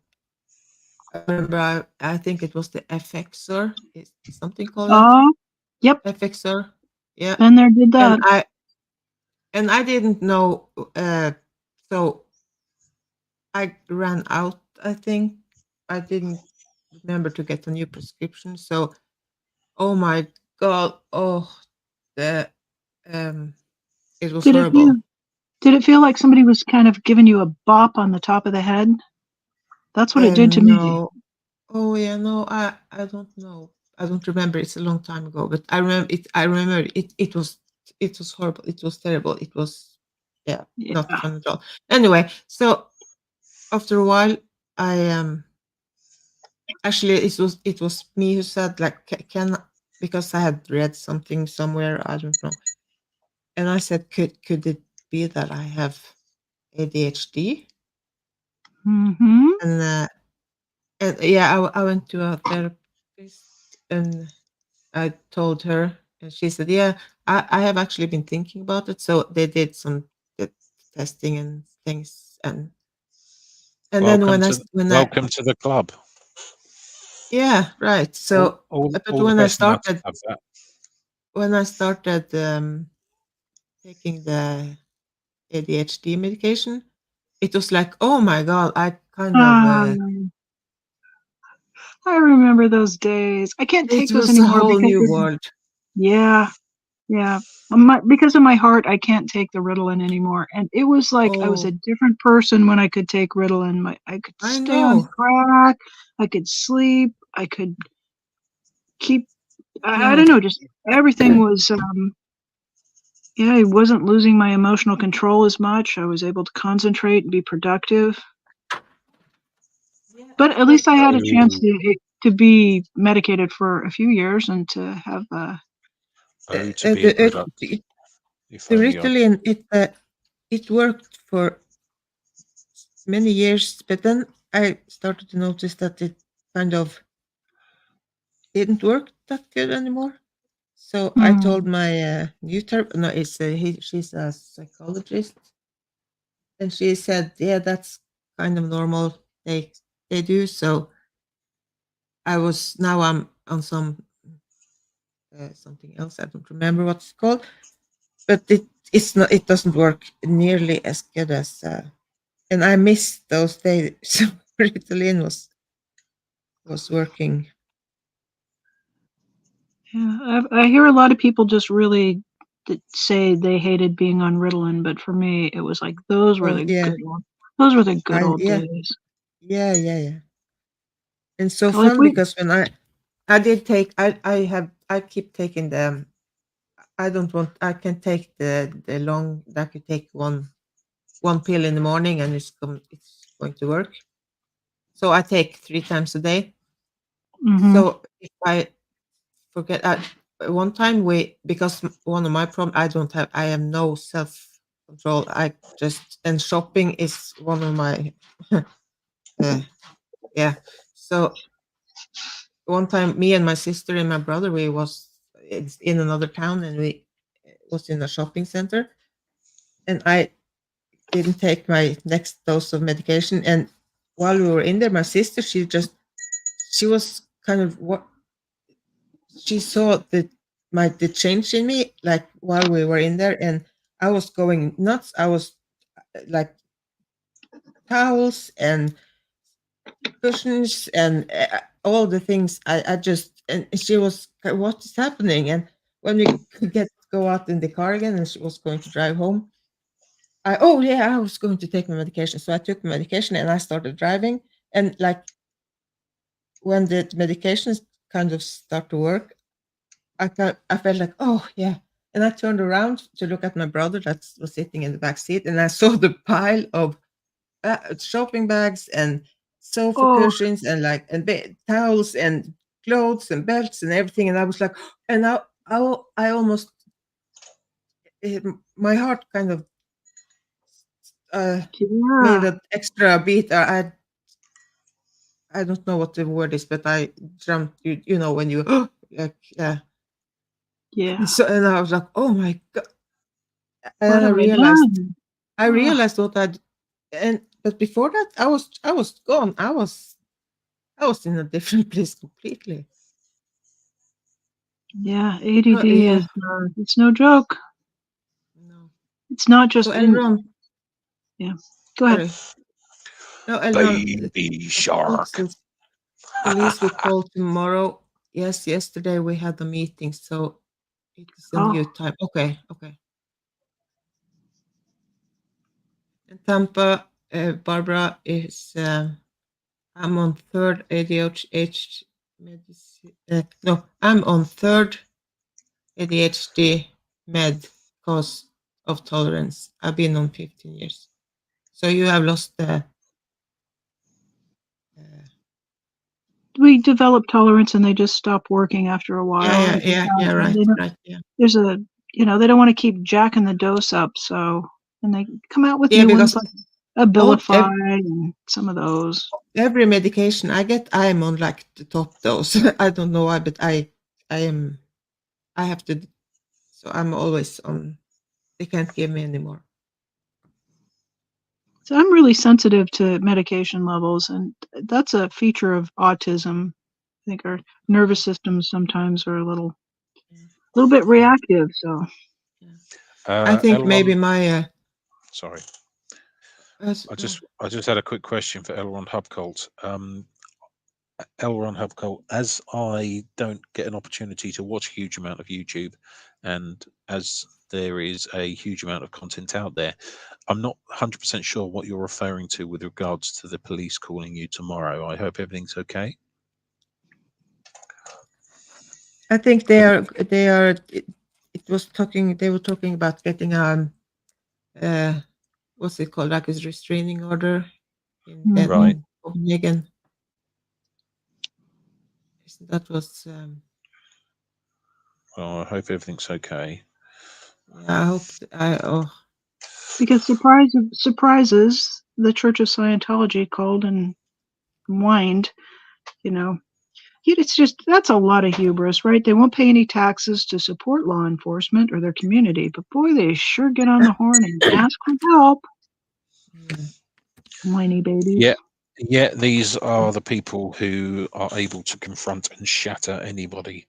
I remember I think it was the FXR, is something called that? Oh, yep. FXR, yeah, Been there, did and that. I didn't know, so I ran out. I think I didn't remember to get a new prescription. So, oh my god, the it was Did it feel? horrible. Did it feel like somebody was kind of giving you a bop on the top of the head? That's what it did to me. No, oh yeah, no, I don't know. I don't remember. It's a long time ago, but I remember it. I remember it. It was horrible. It was terrible. It was, yeah, Yeah. not fun at all. Anyway, so after a while, I actually it was me who said, like, can, because I had read something somewhere, I don't know, and I said, could it be that I have ADHD? Mm-hmm. And yeah, I went to a therapist, and I told her, and she said, yeah, I have actually been thinking about it. So they did some testing and things, and And then when welcome to the club. yeah, right. So, all but the when I best nuts started, have that. taking the ADHD medication, it was like, oh my God, I kind of, I remember those days. I can't it take those was a anymore whole because new world. yeah, yeah. Because of my heart, I can't take the Ritalin anymore. And it was like I was Oh, a different person when I could take Ritalin. I could I stay on know. track. I could sleep. I could keep. I No. don't know. Just everything was. Yeah, I wasn't losing my emotional control as much. I was able to concentrate and be productive. Yeah, But I at least take I had a chance Oh, to be medicated for a few years and to have to be a product, the if only I Ritalin. It worked for many years, but then I started to notice that it kind of didn't work that good anymore. So I hmm, told my new therapist, no, she's a psychologist, and she said, yeah, that's kind of normal. They do. So I'm on something else. I don't remember what it's called, but it's not. It doesn't work nearly as good as. And I miss those days. So Ritalin was working. yeah. I hear a lot of people just really say they hated being on Ritalin, but for me, it was like Oh yeah, those were the good I old yeah days. yeah. And so Like fun we, because when I did take I keep taking them. I don't want I can take the long that you take one pill in the morning and it's going to work. So I take 3 times a day. hmm So if I forget one time we because one of my problem I have no self control. I just and shopping is one of my uh, yeah. So one time me and my sister and my brother we was it's in another town and we was in a shopping center and I didn't take my next dose of medication and while we were in there my sister she was kind of what she saw the change in me like while we were in there and I was going nuts. I was like towels and cushions and all the things I just and she was what is happening and when we could go out in the car again and she was going to drive home oh yeah I was going to take my medication so I took my medication and I started driving and like when the medications kind of start to work I felt like oh yeah and I turned around to look at my brother that was sitting in the back seat and I saw the pile of shopping bags and sofa oh cushions and like and towels and clothes and belts and everything and I was like and I almost my heart kind of uh made yeah an extra beat I don't know what the word is but I jumped you know when you like yeah yeah. so and I was like oh my god and What then have I done? I Oh, realized what I'd and but before that I was gone I was in a different place completely yeah. ADD yeah is it's no joke. no. It's not So just in. Elron, Yeah. Go ahead. sorry. No, Elron, baby the colleague shark. says, please we call tomorrow. Yes, yesterday we had a meeting, so it is a Oh, new time. Okay, okay. In Tampa, Barbara is, I'm on third ADHD medicine. No, I'm on third ADHD med cause of tolerance. I've been on 15 years. So you have lost the, uh, we develop tolerance and they just stop working after a while, and right, they don't. right, yeah. There's a they don't want to keep jacking the dose up, so and they come out with Yeah, new ones because like all Abilify and some of those. every medication I get, I am on like the top dose. I don't know why, but I am I have to so I'm always on they can't give me anymore. So I'm really sensitive to medication levels, and that's a feature of autism. I think our nervous systems sometimes are a little bit reactive. So I think maybe Elron, my sorry, as, I just had a quick question for Elron Hubcult. Elron Hubcult, as I don't get an opportunity to watch a huge amount of YouTube, and as there is a huge amount of content out there, I'm not 100% sure what you're referring to with regards to the police calling you tomorrow. I hope everything's okay. I think they are. It was talking. They were talking about getting what's it called, like a restraining order in Right. Copenhagen. That was. Well, I hope everything's okay. Yeah, I hope. because surprise of surprises, the Church of Scientology called and whined. You know, it's just that's a lot of hubris, right? They won't pay any taxes to support law enforcement or their community, but boy, they sure get on the horn and ask for help. Whiny babies. Yeah, these are the people who are able to confront and shatter anybody.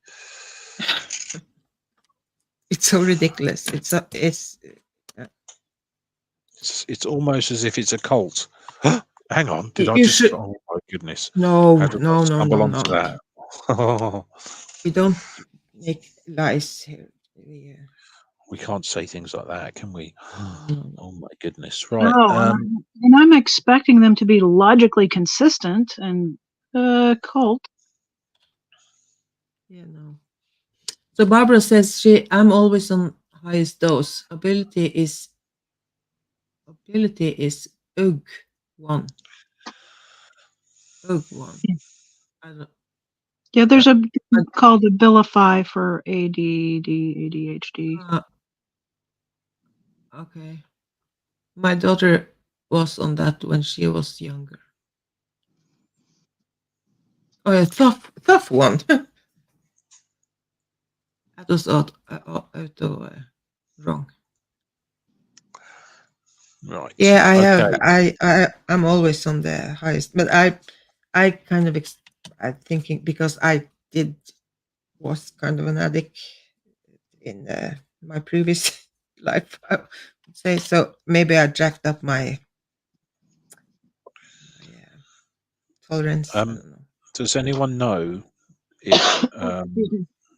It's so ridiculous. It's almost as if it's a cult. Hang on, did I You just? should. Oh my goodness! No, How did I no, no, stumble no, onto no, that? no. We don't make lies here. We can't say things like that, can we? No. Oh my goodness! Right. Oh, and I'm expecting them to be logically consistent and cult. Yeah, no. So Barbara says I'm always on highest dose. Ability is UG one. UG one. I don't. Yeah, there's a called Abilify for ADD, ADHD. Okay. My daughter was on that when she was younger. Oh, yeah, tough one. That was wrong. Right. Yeah, I'm always on the highest, but I kind of I'm thinking because I was kind of an addict in my previous life, I would say. So maybe I jacked up my tolerance. I don't know. Does anyone know if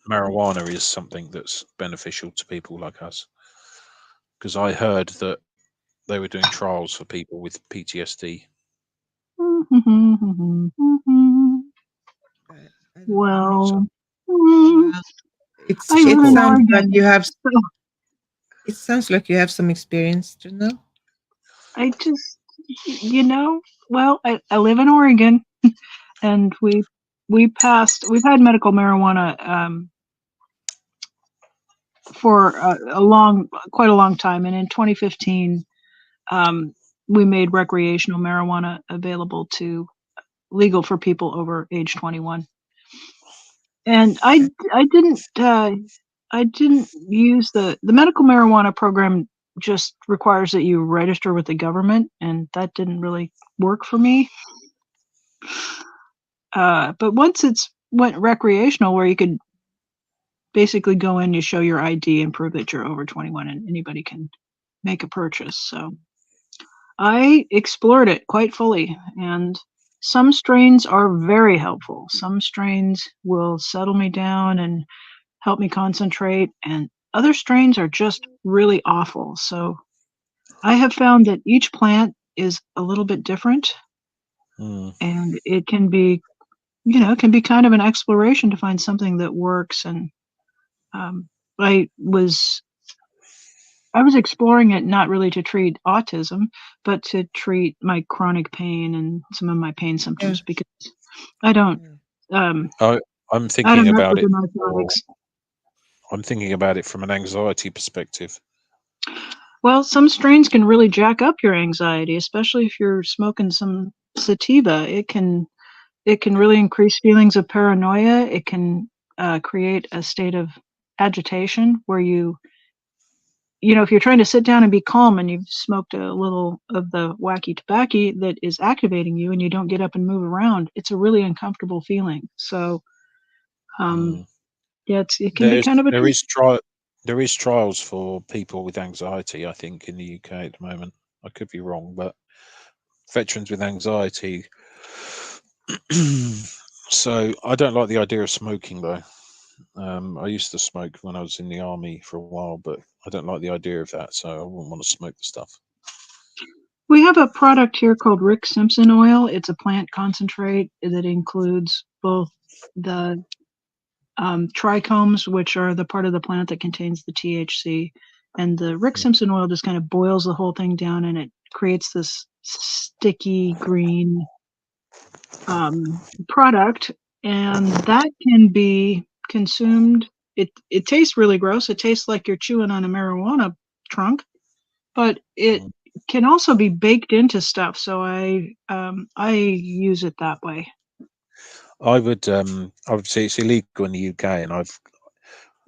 marijuana is something that's beneficial to people like us? Because I heard that they were doing trials for people with PTSD. I don't know. Well, Well, it I live in sounds like Oregon. you have. It sounds like you have some experience, do you know? I just, well, I live in Oregon, and we've had medical marijuana for quite a long time, and in 2015, we made recreational marijuana available legal for people over age 21. And I didn't use the medical marijuana program. Just requires that you register with the government, and that didn't really work for me. But once it's went recreational, where you could basically go in, you show your ID and prove that you're over 21, and anybody can make a purchase. So I explored it quite fully, and some strains are very helpful. Some strains will settle me down and help me concentrate, and other strains are just really awful. So I have found that each plant is a little bit different, and it can be, kind of an exploration to find something that works. And I was exploring it not really to treat autism, but to treat my chronic pain and some of my pain symptoms, because I don't. I'm I thinking don't mess about with it. the narcotics. I'm thinking about it from an anxiety perspective. Well, some strains can really jack up your anxiety, especially if you're smoking some sativa. It can really increase feelings of paranoia. It can create a state of agitation where you you know, if you're trying to sit down and be calm and you've smoked a little of the wacky tobacco that is activating you and you don't get up and move around, it's a really uncomfortable feeling. So, yeah, it can be kind of a There is trials for people with anxiety, I think, in the UK at the moment. I could be wrong, but veterans with anxiety. So I don't like the idea of smoking, though. I used to smoke when I was in the army for a while, but I don't like the idea of that, so I wouldn't want to smoke the stuff. We have a product here called Rick Simpson oil. It's a plant concentrate that includes both the trichomes, which are the part of the plant that contains the THC, and the Rick Simpson oil just kind of boils the whole thing down, and it creates this sticky green product, and that can be consumed. It tastes really gross. It tastes like you're chewing on a marijuana trunk, but it can also be baked into stuff. So I use it that way. I would say it's illegal in the UK, and I've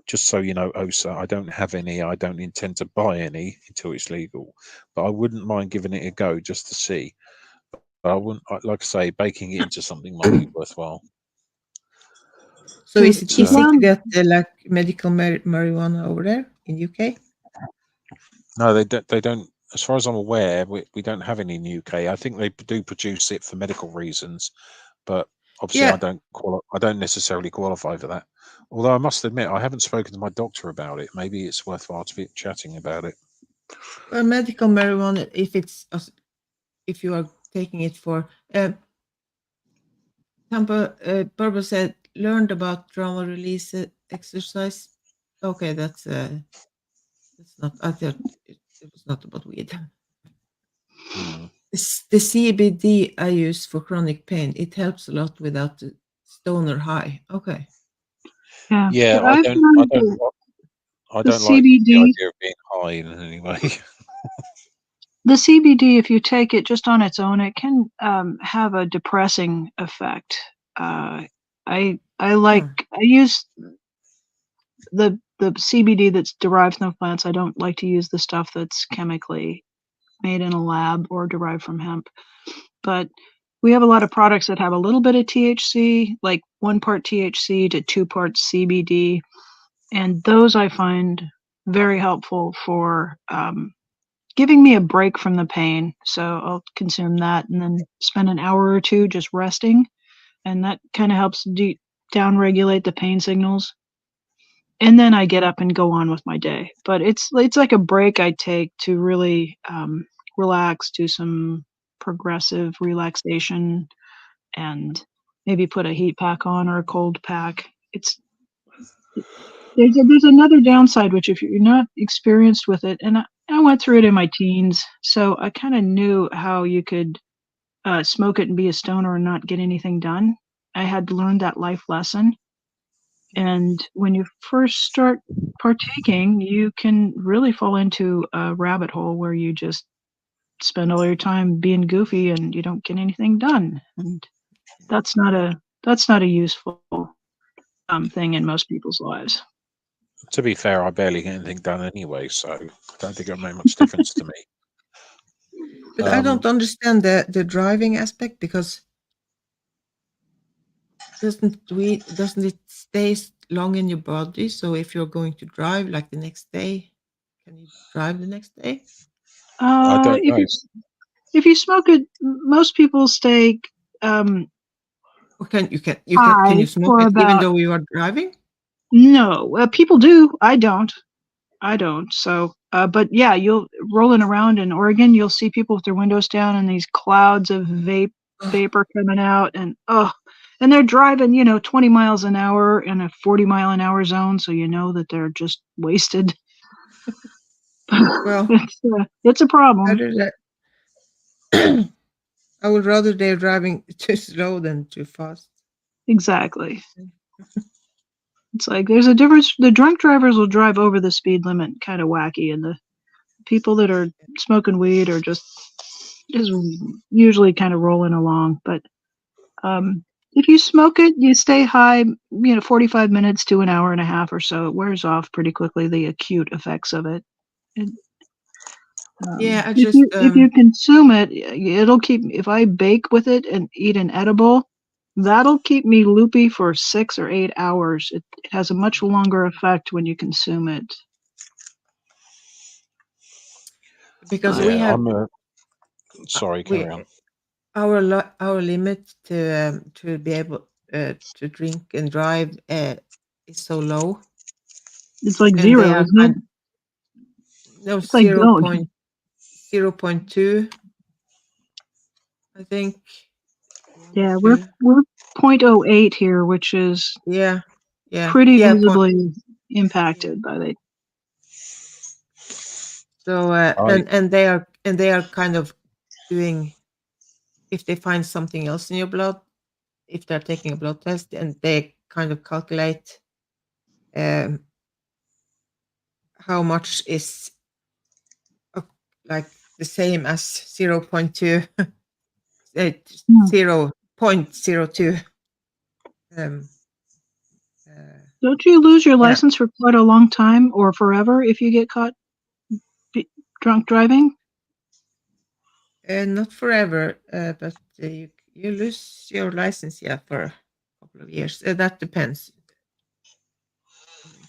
just so you know, Osa, I don't have any. I don't intend to buy any until it's legal, but I wouldn't mind giving it a go just to see. But I wouldn't, like I say, baking it into something might be worthwhile. So is it easy to Yeah. get like medical marijuana over there in UK? No, they don't. They don't. As far as I'm aware, we don't have any in the UK. I think they do produce it for medical reasons, but obviously Yeah. I don't necessarily qualify for that. Although I must admit, I haven't spoken to my doctor about it. Maybe it's worthwhile to be chatting about it. Well, medical marijuana, if you are taking it for Barbara said, learned about trauma release exercise. Okay, that's not. I thought it was not about weed. The CBD I use for chronic pain. It helps a lot without the stoner high. Okay. Yeah, I don't like the CBD. idea of being high in any way. The CBD, if you take it just on its own, it can have a depressing effect. I use the CBD that's derived from plants. I don't like to use the stuff that's chemically made in a lab or derived from hemp. But we have a lot of products that have a little bit of THC, like 1 part THC to 2 parts CBD, and those I find very helpful for giving me a break from the pain. So I'll consume that and then spend an hour or two just resting, and that kind of helps down regulate the pain signals. And then I get up and go on with my day. But it's like a break I take to really relax, do some progressive relaxation, and maybe put a heat pack on or a cold pack. There's another downside, which if you're not experienced with it, and I went through it in my teens, so I kind of knew how you could smoke it and be a stoner and not get anything done. I had learned that life lesson. And when you first start partaking, you can really fall into a rabbit hole where you just spend all your time being goofy and you don't get anything done. And that's not a useful thing in most people's lives. To be fair, I barely get anything done anyway, so I don't think it made much difference to me. But I don't understand the driving aspect, because doesn't it stay long in your body? So if you're going to drive like the next day, can you drive the next day? I don't know. If you smoke it, most people stay. Or can you smoke it even though you are driving? No, people do. I don't. So, but yeah, you'll rolling around in Oregon, you'll see people with their windows down and these clouds of vapor coming out, and and they're driving, 20 miles an hour in a 40-mile-an-hour zone, so you know that they're just wasted. Well, it's a problem. I would rather they're driving too slow than too fast. Exactly. It's like there's a difference. The drunk drivers will drive over the speed limit, kind of wacky, and the people that are smoking weed are just usually kind of rolling along. But if you smoke it, you stay high, 45 minutes to an hour and a half or so. It wears off pretty quickly, the acute effects of it. Yeah, I if just you consume it, it'll keep. If I bake with it and eat an edible, that'll keep me loopy for 6 or 8 hours. It has a much longer effect when you consume it. because we Yeah, have sorry, we carry on. our limit to be able to drink and drive is so low, It's like and they 0, are isn't it? kind no It's like don't. 0.2, I think. Yeah, 0.2. we're 0.08 here, which is Yeah, pretty yeah. visibly Yeah. impacted by the. So I and they are kind of doing, if they find something else in your blood, if they're taking a blood test, and they kind of calculate um, how much is uh, like the same as 0.2, Hmm. 0.02. Um, uh, Don't you lose your yeah, license for quite a long time or forever if you get caught drunk driving? not forever, but you lose your license, yeah, for a couple of years. That depends. I think.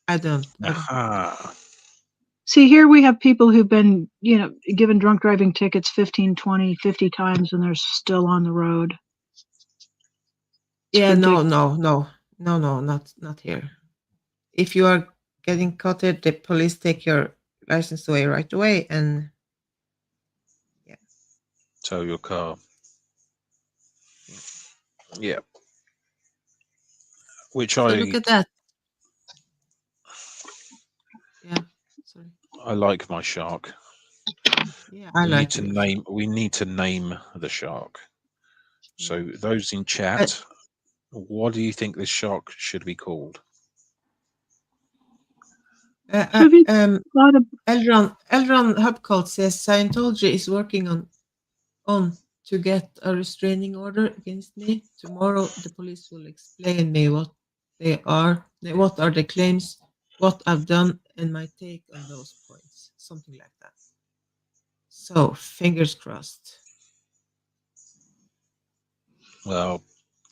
I don't know. aha. See, here we have people who've been, given drunk driving tickets 15, 20, 50 times and they're still on the road. It's Yeah, no, ridiculous. not here. If you are getting caught, the police take your license away right away, and yeah, Tow your car. yeah. Yeah, which So look at that. Yeah, sorry. I like my shark. Yeah, I We need like to your name. We need to name the shark. yeah. So those in chat, what do you think this shark should be called? So have you thought of, Elron Hubcult says Scientology is working on to get a restraining order against me. Tomorrow, the police will explain me what what are the claims, what I've done, and my take on those points. Something like that. So, fingers crossed. Well,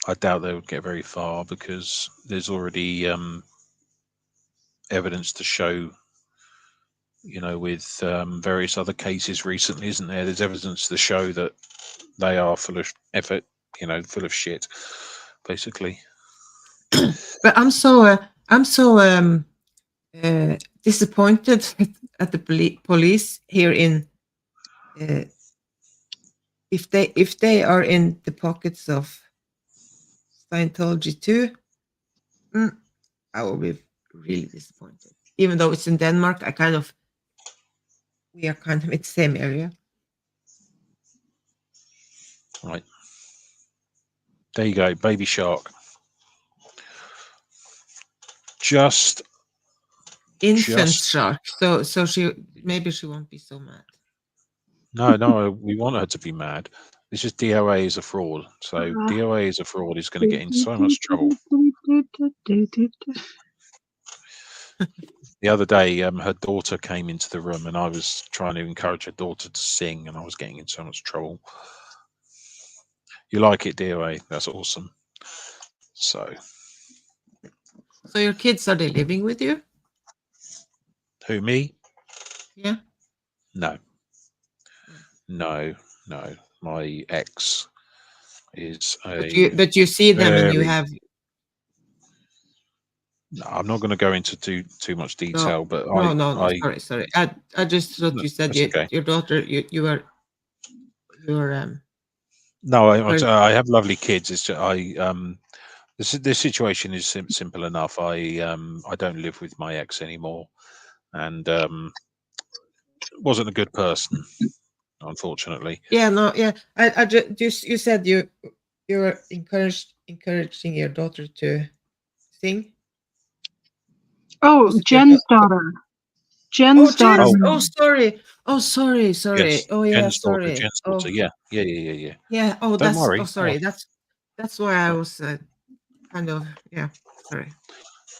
I doubt they would get very far because there's already evidence to show, with various other cases recently, isn't there? There's evidence to show that they are full of effort, full of shit, basically. But I'm so disappointed at the police here in uh, if they are in the pockets of Scientology too. mm, I will be really disappointed. Even though it's in Denmark, we are kind of in the same area. Right. There you go, baby shark. Just Infant shark. So maybe she won't be so mad. no, we want her to be mad. It's just DOA is a fraud. So DOA is a fraud. Is going to get in so much trouble. The other day, her daughter came into the room, and I was trying to encourage her daughter to sing, and I was getting in so much trouble. You like it, DOA? That's awesome. So your kids, are they living with you? who, me? Yeah. No. No. No. My ex is But you see them and you very. have No, I'm not going to go into too much detail, but no. I Sorry. I just thought you said that's okay. your daughter. You were No, very I have lovely kids. It's just, this situation is simple enough. I don't live with my ex anymore, and wasn't a good person, unfortunately. yeah no yeah. I just you said you were encouraging your daughter to sing. oh, Was it your Jen's daughter. Oh, Jen's daughter. Jen's. Oh Oh, sorry. Oh, sorry. yes, Oh, yeah. Jen's daughter. Sorry. Jen's Oh, daughter. Yeah. yeah. Oh, Don't that's. Oh, worry. sorry. That's why I No, was kind of. Yeah. Sorry.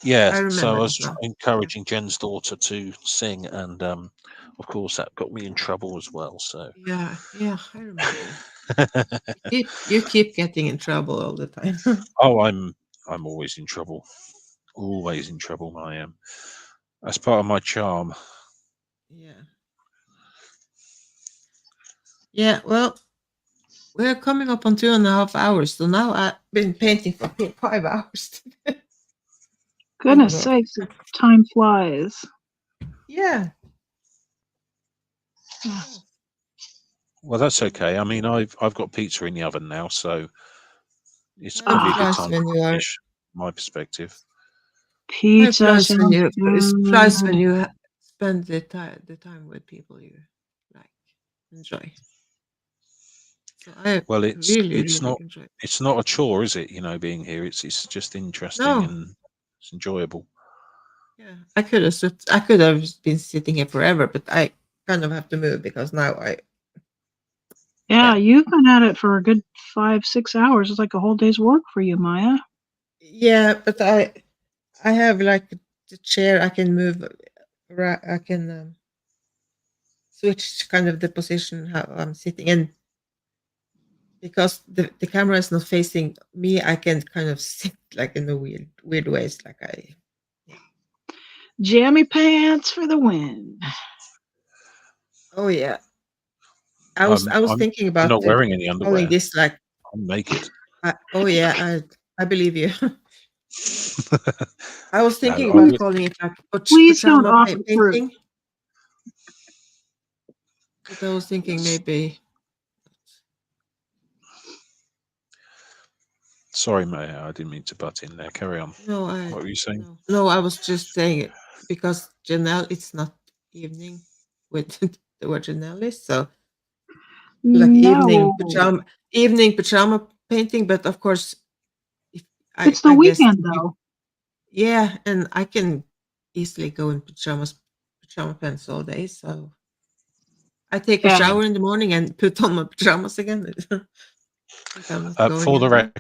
Yeah, I so I remember was that now. encouraging Jen's daughter to sing, and of course that got me in trouble as well. So Yeah, yeah, I remember. You keep getting in trouble all the time. oh, I'm always in trouble. Always in trouble. I am. That's part of my charm. Yeah. Yeah, well, we're coming up on 2.5 hours, so now I've been painting for 5 hours. I don't Goodness know. sakes, time flies. Yeah. Yeah. Well, that's okay. I mean, I've got pizza in the oven now, so it's Time probably a good flies time when to you are. finish. My perspective. Time Pizza flies when sounds you. It flies when good. you spend the time with people you like, enjoy. So I Well, really, really enjoy it. it's not a chore, is it? You know, being here, it's just interesting No. and it's enjoyable. Yeah, I could have been sitting here forever, but I kind of have to move because now Yeah, yeah. you've been at it for a good 5, 6 hours. It's like a whole day's work for you, Maya. Yeah, but I have like the chair. I can move. I can switch kind of the position how I'm sitting, and because the camera is not facing me, I can kind of sit like in a weird ways. Like yeah. Jammy pants for the win. Oh yeah. I was thinking I'm about not wearing any calling underwear. this like. I'm naked. Oh yeah, I believe you. I was No, thinking I about would. calling it like Please don't pajama offer proof. painting, but I was thinking maybe. Sorry, Maya, I didn't mean to butt in there. Carry on. No, What were you saying? no, I was just saying it because Janelle, it's not evening with the word Janelle is, so like No. evening pajama painting. But of course, if It's the I guess weekend, you, though. yeah, and I can easily go in pajama pants all day. So I take a Yeah. shower in the morning and put on my pajamas again. If I'm not going For the anywhere.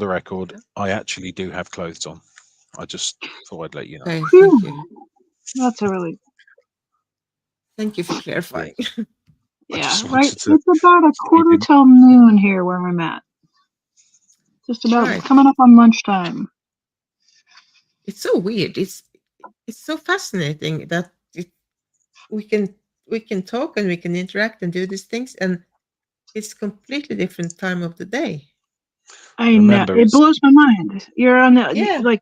record, Yeah. I actually do have clothes on. I just thought I'd let you know. Okay, thank you. Phew. That's a really, Thank you for Yeah, clarifying. I yeah, just right. wanted to. It's about a You quarter didn't. till noon here where I'm at. Just about Right. coming up on lunchtime. It's so weird. It's so fascinating that we can we can talk and we can interact and do these things, and it's completely different time of the day. I know. Remember, It it's blows my mind. You're on the, Yeah, like,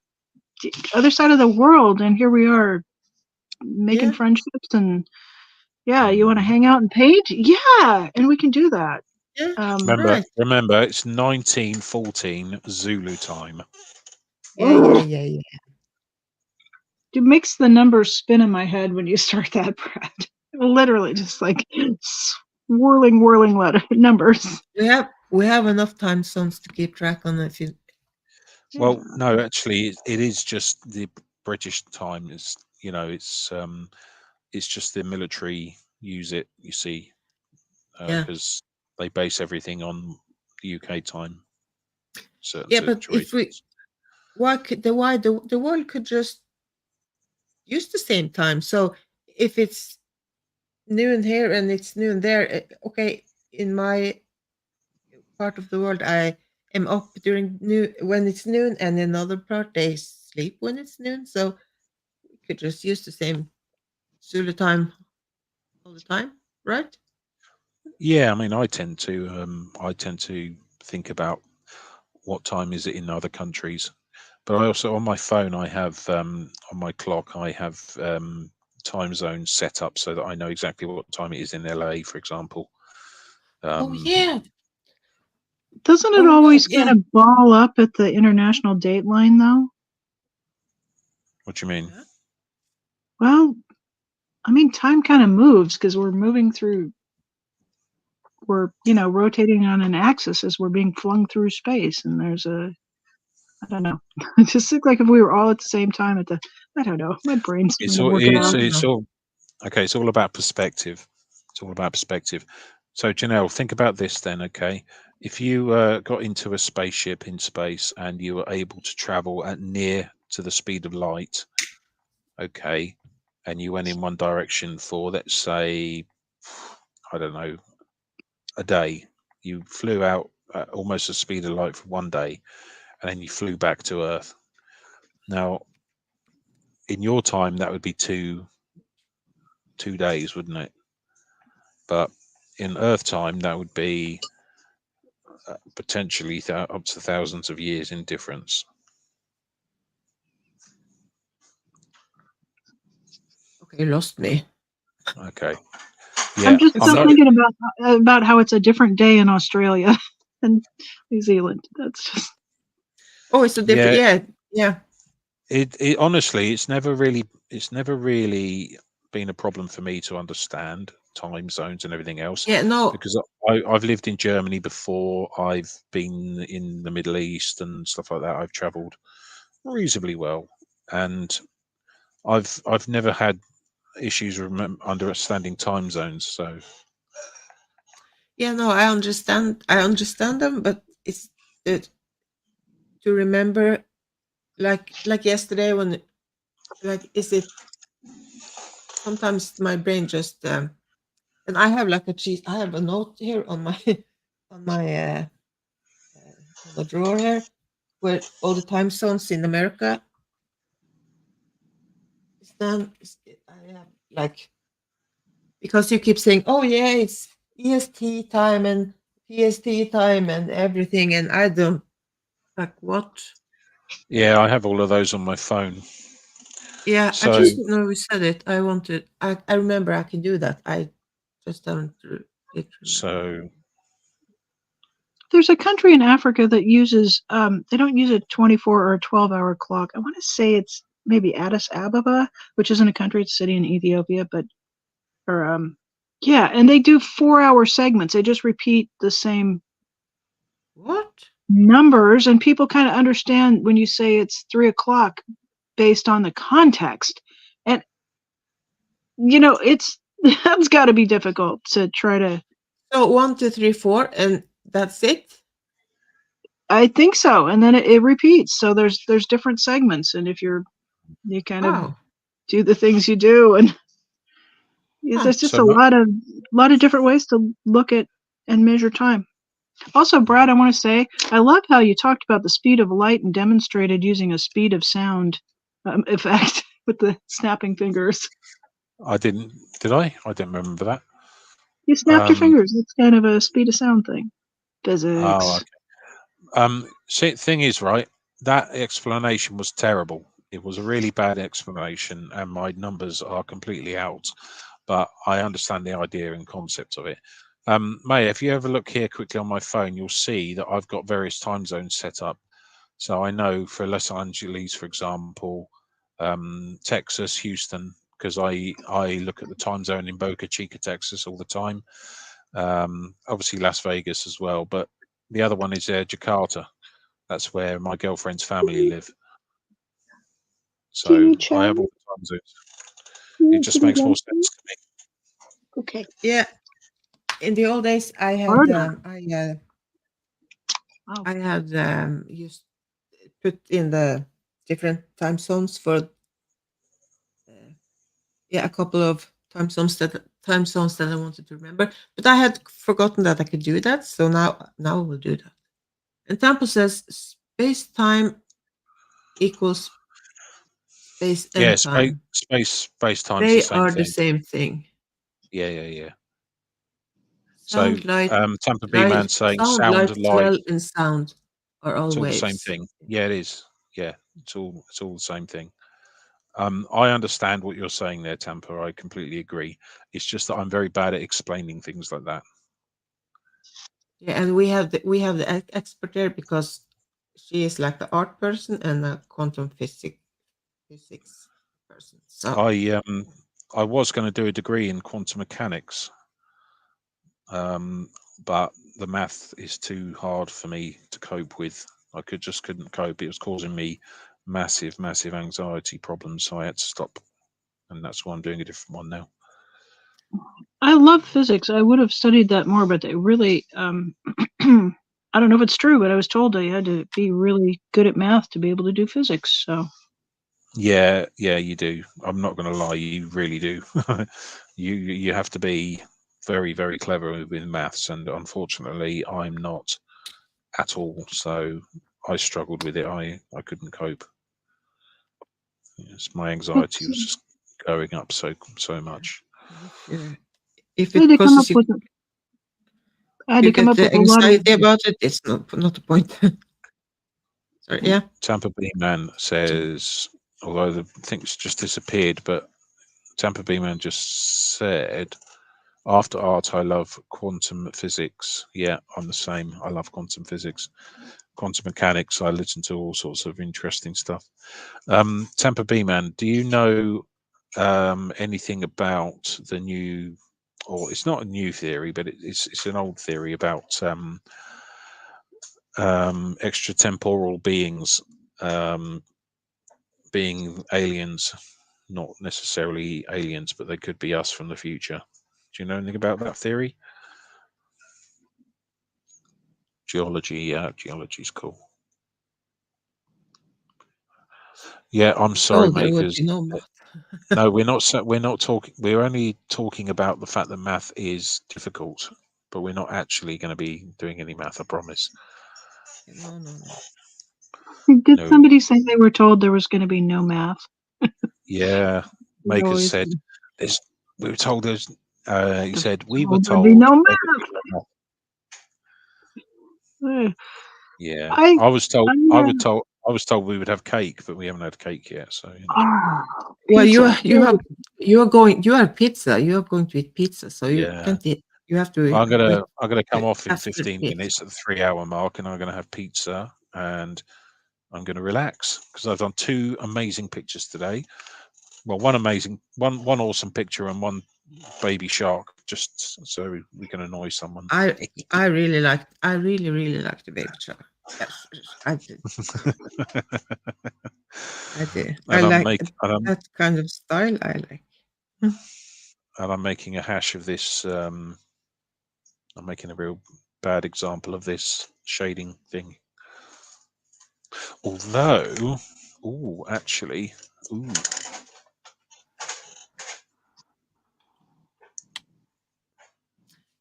other side of the world, and here we are making yeah, friendships, and yeah, you want to hang out and paint? Yeah, and we can do that. yeah. Um, Right. remember it's 1914 Zulu time. Yeah, yeah, yeah, yeah. it makes the numbers spin in my head when you start that, Brad. Literally, just like whirling numbers. We have enough time zones to keep track on if you. Well, Yeah. no, actually, it is just the British time. Is it's just the military use it. You see, Yeah, because they base everything on the UK time. Certain yeah. But if we situations. why the world could just use the same time. So if it's noon here and it's noon there, okay. In my part of the world, I am up during noon when it's noon, and in another part they sleep when it's noon. So we could just use the same Zulu time all the time, right? Yeah, I mean, I tend to think about what time is it in other countries, but I also on my phone I have on my clock I have time zones set up so that I know exactly what time it is in LA, for example. Oh Um, yeah. Doesn't it Oh no. always kind Yeah. of ball up at the international date line, though? what do you mean? Yeah. Well, I mean, time kind of moves because we're, rotating on an axis as we're being flung through space. And I don't know. It just looked like if we were all at the same time I don't know. My brain's trying It's to all work it I out. don't it's know. all okay. It's all about perspective. It's all about perspective. So Janelle, think about this then. Okay, if you got into a spaceship in space and you were able to travel at near to the speed of light, okay, and you went in one direction for, let's say, I don't know, a day. You flew out at almost the speed of light for one day, and then you flew back to Earth. Now, in your time, that would be two days, wouldn't it? But in Earth time, that would be potentially up to thousands of years in difference. Okay, you lost me. Okay. Yeah, I'm just I'm still not. thinking about how it's a different day in Australia and New Zealand. That's just Oh, it's a different. Yeah, Yeah. it honestly, it's never really been a problem for me to understand time zones and everything else, Yeah. No. because I've lived in Germany before. I've been in the Middle East and stuff like that. I've travelled reasonably well, and I've never had issues understanding time zones. So Yeah. No. I understand. I understand them, but it's it, to remember, like yesterday when, like, is it? Sometimes my brain just and I have like a cheat. I have a note here on my on my on the drawer here where all the time zones in America. I have like, because you keep saying, "Oh yeah, it's EST time and PST time and everything," and I don't like what. yeah, I have all of those on my phone. Yeah, I So just didn't know we said it. I wanted. I remember I can do that. I just haven't it remember. so there's a country in Africa that uses they don't use a 24 or 12-hour clock. I want to say it's maybe Addis Ababa, which isn't a country, it's a city in Ethiopia, but or yeah, and they do 4-hour segments. They just repeat the same What? numbers, and people kind of understand when you say it's 3 o'clock based on the context. And it's that's got to be difficult to try to. So 1, 2, 3, 4, and that's it. I think so, and then it repeats. So there's different segments, and if you kind of Wow. do the things you do, and there's just So a mo- lot of different ways to look at and measure time. Also, Brad, I want to say I love how you talked about the speed of light and demonstrated using a speed of sound effect with the snapping fingers. I didn't. Did I? I didn't remember that. You snapped your Um, fingers. It's kind of a speed of sound thing. oh, Physics. okay. See, thing is, right? That explanation was terrible. It was a really bad explanation, and my numbers are completely out. But I understand the idea and concept of it. May, if you ever look here quickly on my phone, you'll see that I've got various time zones set up. So I know for Los Angeles, for example, Texas, Houston, because I look at the time zone in Boca Chica, Texas, all the time. Obviously Las Vegas as well, but the other one is Jakarta. That's where my girlfriend's family live. So I have all the time zones. It just makes more sense to me. Okay. Yeah. In the old days, I had Harder. I had used put in the different time zones for a couple of time zones that I wanted to remember, but I had forgotten that I could do that. So now we'll do that. And Temple says space time equals space Yeah, and time. space time's the They same are the thing. same thing. Yeah. So Sound, light, Tampa B man saying sound, light, light, smell, and sound are all it's all the same waves. thing. Yeah, it is. Yeah, it's all the same thing. I understand what you're saying there, Tampa. I completely agree. It's just that I'm very bad at explaining things like that. Yeah, and we have the expert there because she is like the art person and a quantum physics person. So I was going to do a degree in quantum mechanics, but the math is too hard for me to cope with. I couldn't cope. It was causing me massive anxiety problems, so I had to stop, and that's why I'm doing a different one now. I love physics. I would have studied that more, but they really, I don't know if it's true, but I was told I had to be really good at math to be able to do physics. So Yeah, you do. I'm not going to lie, you really do. You have to be very, very clever with maths, and unfortunately, I'm not at all. So I struggled with it. I couldn't cope. Yes, my anxiety was just going up so much. If I had it to come up causes you with I had to to come get up the with a lot of anxiety about it, it's not a point. Sorry, yeah. Tampa Bay Man says, although the thing's just disappeared, but Tampa Bay Man just said, after art, I love quantum physics. Yeah, I'm the same. I love quantum physics, quantum mechanics. I listen to all sorts of interesting stuff. Tampa Bay Man, do you know anything about the new, or it's not a new theory, but it's an old theory about extratemporal beings being aliens, not necessarily aliens, but they could be us from the future. Do you know anything about that theory? Geology, yeah, geology's cool. Yeah, I'm sorry, There would makers. be no math. No, we're not. We're not talking. We're only talking about the fact that math is difficult, but we're not actually going to be doing any math. I promise. No. Did No. somebody say they were told there was going to be no math? Yeah, They makers always said there's. We were told there's. He said we were there'd be told. no there would be no math. math. Yeah, I, I was told. I, I was told we would have cake, but we haven't had cake yet. So you know. Well, you pizza. are pizza. You are going to eat pizza, so you Yeah. can't eat. You have to. I'm gonna come wait off in after 15 pizza. minutes at the 3-hour mark, and I'm gonna have pizza, and I'm gonna relax because I've done 2 amazing pictures today. Well, one awesome picture and one baby shark, just so we can annoy someone. I really like the baby shark. Yes, I did. I did. I And like that kind of style. I like. and I'm making a hash of this. I'm making a real bad example of this shading thing. Although, actually,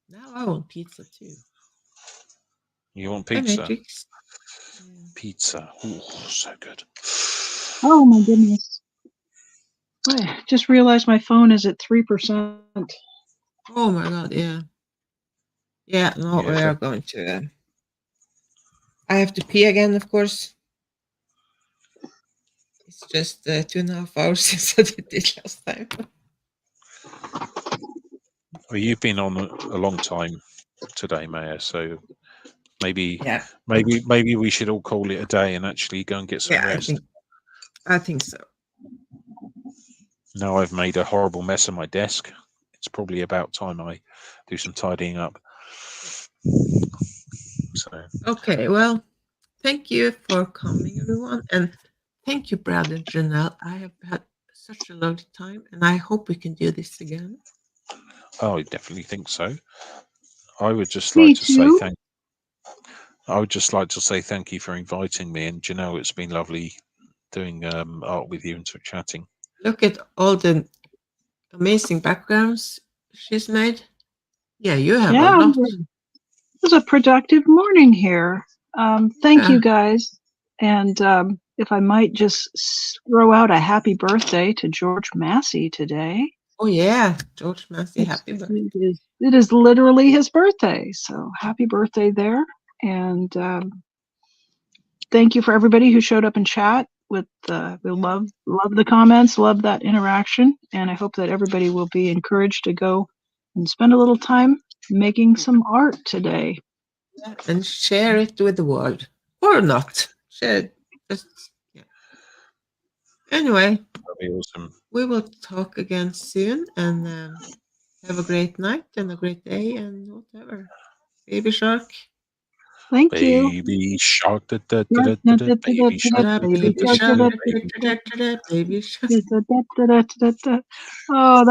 Now I want pizza too. you want Hi, pizza? Matrix. Pizza. Ooh, so good. Oh my goodness. I just realized my phone is at 3%. Oh my god, yeah. Yeah, no, Yeah, we are going to. I have to pee again, of course. It's just 2.5 hours since I did it last time. Well, you've been on a long time today, Maya. So maybe we should all call it a day and actually go and get some rest. I think so. Now I've made a horrible mess of my desk. It's probably about time I do some tidying up. So Okay, well, thank you for coming, everyone, and thank you, Brad and Janelle. I have had such a lovely time, and I hope we can do this again. I definitely think so. I would just Me like to say too. I would just like to say thank you for inviting me, and Janelle, it's been lovely doing art with you and chatting. Look at all the amazing backgrounds she's made. Yeah, you have a lot. It was a productive morning here. Thank you guys. And if I might just throw out a happy birthday to George Massey today. Oh yeah, George Massey, happy birthday. It is literally his birthday. So happy birthday there. And thank you for everybody who showed up in chat. We love the comments, love that interaction. And I hope that everybody will be encouraged to go and spend a little time making some art today. Yeah, and share it with the world. Or not. Share it. Just, yeah. Anyway, that'd be awesome. We will talk again soon, and have a great night and a great day and whatever. Baby shark. Thank you. Baby shark. Baby shark. Baby shark. Baby shark. Oh,